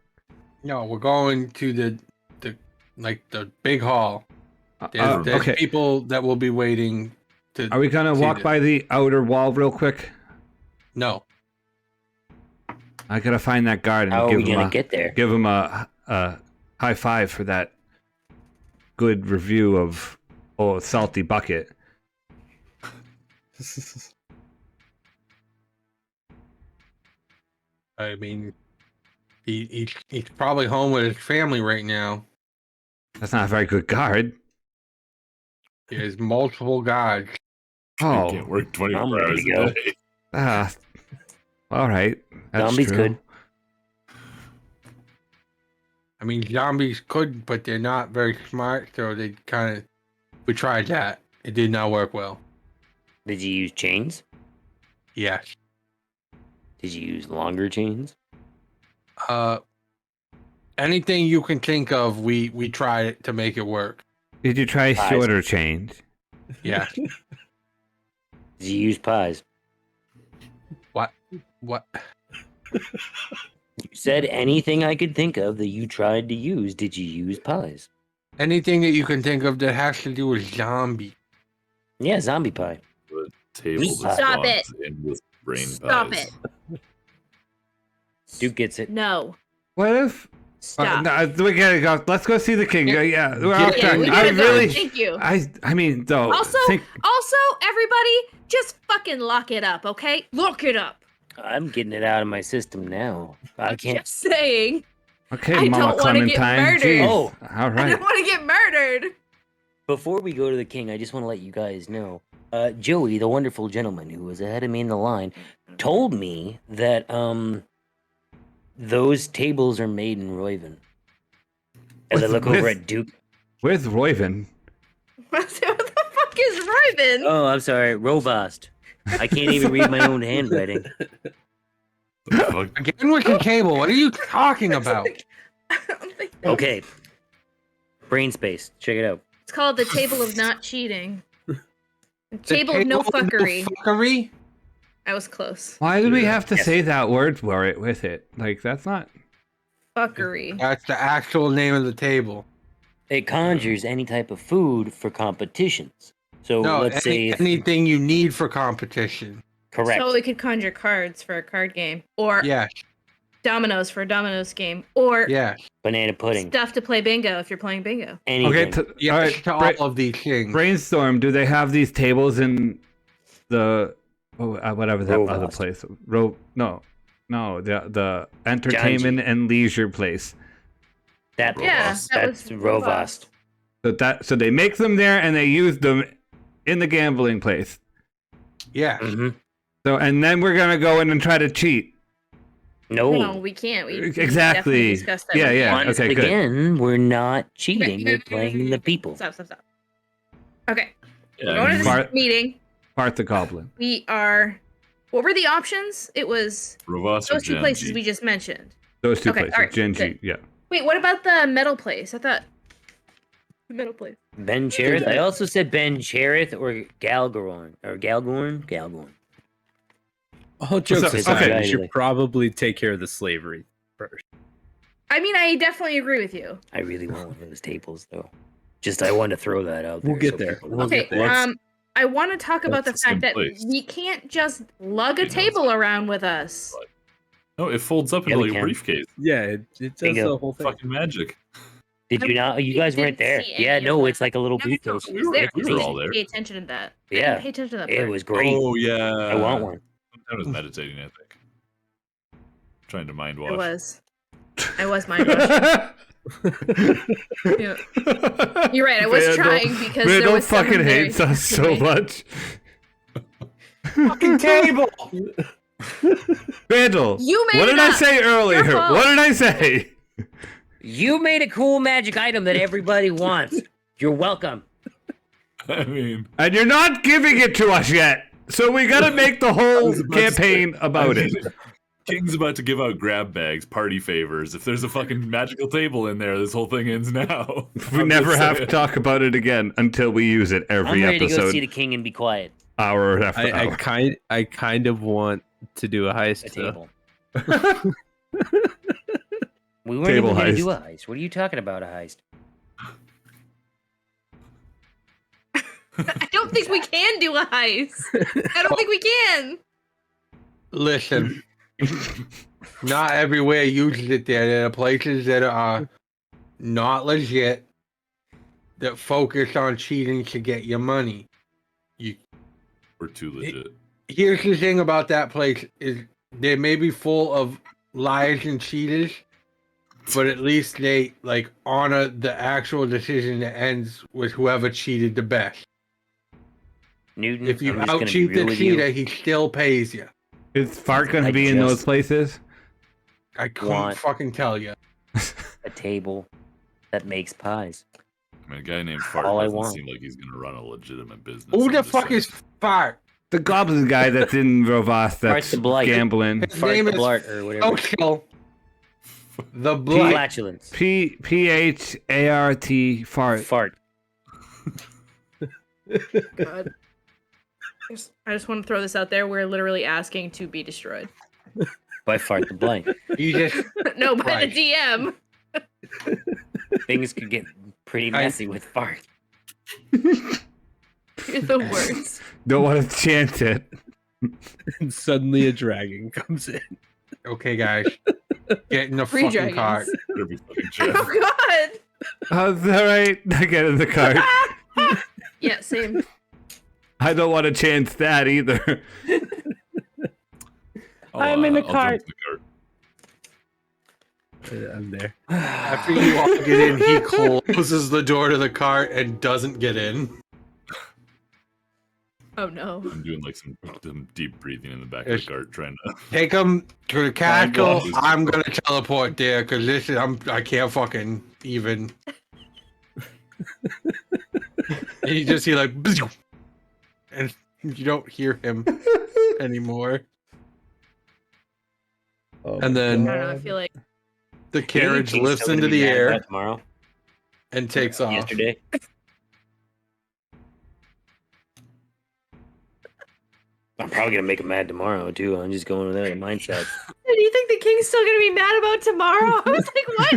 No, we're going to the big hall. There's Okay. people that will be waiting to. Are we gonna see walk this. by the outer wall real quick? No. I gotta find that guard and How are give we him gonna a get there? give him a high five for that good review of Salty Bucket. I mean, he's probably home with his family right now. That's not a very good guard. He has multiple guys. You Oh, can't work 24 I'm ready hours to a go. day. All right. That's Zombies true. could. I mean, zombies could, but they're not very smart, so they kind of. We tried that. It did not work well. Did you use chains? Yes. Did you use longer chains? Anything you can think of, we tried it to make it work. Did you try Pies. shorter chains? Yeah. Did you use pies? What? You said anything I could think of that you tried to use. Did you use pies? Anything that you can think of that has to do with zombie. Yeah, zombie pie. The table Stop just it. walks in with brain Stop pies. it. Duke gets it. No. What if? Stop. No, we gotta go. Let's go see the king. Yeah, we're off Yeah, track. we I gotta go. really, Thank you. I mean, though. Also, everybody, just fucking lock it up, okay? Lock it up. I'm getting it out of my system now. I can't. Just saying. Okay, I Mama don't wanna get Clementine. murdered. Jeez. Oh. All I right. don't want to get murdered. Before we go to the king, I just want to let you guys know. Joey, the wonderful gentleman who was ahead of me in the line, told me that those tables are made in Roiven. As I look over at Duke. Where's Royven? What the fuck is Raven? Oh, I'm sorry, Rovost. I can't even read my own handwriting. The fuck? Again with the cable. What are you talking about? I don't think Okay. Brain space. Check it out. it's called the table of not cheating. The table of no Table of fuckery. fuckery? I was close. Why do we Yeah. have to say that word for it with it? Like that's not. Fuckery. That's the actual name of the table. It conjures any type of food for competitions. So No, let's say if, anything you need for competition. correct. So we could conjure cards for a card game, or Yes, dominoes for a dominoes game, or yes, Banana pudding. stuff to play bingo if you're playing bingo. Anything. Okay. yes All right. to all of these things. Brainstorm. Do they have these tables in the whatever that other Rovost. place? No. The entertainment and leisure place. That Yeah, that's that was Rovost. So they make them there and they use them in the gambling place. Yes. Mm-hmm. So and then we're gonna go in and try to cheat. No, we can't. We definitely Exactly. discussed that. Yeah, with yeah. you. Once Okay, good. again, we're not Okay, cheating. We're playing the people. Stop. Okay, Yeah, we're going to this Bart- meeting. Part the goblin. We are. What were the options? It was Rovas or those two Gen places G? we just mentioned. Those two Okay, places. all right, Genji. good. Yeah. Wait, what about the metal place? I thought the metal place. Ben Cherith. I also said Ben Cherith or Galgorn. Galgorn. All jokes So- aside, okay. we should probably take care of the slavery first. I mean, I definitely agree with you. I really want one of those tables, though. Just I want to throw that out there. We'll get there. people know. We'll Okay, get there. I want to talk about the That's the fact same that place. we can't just lug a You know, table around with us. No, it folds up Yeah, into we like a can. briefcase. Yeah, it does Bingo. the whole thing. Fucking magic. Did you not? You We guys weren't didn't there. see any Yeah, of no, that. it's like a little No, briefcase. it was there. We were all there. Pay attention to that. I Yeah. didn't pay attention to that. It part. was great. Oh yeah. I want one. I was meditating. I think. Trying to mind wash. I was mind washing. Yeah. You're right. I was Vandal- trying because Vandal there was someone fucking there hates us next to so me. much. Fucking table. Vandal. You made What it did I up. say earlier? Your fault. What did I say? You made a cool magic item that everybody wants. You're welcome. I mean, And you're not giving it to us yet. So we gotta make the whole was about to campaign about it. King's about to give out grab bags, party favors. If there's a fucking magical table in there, this whole thing ends now. We never have to talk about it again until we use it every I'm ready to go episode. see the king and be quiet. Hour after I hour. kind of want to do a heist. A though. table. We weren't Table even going to heist. do a heist. What are you talking about, a heist? I don't think we can do a heist. I don't think we can. Listen, not everywhere uses it there. There are places that are not legit that focus on cheating to get your money. We're too legit. Here's the thing about that place is they may be full of liars and cheaters, but at least they like honor the actual decision that ends with whoever cheated the best. Newton, If you I'm just gonna be out-cheat real the with you. cheater, he still pays you. Is Fart going to I be in those just- places? I couldn't Want- fucking tell you. A table that makes pies. I mean, a guy named Fart all I doesn't want. seem like he's gonna run a legitimate business. Who I'm the just fuck saying. is Fart? The goblin guy that's in Rovas Fart's that's the blight. gambling. His Fart name the is blart or whatever. Social. The Blight. Flatulence. P-H-A-R-T fart. Fart. God. I just want to throw this out there. We're literally asking to be destroyed. By Fart the blight. You just No, by Right. the DM. Things could get pretty messy with Fart. You're the worst. Don't want to chance it. And suddenly a dragon comes in. okay, guys. Get in the Free fucking dragons. cart. Better be fucking Jeff. Oh God. Oh, all right. I get in the cart. Yeah, same. I don't want to chance that either. I'll jump in the cart. I'm there. After you all get in, he closes the door to the cart and doesn't get in. Oh no. I'm doing like some deep breathing in the back of the cart, trying to. Take him to the castle. God. I'm gonna teleport there because this is I can't fucking even. And you just hear like, and you don't hear him anymore. Oh And then I don't know. I feel like the carriage King's lifts still gonna into be the mad air about tomorrow. and takes off. Yesterday. I'm probably gonna make him mad tomorrow too. I'm just going with that mindset. do you think the king's still gonna be mad about tomorrow? I was like, what?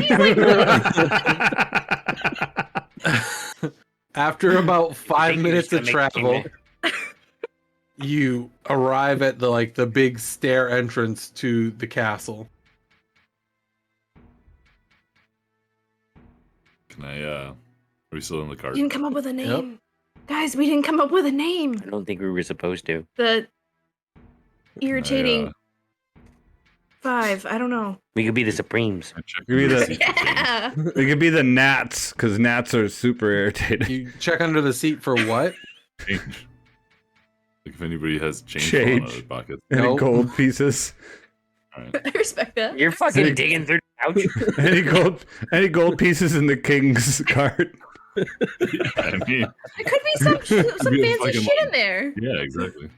He's like, After about 5 Think minutes you're of just gonna make travel, him you arrive at the big stair entrance to the castle. Can I? Are we still in the cart? we didn't come up with a name. Guys, we didn't come up with a name. I don't think we were supposed to. The irritating uh, 5. I don't know. We could be the Supremes. I check Give me the the- receipt for change. Yeah. It could be the gnats, because gnats are super irritating. You check under the seat for what? Change. Like if anybody has change Change. falling out of their pocket. Any Nope. gold pieces. All right. I respect that. You're fucking digging through the couch. Any gold pieces in the king's cart. I mean, There could be some Be a fancy fucking shit in there. yeah, exactly.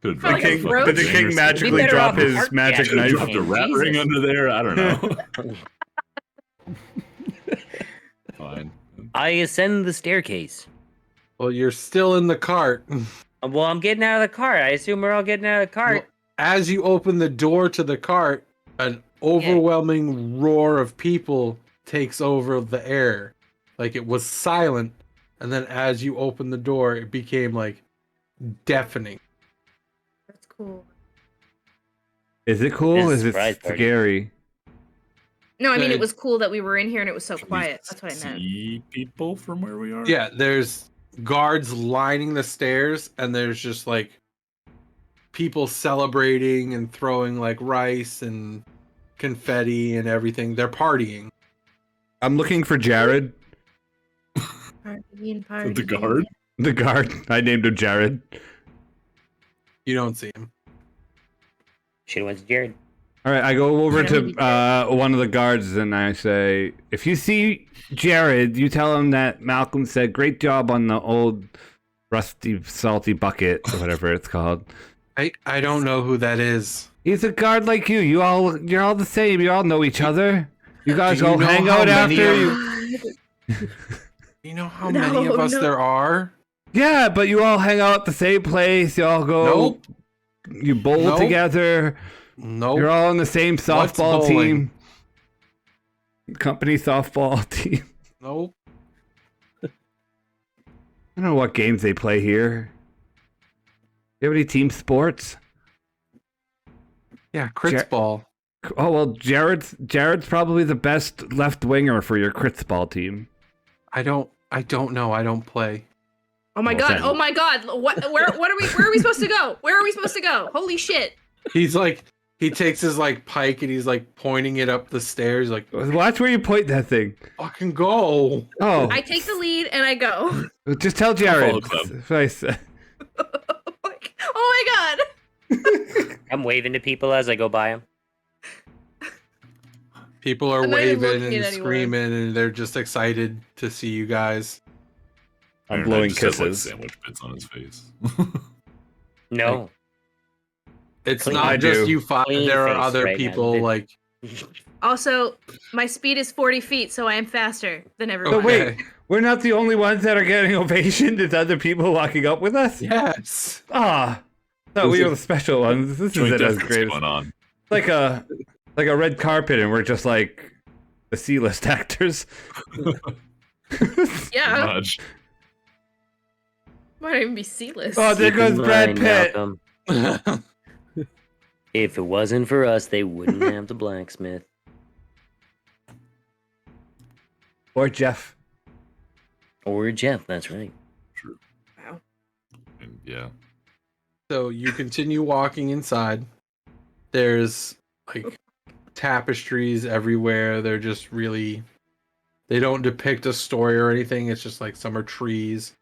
Could For The like a king, throat? did the king magically better drop off his heart magic gathering. knife? dropped a rat Jesus. ring under there. I don't know. Fine. I ascend the staircase. Well, you're still in the cart. Well, I'm getting out of the cart. I assume we're all getting out of the cart. As you open the door to the cart, an overwhelming roar of people takes over the air. Like it was silent, and then as you open the door, it became like deafening. That's cool. Is it cool? This is Is it surprise party. scary? No, I mean, Uh, it was cool that we were in here and it was so Can we quiet. That's what I meant. See people from where we are. Yeah, there's guards lining the stairs, and there's just like people celebrating and throwing like rice and confetti and everything. They're partying. I'm looking for Jared, Partying, partying. The guard. the guard. I named him Jared. You don't see him. Should have went to Jared. All right, I go over Yeah, maybe to one of the guards and I say, if you see Jared, you tell him that Malcolm said, great job on the old rusty, salty bucket, or whatever it's called. I don't know who that is. He's a guard like you. You're all the same. You all know each other. You guys Do you all know hang how out many after of- you. You know how No, many of us no. there are? Yeah, but you all hang out at the same place. You all go. Nope. You bowl Nope. together. Nope. You're all on the same What's softball bowling? team. Company softball team. Nope. I don't know what games they play here. You have any team sports? Yeah, crits Jer- ball. Oh well, Jared's probably the best left winger for your crits ball team. I don't know. I don't play. Oh my Well, god! then- Oh my god! Where are we supposed to go? Where are we supposed to go? Holy shit! He's like, he takes his like pike and he's like pointing it up the stairs, like, Watch where you point that thing. fucking go. Oh, I take the lead and I go. just tell Jared. follow That's what I said. Oh my god! I'm waving to people as I go by them. People are I'm not even waving looking and at anyone. screaming and they're just excited to see you guys. I'm Iron Man blowing just has, like, kisses. sandwich bits on his face. No. It's Clean. not I just do. you five. Clean There are face other right now. people like. Also, my speed is 40 feet, so I am faster than everyone. But wait, Okay. we're not the only ones that are getting ovationed. It's other people walking up with us. Yes. Ah, thought we This were the special ones. This Joint isn't as efforts great. going on. Like a red carpet, and we're just like the C-list actors. Yeah, Much. might even be C-list. Oh, there Keep in goes Brad mind, Pitt. Malcolm, if it wasn't for us, they wouldn't have the blacksmith. Or Jeff. Or Jeff, that's right. Wow. And yeah. So you continue walking inside. There's like tapestries everywhere. They're just really, they don't depict a story or anything. It's just like some are trees,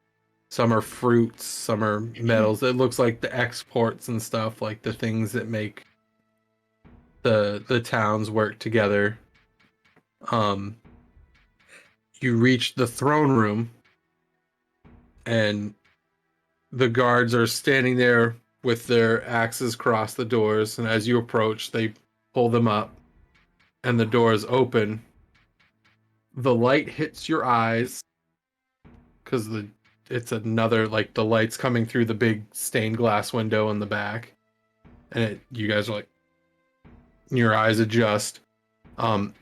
some are fruits, some are metals. It looks like the exports and stuff, like the things that make the towns work together. You reach the throne room and the guards are standing there with their axes across the doors, and as you approach, they pull them up, and the doors open. The light hits your eyes because it's another, like, the light's coming through the big stained glass window in the back, and you guys are like, your eyes adjust.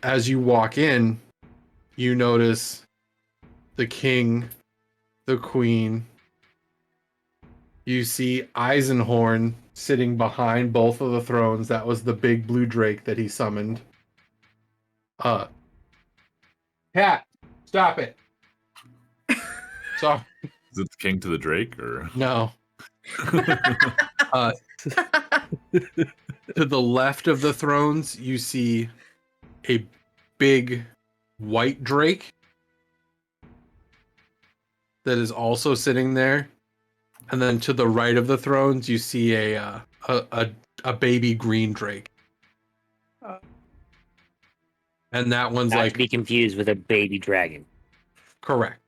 As you walk in, you notice the king, the queen. You see Eisenhorn sitting behind both of the thrones. That was the big blue drake that he summoned. Cat, stop it. Sorry. Is it the king to the drake or? No. To the left of the thrones, you see a big white drake that is also sitting there. And then to the right of the thrones, you see a baby green drake. And that one's Not like to be confused with a baby dragon. correct.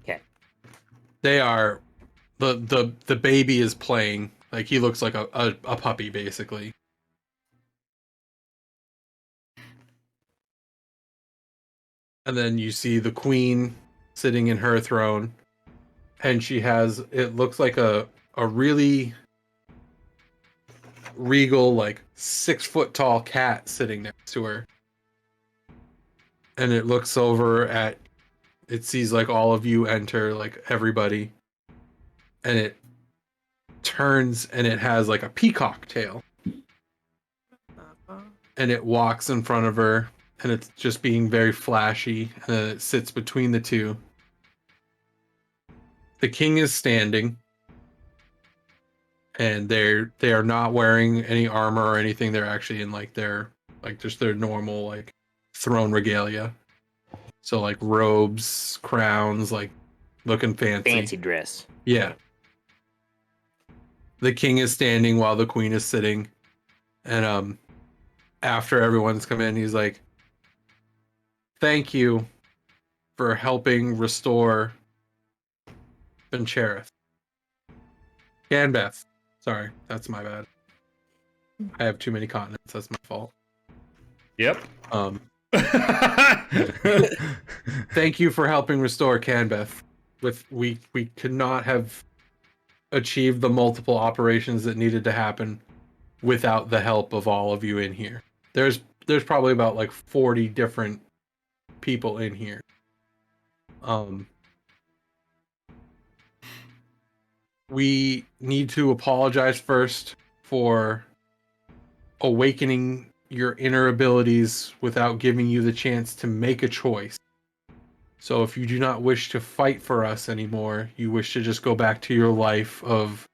Okay. They are the baby is playing, like he looks like a puppy basically. And then you see the queen sitting in her throne, and she has, it looks like a really regal, like 6 foot tall cat sitting next to her. And it looks over at, it sees like all of you enter, like everybody, and it turns and it has like a peacock tail, and it walks in front of her, and it's just being very flashy, and then it sits between the two. The king is standing, and they are not wearing any armor or anything. They're actually in like their, like just their normal like throne regalia. So like robes, crowns, like looking fancy. Fancy dress. Yeah. The king is standing while the queen is sitting. And after everyone's come in, he's like, "Thank you for helping restore Ben Cherith." And Beth. Sorry, that's my bad. I have too many continents. That's my fault. Yep. Thank you for helping restore Canbeth. We could not have achieved the multiple operations that needed to happen without the help of all of you in here. There's probably about like 40 different people in here. We need to apologize first for awakening your inner abilities without giving you the chance to make a choice. So if you do not wish to fight for us anymore, you wish to just go back to your life of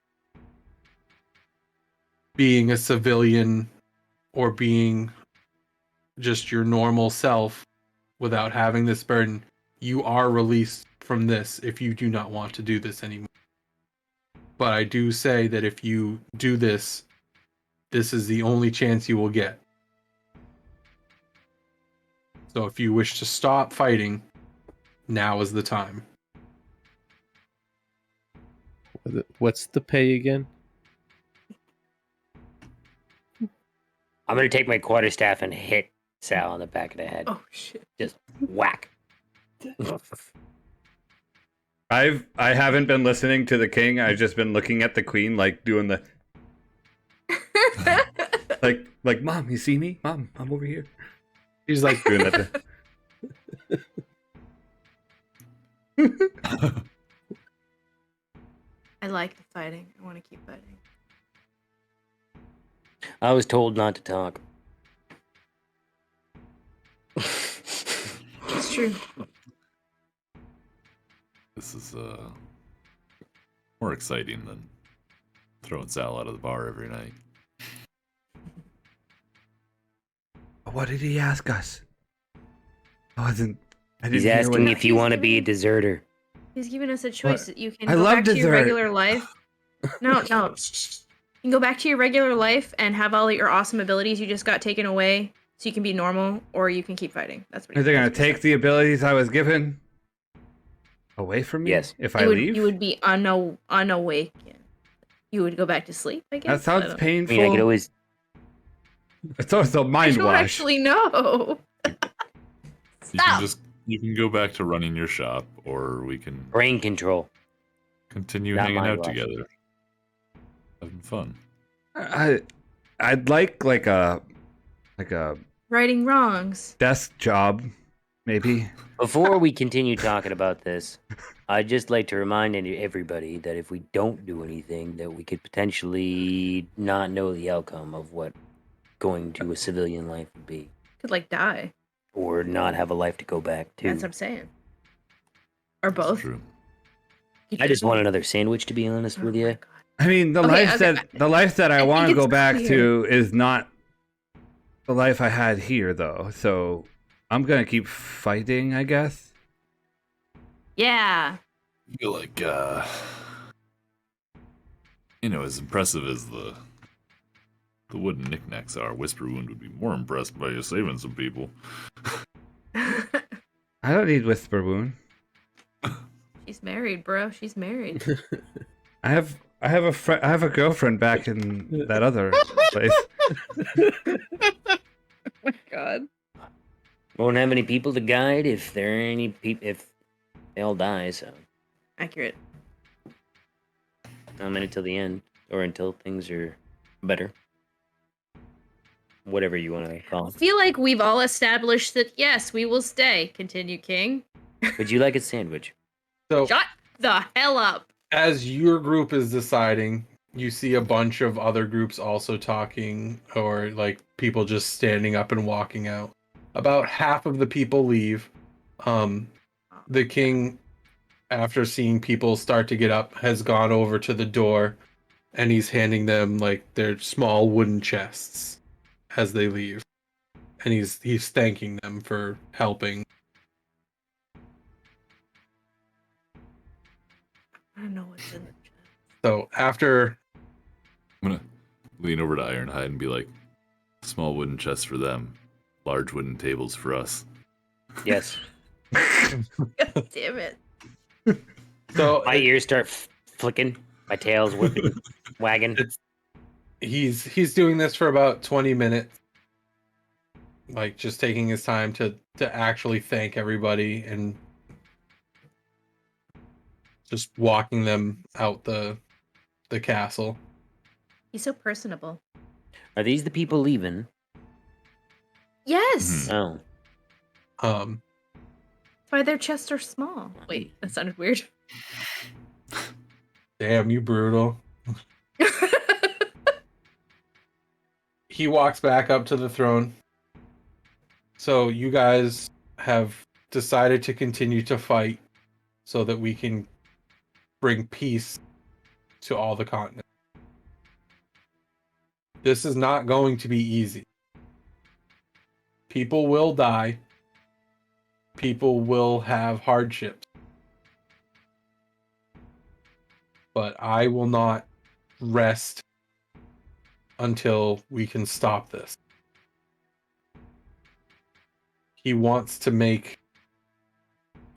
being a civilian or being just your normal self without having this burden, you are released from this if you do not want to do this anymore. But I do say that if you do this, this is the only chance you will get. So if you wish to stop fighting, now is the time. What's the pay again? I'm gonna take my quarterstaff and hit Saal on the back of the head. Oh shit! Just whack. I haven't been listening to the king. I've just been looking at the queen, like doing the like Mom, you see me? Mom, I'm over here. She's like Doing that. I like the fighting. I want to keep fighting. I was told not to talk. It's true. This is more exciting than throwing Saal out of the bar every night. What did he ask us? I didn't He's hear asking what if you want to be a deserter. He's giving us a choice. You can I go love back to your dessert. regular life. No. You can go back to your regular life and have all your awesome abilities you just got taken away, so you can be normal, or you can keep fighting. That's what. Are they gonna take the abilities I was given away from me? Yes. If I leave? You would be unawakened. You would go back to sleep. I guess. That sounds I painful. mean, I could always. It's also a I mind don't wash. actually know. You can go back to running your shop, or we can Brain control. continue Not hanging mind out wash. together, having fun. I'd like a Righting wrongs. desk job, maybe. Before we continue talking about this, I'd just like to remind everybody that if we don't do anything, that we could potentially not know the outcome of what going to a civilian life would be, Could like die. or not have a life to go back to. That's what I'm saying. Or That's both. true. I just want another sandwich, to be honest with you. I mean, the life that I I want to think go it's back clear. to is not the life I had here, though. So I'm gonna keep fighting, I guess. Yeah. I feel like, as impressive as the wooden knickknacks are, Whisper Wound would be more impressed by you saving some people. I don't need Whisper Wound. She's married, bro. She's married. I have a girlfriend back in that other place. Oh my god. Won't have any people to guide if there are any people. If they all die, so Accurate. I'm in it till the end, or until things are better. Whatever you want to call I it. feel like we've all established that yes, we will stay. Continue, King. Would you like a sandwich? so. Shut the hell up. As your group is deciding, you see a bunch of other groups also talking, or like people just standing up and walking out. About half of the people leave. The king, after seeing people start to get up, has gone over to the door, and he's handing them like their small wooden chests as they leave, and he's thanking them for helping. I don't know what's in the chat. So after I'm gonna lean over to Ironhide and be like, small wooden chests for them, large wooden tables for us. Yes. God damn it. so My ears start flicking. My tail's whipping, wagging. he's doing this for about 20 minutes, like just taking his time to actually thank everybody and just walking them out the castle. He's so personable. Are these the people leaving? Yes. Oh. Um, That's why their chests are small. Wait, that sounded weird. damn, you brutal. He walks back up to the throne. So you guys have decided to continue to fight so that we can bring peace to all the continents. This is not going to be easy. People will die. People will have hardships. But I will not rest until we can stop this. He wants to make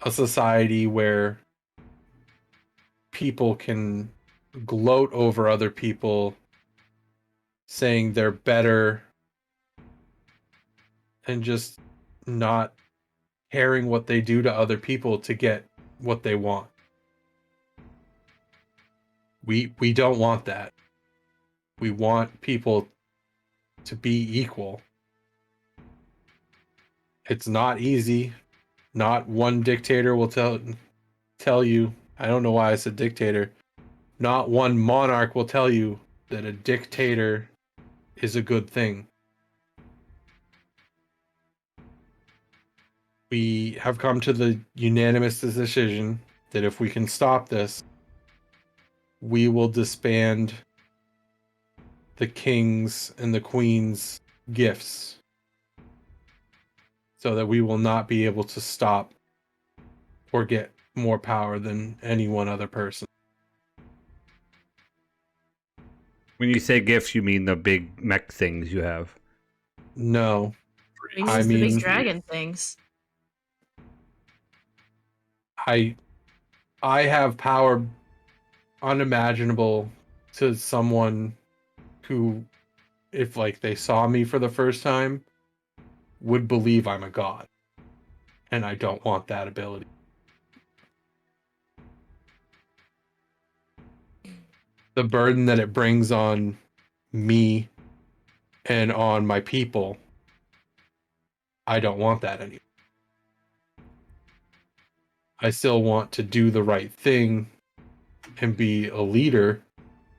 a society where people can gloat over other people, saying they're better, and just not caring what they do to other people to get what they want. We don't want that. We want people to be equal. It's not easy. Not one dictator will tell you. I don't know why I said dictator. Not one monarch will tell you that a dictator is a good thing. We have come to the unanimous decision that if we can stop this, we will disband the king's and the queen's gifts so that we will not be able to stop or get more power than any one other person. When you say gifts, you mean the big mech things you have. No. He I means the mean- big dragon things. I have power unimaginable to someone who, if like they saw me for the first time, would believe I'm a god. And I don't want that ability. The burden that it brings on me and on my people, I don't want that anymore. I still want to do the right thing and be a leader,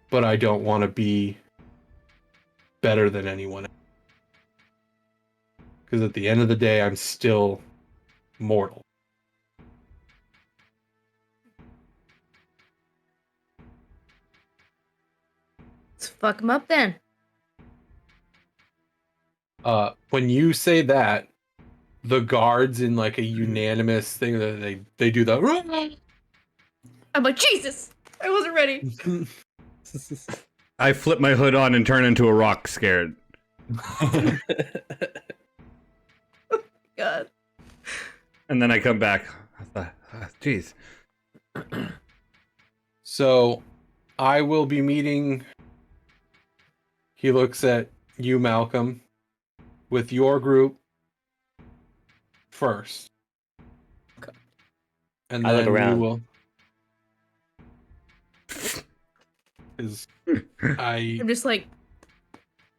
but I don't want to be better than anyone else. Because at the end of the day, I'm still mortal. Let's fuck him up then. When you say that, the guards in like a unanimous thing that they do the I'm like, Jesus! I wasn't ready. I flip my hood on and turn into a rock scared. God. And then I come back. Jeez. So I will be meeting. He looks at you, Malcolm, with your group first. Okay. And I look then we around. will. Because I'm just like,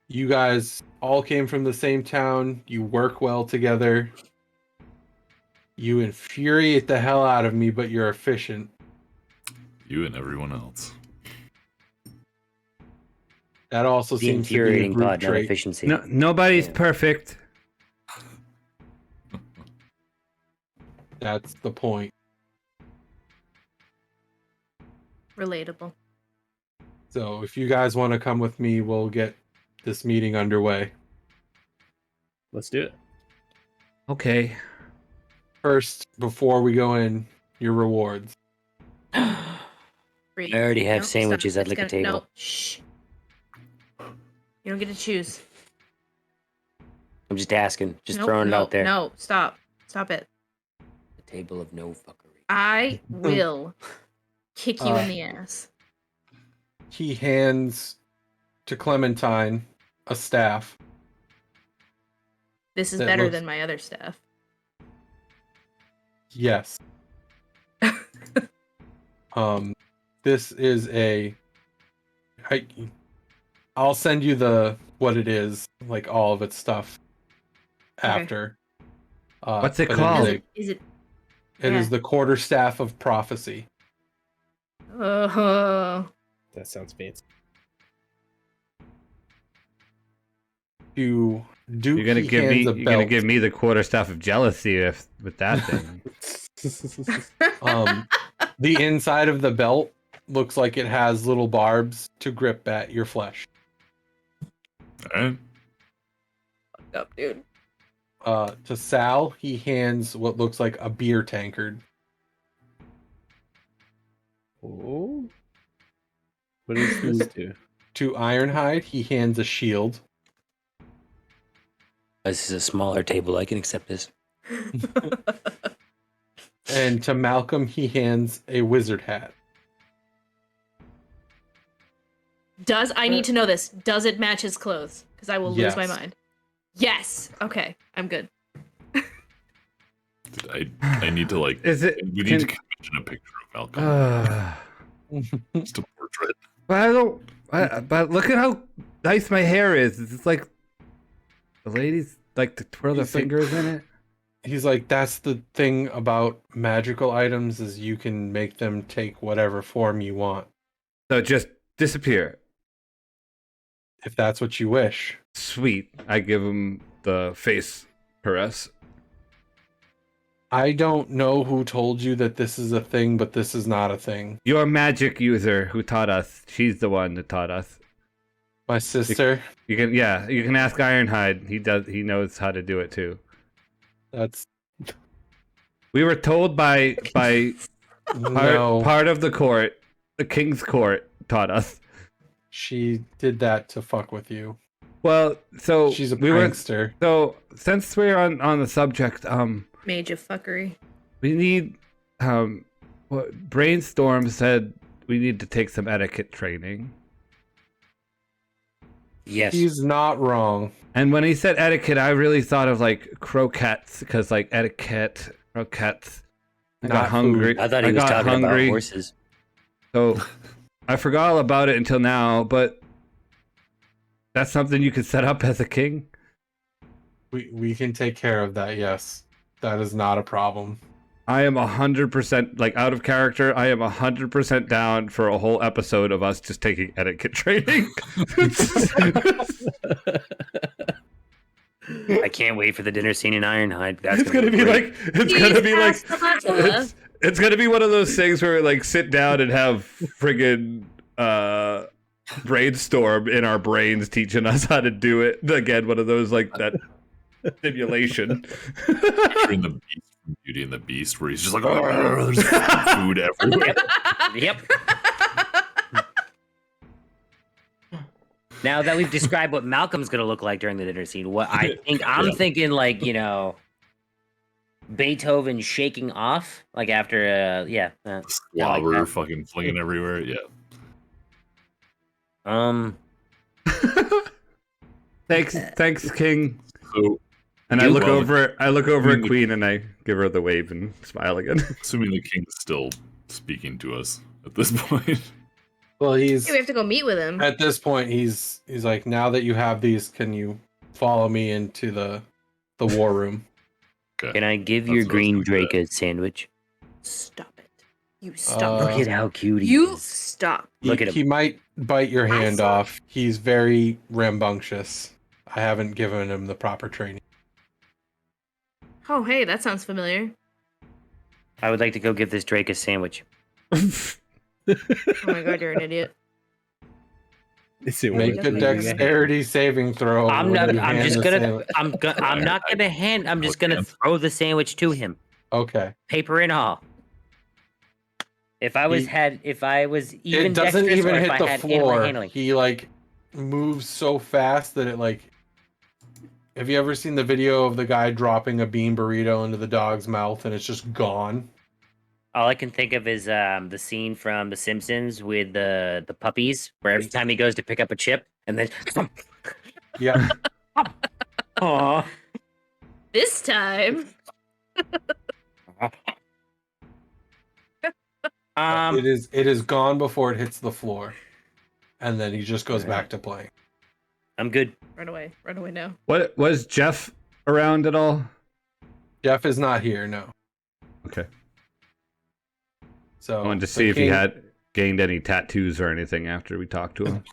you guys all came from the same town. You work well together. You infuriate the hell out of me, but you're efficient. You and everyone else. That also The seems to be a infuriating group part, not trait. efficiency. No, nobody's Yeah. perfect. That's the point. relatable. So if you guys want to come with me, we'll get this meeting underway. Let's do it. Okay. First, before we go in, your rewards. Free. I already have Nope, sandwiches stop. at liquor It's gonna- table. No, shh. You don't get to choose. I'm just asking, just Nope, throwing it no, out there. No, stop. Stop it. The table of no fuckery. I will kick you Uh, in the ass. He hands to Clementine a staff. This is That better looks- than my other stuff. Yes. This is I'll send you what it is, like all of its stuff after. What's it but called? Is it? It is Yeah. the quarterstaff of prophecy. Oh, That sounds fancy. To Dook, You're gonna he give me. hands a You're gonna belt. give me the quarterstaff of jealousy with that thing. The inside of the belt looks like it has little barbs to grip at your flesh. All right. up, dude. To Saal, he hands what looks like a beer tankard. Oh. What does this do? To Ironhide, he hands a shield. This is a smaller table. I can accept this. And to Malcom, he hands a wizard hat. I need to know this? Does it match his clothes? Because I will lose my Yes. mind. Yes. Okay, I'm good. I need to like. Is it? We need to commission a picture of Malcolm. Just a portrait. But I don't. But look at how nice my hair is. It's like the ladies like to twirl their He's like- fingers in it. He's like, that's the thing about magical items is you can make them take whatever form you want, So just disappear. if that's what you wish. Sweet. I give him the face caress. I don't know who told you that this is a thing, but this is not a thing. Your magic user who taught us. She's the one that taught us. My sister, You can ask Ironhide. He knows how to do it too. that's We were told by no. part of the court, the king's court taught us. She did that to fuck with you. Well, so She's a we were prankster. so since we're on the subject, Mage of fuckery. we need what Brainstorm said we need to take some etiquette training. Yes. He's not wrong. And when he said etiquette, I really thought of like croquettes, because like etiquette, croquettes. I got Not hungry. I thought he was got talking hungry, about horses. so I forgot all about it until now. But that's something you could set up as a king. We can take care of that, yes. That is not a problem. I am 100% like out of character. I am 100% down for a whole episode of us just taking etiquette training. I can't wait for the dinner scene in Ironhide. That's It's gonna be great. like it's gonna be one of those things where we like sit down and have friggin' brainstorm in our brains teaching us how to do it. Again, one of those like that simulation. Picturing the beast from Beauty and the Beast, where he's just like, "Oh, there's food everywhere." Yep. Now that we've described what Malcolm's gonna look like during the dinner scene, what I'm thinking, like, you know, Beethoven shaking off, like after Slobber that. fucking flinging everywhere. Yeah. Thanks, King. So, And I look Well, over at Queen and I give her the wave and smile again. assuming the king's still speaking to us at this point. Well, he's We have to go meet with him. at this point he's like, now that you have these, can you follow me into the war room? Okay. Can I give That's your what I was green gonna Drake say. a sandwich? Stop it. You stop. Look at how cute he You is. stop. Look at him. He might bite your I hand saw- off. He's very rambunctious. I haven't given him the proper training. Oh, hey, that sounds familiar. I would like to go give this Drake a sandwich. Oh my god, you're an idiot. Is it Make worth a leaving a hand? dexterity saving throw. I'm when not. you I'm hand just the gonna. sandwich. I'm not gonna hand. I'm just gonna throw the sandwich to him, Okay. paper and all. If I was even It doesn't dexterous, even or if hit I the had animal floor. handling. He like moves so fast that it like. Have you ever seen the video of the guy dropping a bean burrito into the dog's mouth and it's just gone? All I can think of is the scene from The Simpsons with the puppies, where every time he goes to pick up a chip, And then, Yeah. aw. This time. It is gone before it hits the floor. And then he just goes back to playing. I'm good. Run away now. What was Jeff around at all? Jeff is not here, no. Okay. So I wanted to the see if he king- had gained any tattoos or anything after we talked to him.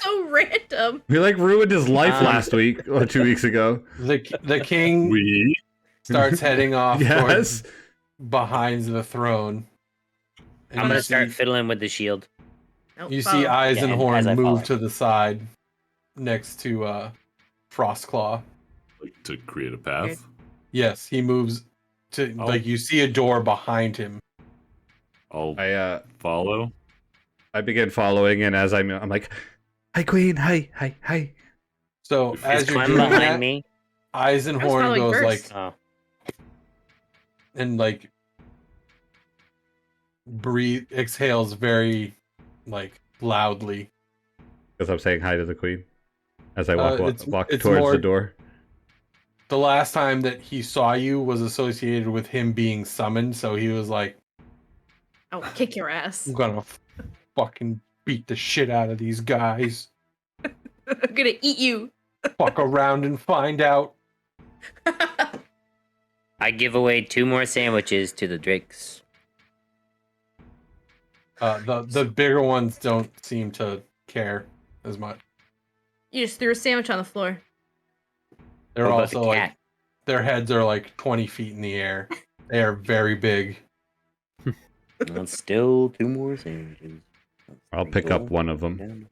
So random. We like ruined his life last week or 2 weeks ago. the king We starts heading off Yes. towards behind the throne. And I'm you gonna start see- fiddling with the shield. Nope, You see follow. Eisenhorn as I move follow. to the side next to Frostclaw. like to create a path. Yes, he moves to Oh. like you see a door behind him. I'll I follow. I begin following, and as I'm like, "Hi, Queen! Hi!" So Is as Is you're Clem doing behind that, me? Eisenhorn following goes first. like Oh, and like exhales very like loudly. Because I'm saying hi to the Queen as I walk it's towards more- the door. The last time that he saw you was associated with him being summoned, so he was like, I'll kick your ass. I'm gonna fucking beat the shit out of these guys. I'm gonna eat you. Fuck around and find out. I give away 2 more sandwiches to the Drakes. The bigger ones don't seem to care as much. You just threw a sandwich on the floor. They're What about also the like cat? their heads are like 20 feet in the air. They are very big. That's still 2 more sandwiches. I'll pick up one of them.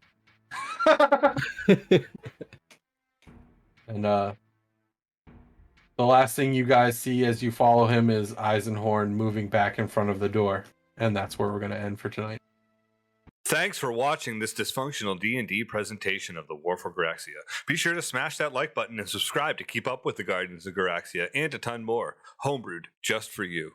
And the last thing you guys see as you follow him is Eisenhorn moving back in front of the door. And that's where we're going to end for tonight. Thanks for watching this dysfunctional D&D presentation of the War for Garaxia. Be sure to smash that like button and subscribe to keep up with the Guardians of Garaxia and a ton more. Homebrewed just for you.